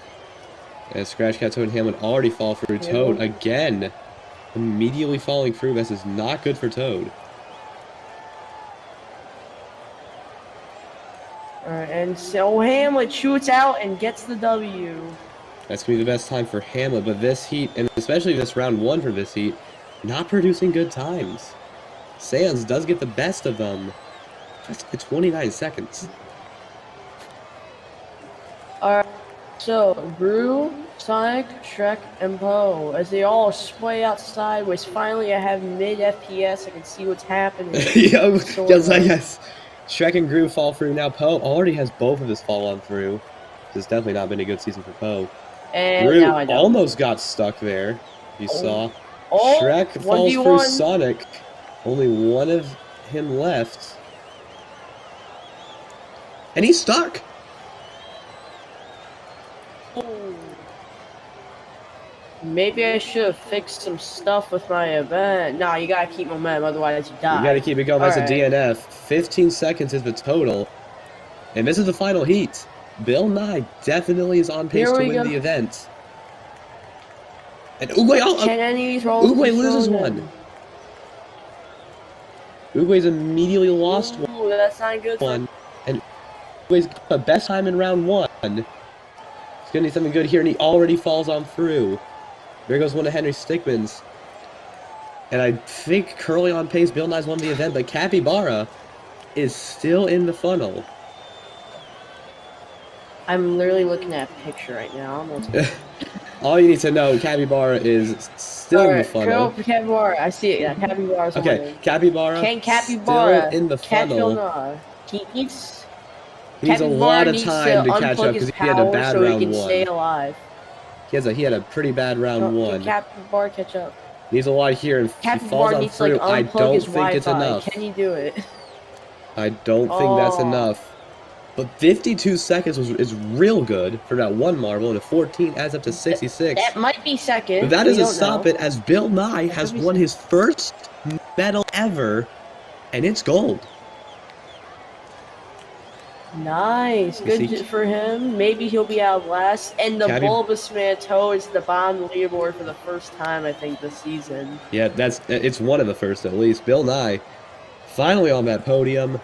And Scratch Cat, Toad, and Hamlin already fall through. Toad again, immediately falling through. This is not good for Toad. Alright, and so Hamlet shoots out and gets the W. That's going to be the best time for Hamlet, but this heat, and especially this round 1 for this heat, not producing good times. Sans does get the best of them. That's 29 seconds. Alright, so Brew, Sonic, Shrek, and Poe, as they all sway out sideways. Finally, I have mid FPS. I can see what's happening. Yes. Shrek and Groove fall through. Now Poe already has both of his fall on through. It's definitely not been a good season for Poe. And Groove now I don't. almost got stuck there. You saw. Oh, Shrek falls 1v1. through Sonic. Only one of him left. And he's stuck. Maybe I should have fixed some stuff with my event. Nah, you gotta keep momentum, otherwise you die. You gotta keep it going. That's a Alright. DNF. 15 seconds is the total. And this is the final heat. Bill Nye definitely is on pace Here to we win go. the event. And Uguay, Can any of these rolls Uguay be loses thrown one. in? Uguay's immediately lost Ooh, that's not good. one. And Uguay's got the best time in round 1. He's gonna need something good here, and he already falls on through. There goes one of Henry Stickman's. And I think currently on pace, Bill Nye's won the event, but Capybara is still in the funnel. I'm literally looking at a picture right now. All you need to know, Capybara is still in the funnel. Capybara. I see it. Yeah, Capybara's Okay, winning. Capybara Can still Capybara in the catch funnel. Vilna? He needs. He needs a Capybara lot of needs time to catch unplug up his because he had a power bad so he round can one. stay alive. He had a pretty bad round Can one. Capybara catch up? Needs a lot here, and he falls Capybara on needs to like fruit. I unplug don't his think it's Wi-Fi. enough. Can he do it? I don't think that's Oh. enough. But 52 seconds is real good for that one marble, and a 14 adds up to 66. That might be second. But that We doesn't don't stop know. it, as Bill Nye That has could be won second. his first medal ever, and it's gold. Nice. You Good see- for him. Maybe he'll be out last. And the Cabby- Bulbous Toe is the bottom leaderboard for the first time, I think, this season. Yeah, it's one of the first at least. Bill Nye, finally on that podium,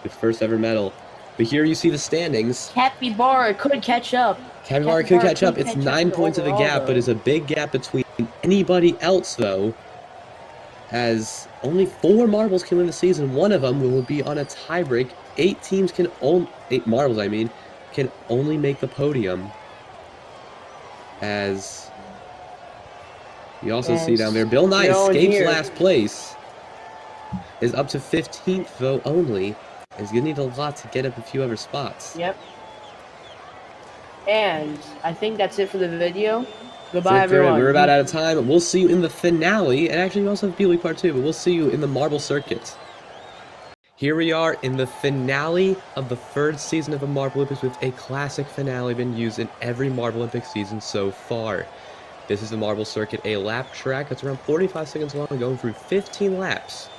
his first ever medal. But here you see the standings. Capybara could catch up. Capybara could catch up. It's catch 9 to points of a overall, gap, but though. it's a big gap between anybody else, though. As only 4 marbles can win the season. One of them will be on a tiebreak. 8 teams can only 8 marbles, I mean, can only make the podium. As you also see down there, Bill Nye escapes last place. Is up to 15th though only. Is gonna need a lot to get up a few other spots. Yep. And I think that's it for the video. Goodbye, everyone. We're about out of time. We'll see you in the finale. And actually, we also have Beeley Part 2, but we'll see you in the Marble Circuit. Here we are in the finale of the third season of the Marbolympics, with a classic finale been used in every Marbolympics season so far. This is the Marble Circuit, a lap track that's around 45 seconds long, going through 15 laps.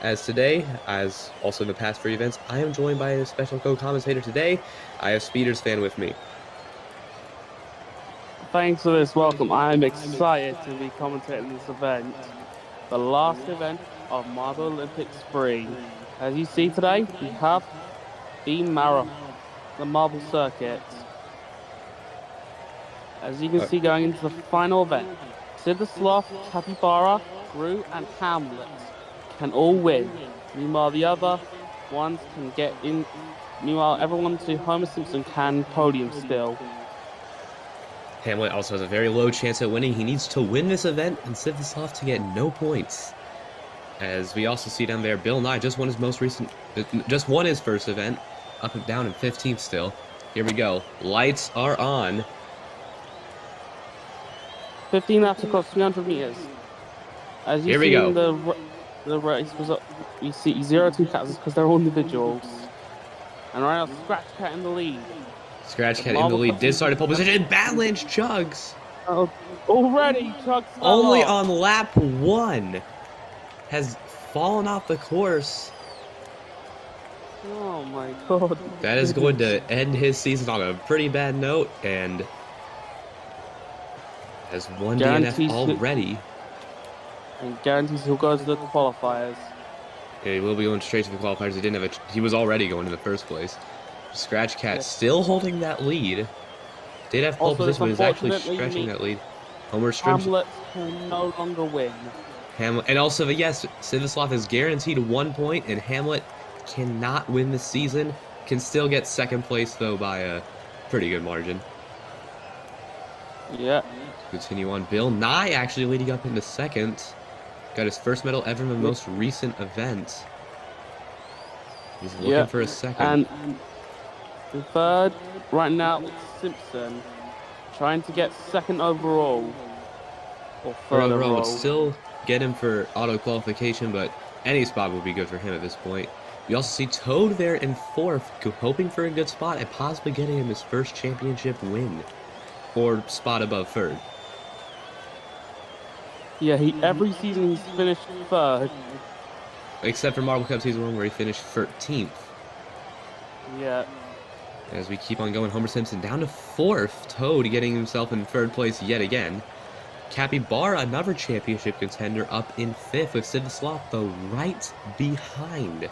As today, as also in the past 3 events, I am joined by a special co-commentator today. I have Speeders Fan with me. Thanks for this welcome. I'm excited to be commentating this event, the last event of Marbolympics S3. As you see today, we have the Marble Circuit. As you can see, going into the final event, Sidislav, Capybara, Gru, and Hamlet can all win. Meanwhile, the other ones can get in. Meanwhile, everyone to Homer Simpson can podium still. Hamlet also has a very low chance at winning. He needs to win this event and Sidislav to get no points. As we also see down there, Bill Nye just won his first event, up and down in 15th still. Here we go. Lights are on. 15 laps across 300 meters. As you Here we see go. in the race was you see 0 2 cats because they're all individuals. And right now, Scratch Cat in the lead. Scratch Cat in the lead. Did start at pole position. Badlands chugs. Already, Chuck. Only on lap 1 has fallen off the course. Oh my god. That is going to end his season on a pretty bad note, and has won DNF already. And guarantees he'll go to the qualifiers. Yeah, he will be going straight to the qualifiers. He was already going in the first place. Scratch Cat still holding that lead. Did have pole position, but is actually stretching that lead. Homer Strims. Hamlet can no longer win. And also, yes, Sidislav is guaranteed 1 point, and Hamlet cannot win this season. Can still get second place, though, by a pretty good margin. Yeah. Continue on. Bill Nye actually leading up into second. Got his first medal ever in the most recent event. He's looking for a second. And the third, right now, it's Simpson. Trying to get second overall. Or third overall. Would still get him for auto qualification, but any spot would be good for him at this point. We also see Toad there in fourth, hoping for a good spot and possibly getting him his first championship win. Or spot above third. Yeah, every season he's finished third. Except for Marble Cup Season 1 where he finished 13th. Yeah. As we keep on going, Homer Simpson down to fourth. Toad getting himself in third place yet again. Capybara, another championship contender, up in fifth with Sidislav, though, right behind.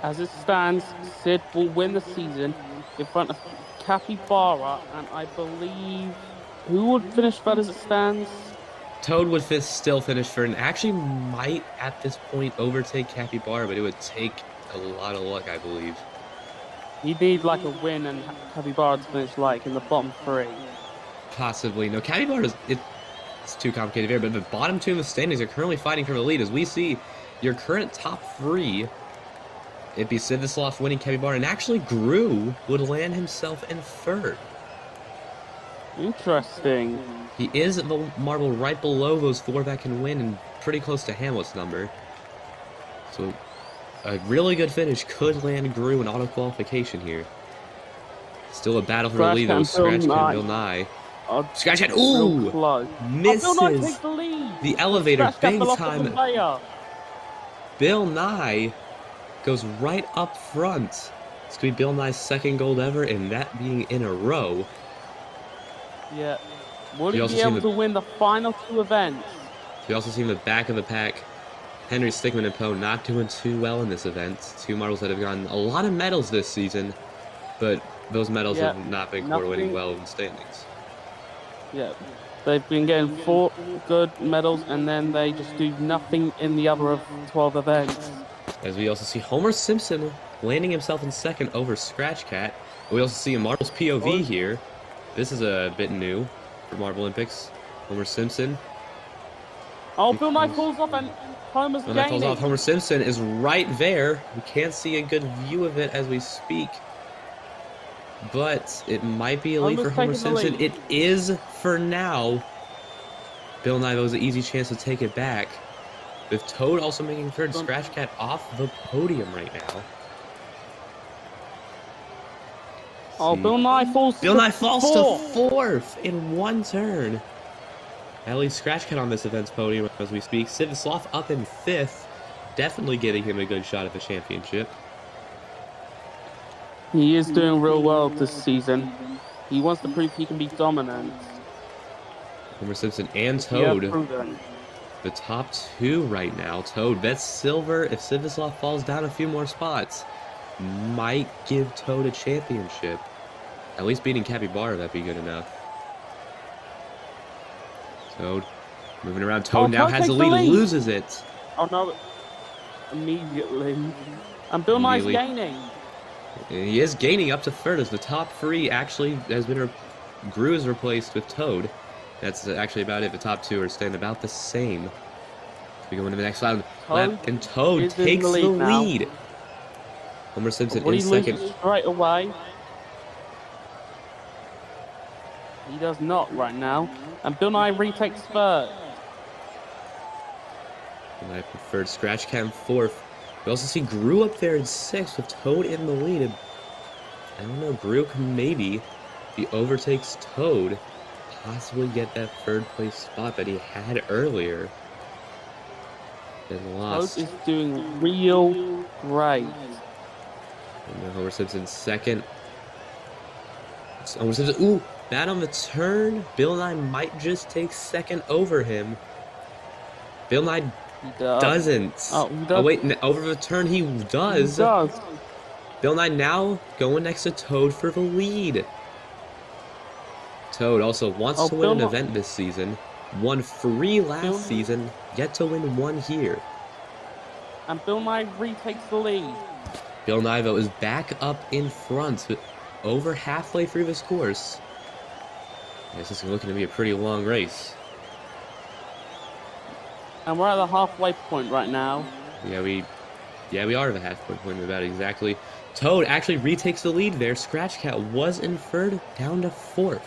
As it stands, Sid will win the season in front of Capybara, and I believe... Who would finish third as it stands? Toad would still finish third and actually might at this point overtake Capybara, but it would take a lot of luck, I believe. You need like a win and Capybara to finish like in the bottom 3. Possibly. No, Capybara it's too complicated here, but the bottom 2 in the standings are currently fighting for the lead. As we see, your current top 3, it'd be Sivislov winning Capybara, and actually Gru would land himself in third. Interesting. He is the marble right below those 4 that can win and pretty close to Hamlet's number. So a really good finish could land Gru in auto qualification here. Still a battle for the lead though. Scratch Cat, Bill Nye. Scratch Cat, ooh! Misses Bill Nye takes the lead. the elevator Scratch Cat big fell off the time. conveyor. Bill Nye goes right up front. It's going to be Bill Nye's second gold ever, and that being in a row. Yeah. Will You he also be seen able to win the final 2 events? We also see in the back of the pack, Henry Stickman and Poe not doing too well in this event. 2 marbles that have gotten a lot of medals this season, but those medals have not been correlating well in the standings. Yeah. They've been getting 4 good medals, and then they just do nothing in the other 12 events. As we also see Homer Simpson landing himself in second over Scratch Cat. We also see a Marbles POV here. This is a bit new for Marbolympics. Homer Simpson. Oh, Bill Nye falls off and Homer's When that falls gaining. off, Homer Simpson is right there. We can't see a good view of it as we speak. But it might be a lead for Homer Simpson. It is for now. Bill Nye, though, has an easy chance to take it back. With Toad also making third, Scratch Cat off the podium right now. Oh, Bill Nye falls to fourth in one turn. At least Scratch Cat on this event's podium as we speak. Sivislov up in 5th, definitely giving him a good shot at the championship. He is doing real well this season. He wants to prove he can be dominant. Homer Simpson and Toad, proven. the top 2 right now. Toad, that's silver. If Sivislov falls down a few more spots, might give Toad a championship. At least beating Capybara, that'd be good enough. Toad moving around. Toad now has the lead, loses it. Oh no, immediately. And Bill Nye's gaining. He is gaining up to third as the top 3 actually has been Gru is replaced with Toad. That's actually about it. The top 2 are staying about the same. We go into the next lap, and Toad takes the lead. Homer Simpson in second. Right away. He does not right now. And Bill Nye retakes third. And I preferred Scratch Cat in 4th. We also see Gru up there in 6th with Toad in the lead. And I don't know, Gru can maybe, if he overtakes Toad, possibly get that 3rd place spot that he had earlier. Then lost. Toad is doing real great. And then Homer Simpson 2nd. Homer Simpson, ooh, bad on the turn. Bill Nye might just take 2nd over him. Bill Nye doesn't. Oh, he does. Oh wait, over the turn he does. He does. Bill Nye now going next to Toad for the lead. Toad also wants to win an event this season. Won 3 last season, yet to win 1 here. And Bill Nye retakes the lead. Bill Nye, though, is back up in front, over halfway through this course. This is looking to be a pretty long race. And we're at the halfway point right now. Yeah, we are at the halfway point about exactly. Toad actually retakes the lead there. Scratch Cat was in 3rd, down to 4th.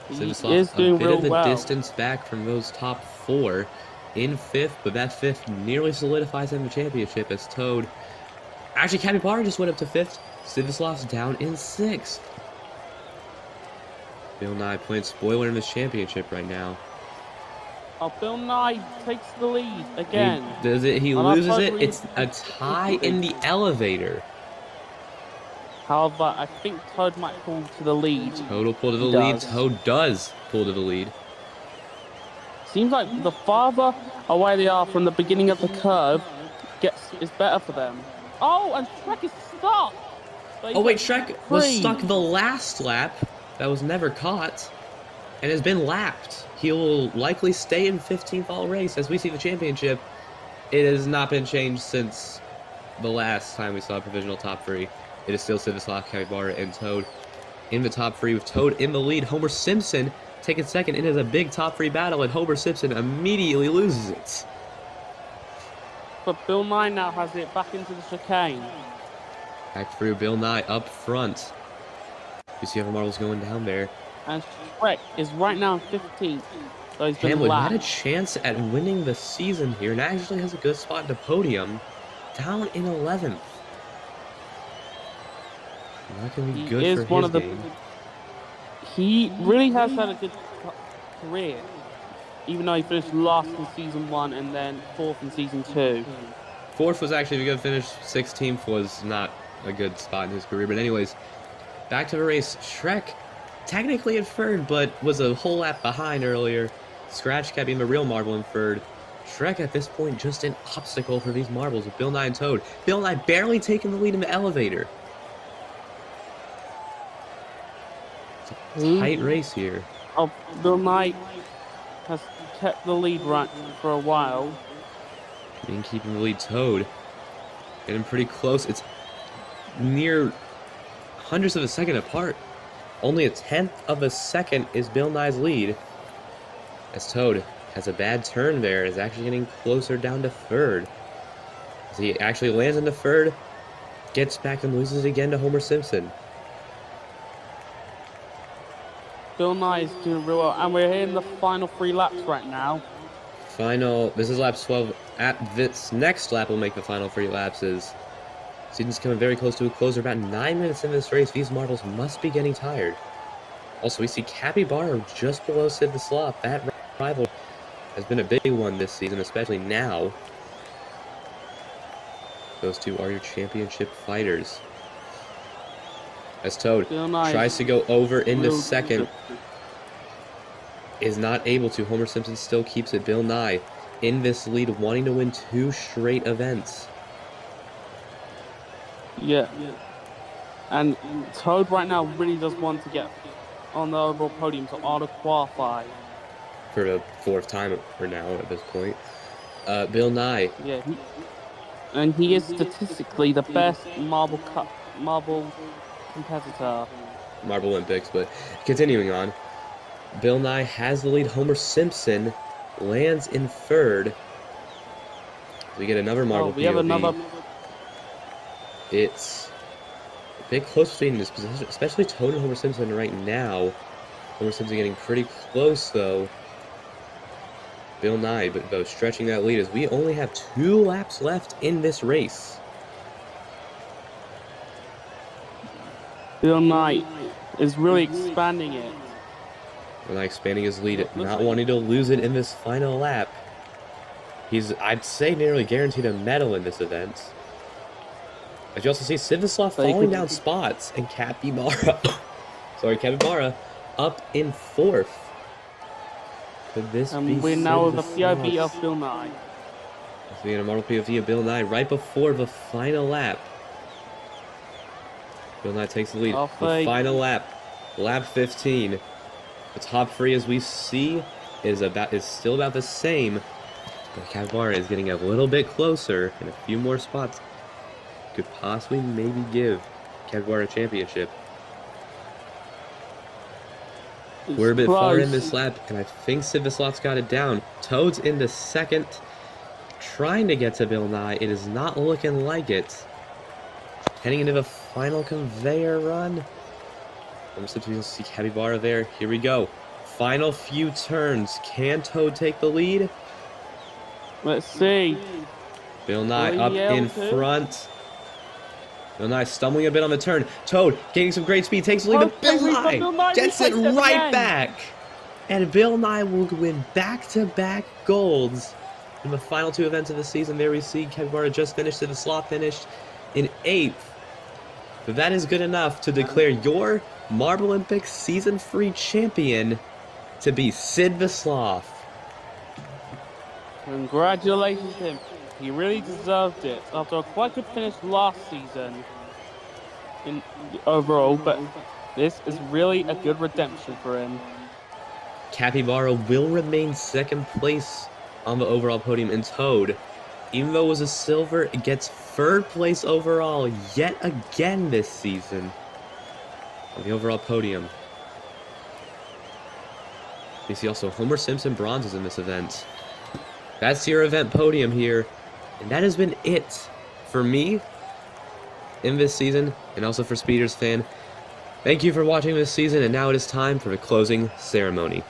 He is doing real well. A bit of a distance back from those top 4 in 5th, but that 5th nearly solidifies him the championship as Toad. Actually, Capybara just went up to 5th. Sivislov's down in 6th. Bill Nye playing spoiler in this championship right now. Oh, Bill Nye takes the lead again. He loses it. It's a tie in the elevator. However, I think Toad might pull to the lead. Toad will pull to the lead. Toad does pull to the lead. Seems like the farther away they are from the beginning of the curve is better for them. Oh, and Shrek is stuck. So oh wait, Shrek was stuck the last lap. That was never caught. and has been lapped. He will likely stay in 15th all race. As we see the championship, it has not been changed since the last time we saw a provisional top 3. It is still Sivislav, Capybara, and Toad in the top 3 with Toad in the lead. Homer Simpson taking second. It is a big top 3 battle, and Homer Simpson immediately loses it. But Bill Nye now has it back into the chicane. Back through Bill Nye up front. You see other marbles going down there. And Shrek is right now in 15th. So he's been Hamlin had a lapped. chance at winning the season here and actually has a good spot in the podium. Down in 11th. Not going to be He good is for one his of the. game. He really has had a good career, even though he finished last in season 1 and then 4th in season 2. 4th was actually a good finish. 16th was not a good spot in his career. But anyways, back to the race. Shrek technically in third, but was a whole lap behind earlier. Scratch Cat being the real marble in third. Shrek at this point just an obstacle for these marbles with Bill Nye and Toad. Bill Nye barely taking the lead in the elevator. It's a tight race here. Oh, Bill Nye has kept the lead right for a while. Being keeping the lead. Toad getting pretty close. It's near hundredths of a second apart. Only a 10th of a second is Bill Nye's lead. As Toad has a bad turn there, is actually getting closer down to third. As he actually lands into third, gets back and loses again to Homer Simpson. Bill Nye is doing real well, and we're in the final 3 laps right now. This is lap 12. At this next lap will make the final 3 lapses. Season's coming very close to a closer. About 9 minutes in this race, these marbles must be getting tired. Also, we see Capybara just below Sid the Sloth. That rival has been a big one this season, especially now. Those two are your championship fighters. As Toad tries to go over into second, is not able to. Homer Simpson still keeps it. Bill Nye in this lead, wanting to win 2 straight events. Yeah. And Toad right now really does want to get on the overall podium to auto-qualify. For the 4th time or now at this point. Bill Nye. Yeah. And he is statistically the best marble competitor. Marbolympics, but continuing on. Bill Nye has the lead. Homer Simpson lands in third. We get another marble we POV. have another. It's a bit close between this position, especially Toad and Homer Simpson right now. Homer Simpson getting pretty close though. Bill Nye, but though stretching that lead as we only have 2 laps left in this race. Bill Nye is really expanding it. Bill Nye expanding his lead, not wanting to lose it in this final lap. He's, I'd say, nearly guaranteed a medal in this event. As you also see, Sid the Sloth falling down spots, and Capybara, up in 4th. Could this be And we're Sid now with the the POV Sloth? of Bill Nye. We get a model POV of Bill Nye right before the final lap. Bill Nye takes the lead. The final lap, lap 15. The top 3, as we see, is still about the same. But Capybara is getting a little bit closer, and a few more spots could possibly maybe give Capybara a championship. We're a bit far in this lap, and I think Sid the Sloth's got it down. Toad's into second, trying to get to Bill Nye. It is not looking like it. Heading into the final conveyor run. I'm supposed to see Capybara there. Here we go. Final few turns. Can Toad take the lead? Let's see. Bill Nye up in front. Bill Nye stumbling a bit on the turn. Toad gaining some great speed. Takes the lead, but Bill Nye gets it right back. And Bill Nye will win back-to-back golds in the final 2 events of the season. There we see Capybara just finished, and the Sloth finished in 8th. But that is good enough to declare your Marbolympics Season 3 champion to be Sid the Sloth. Congratulations to him. He really deserved it after a quite good finish last season overall, but this is really a good redemption for him. Capybara will remain second place on the overall podium, and Toad, even though it was a silver, it gets third place overall yet again this season on the overall podium. You see also Homer Simpson bronzes in this event. That's your event podium here, and that has been it for me in this season, and also for Speeders fan. Thank you for watching this season, and now it is time for the closing ceremony.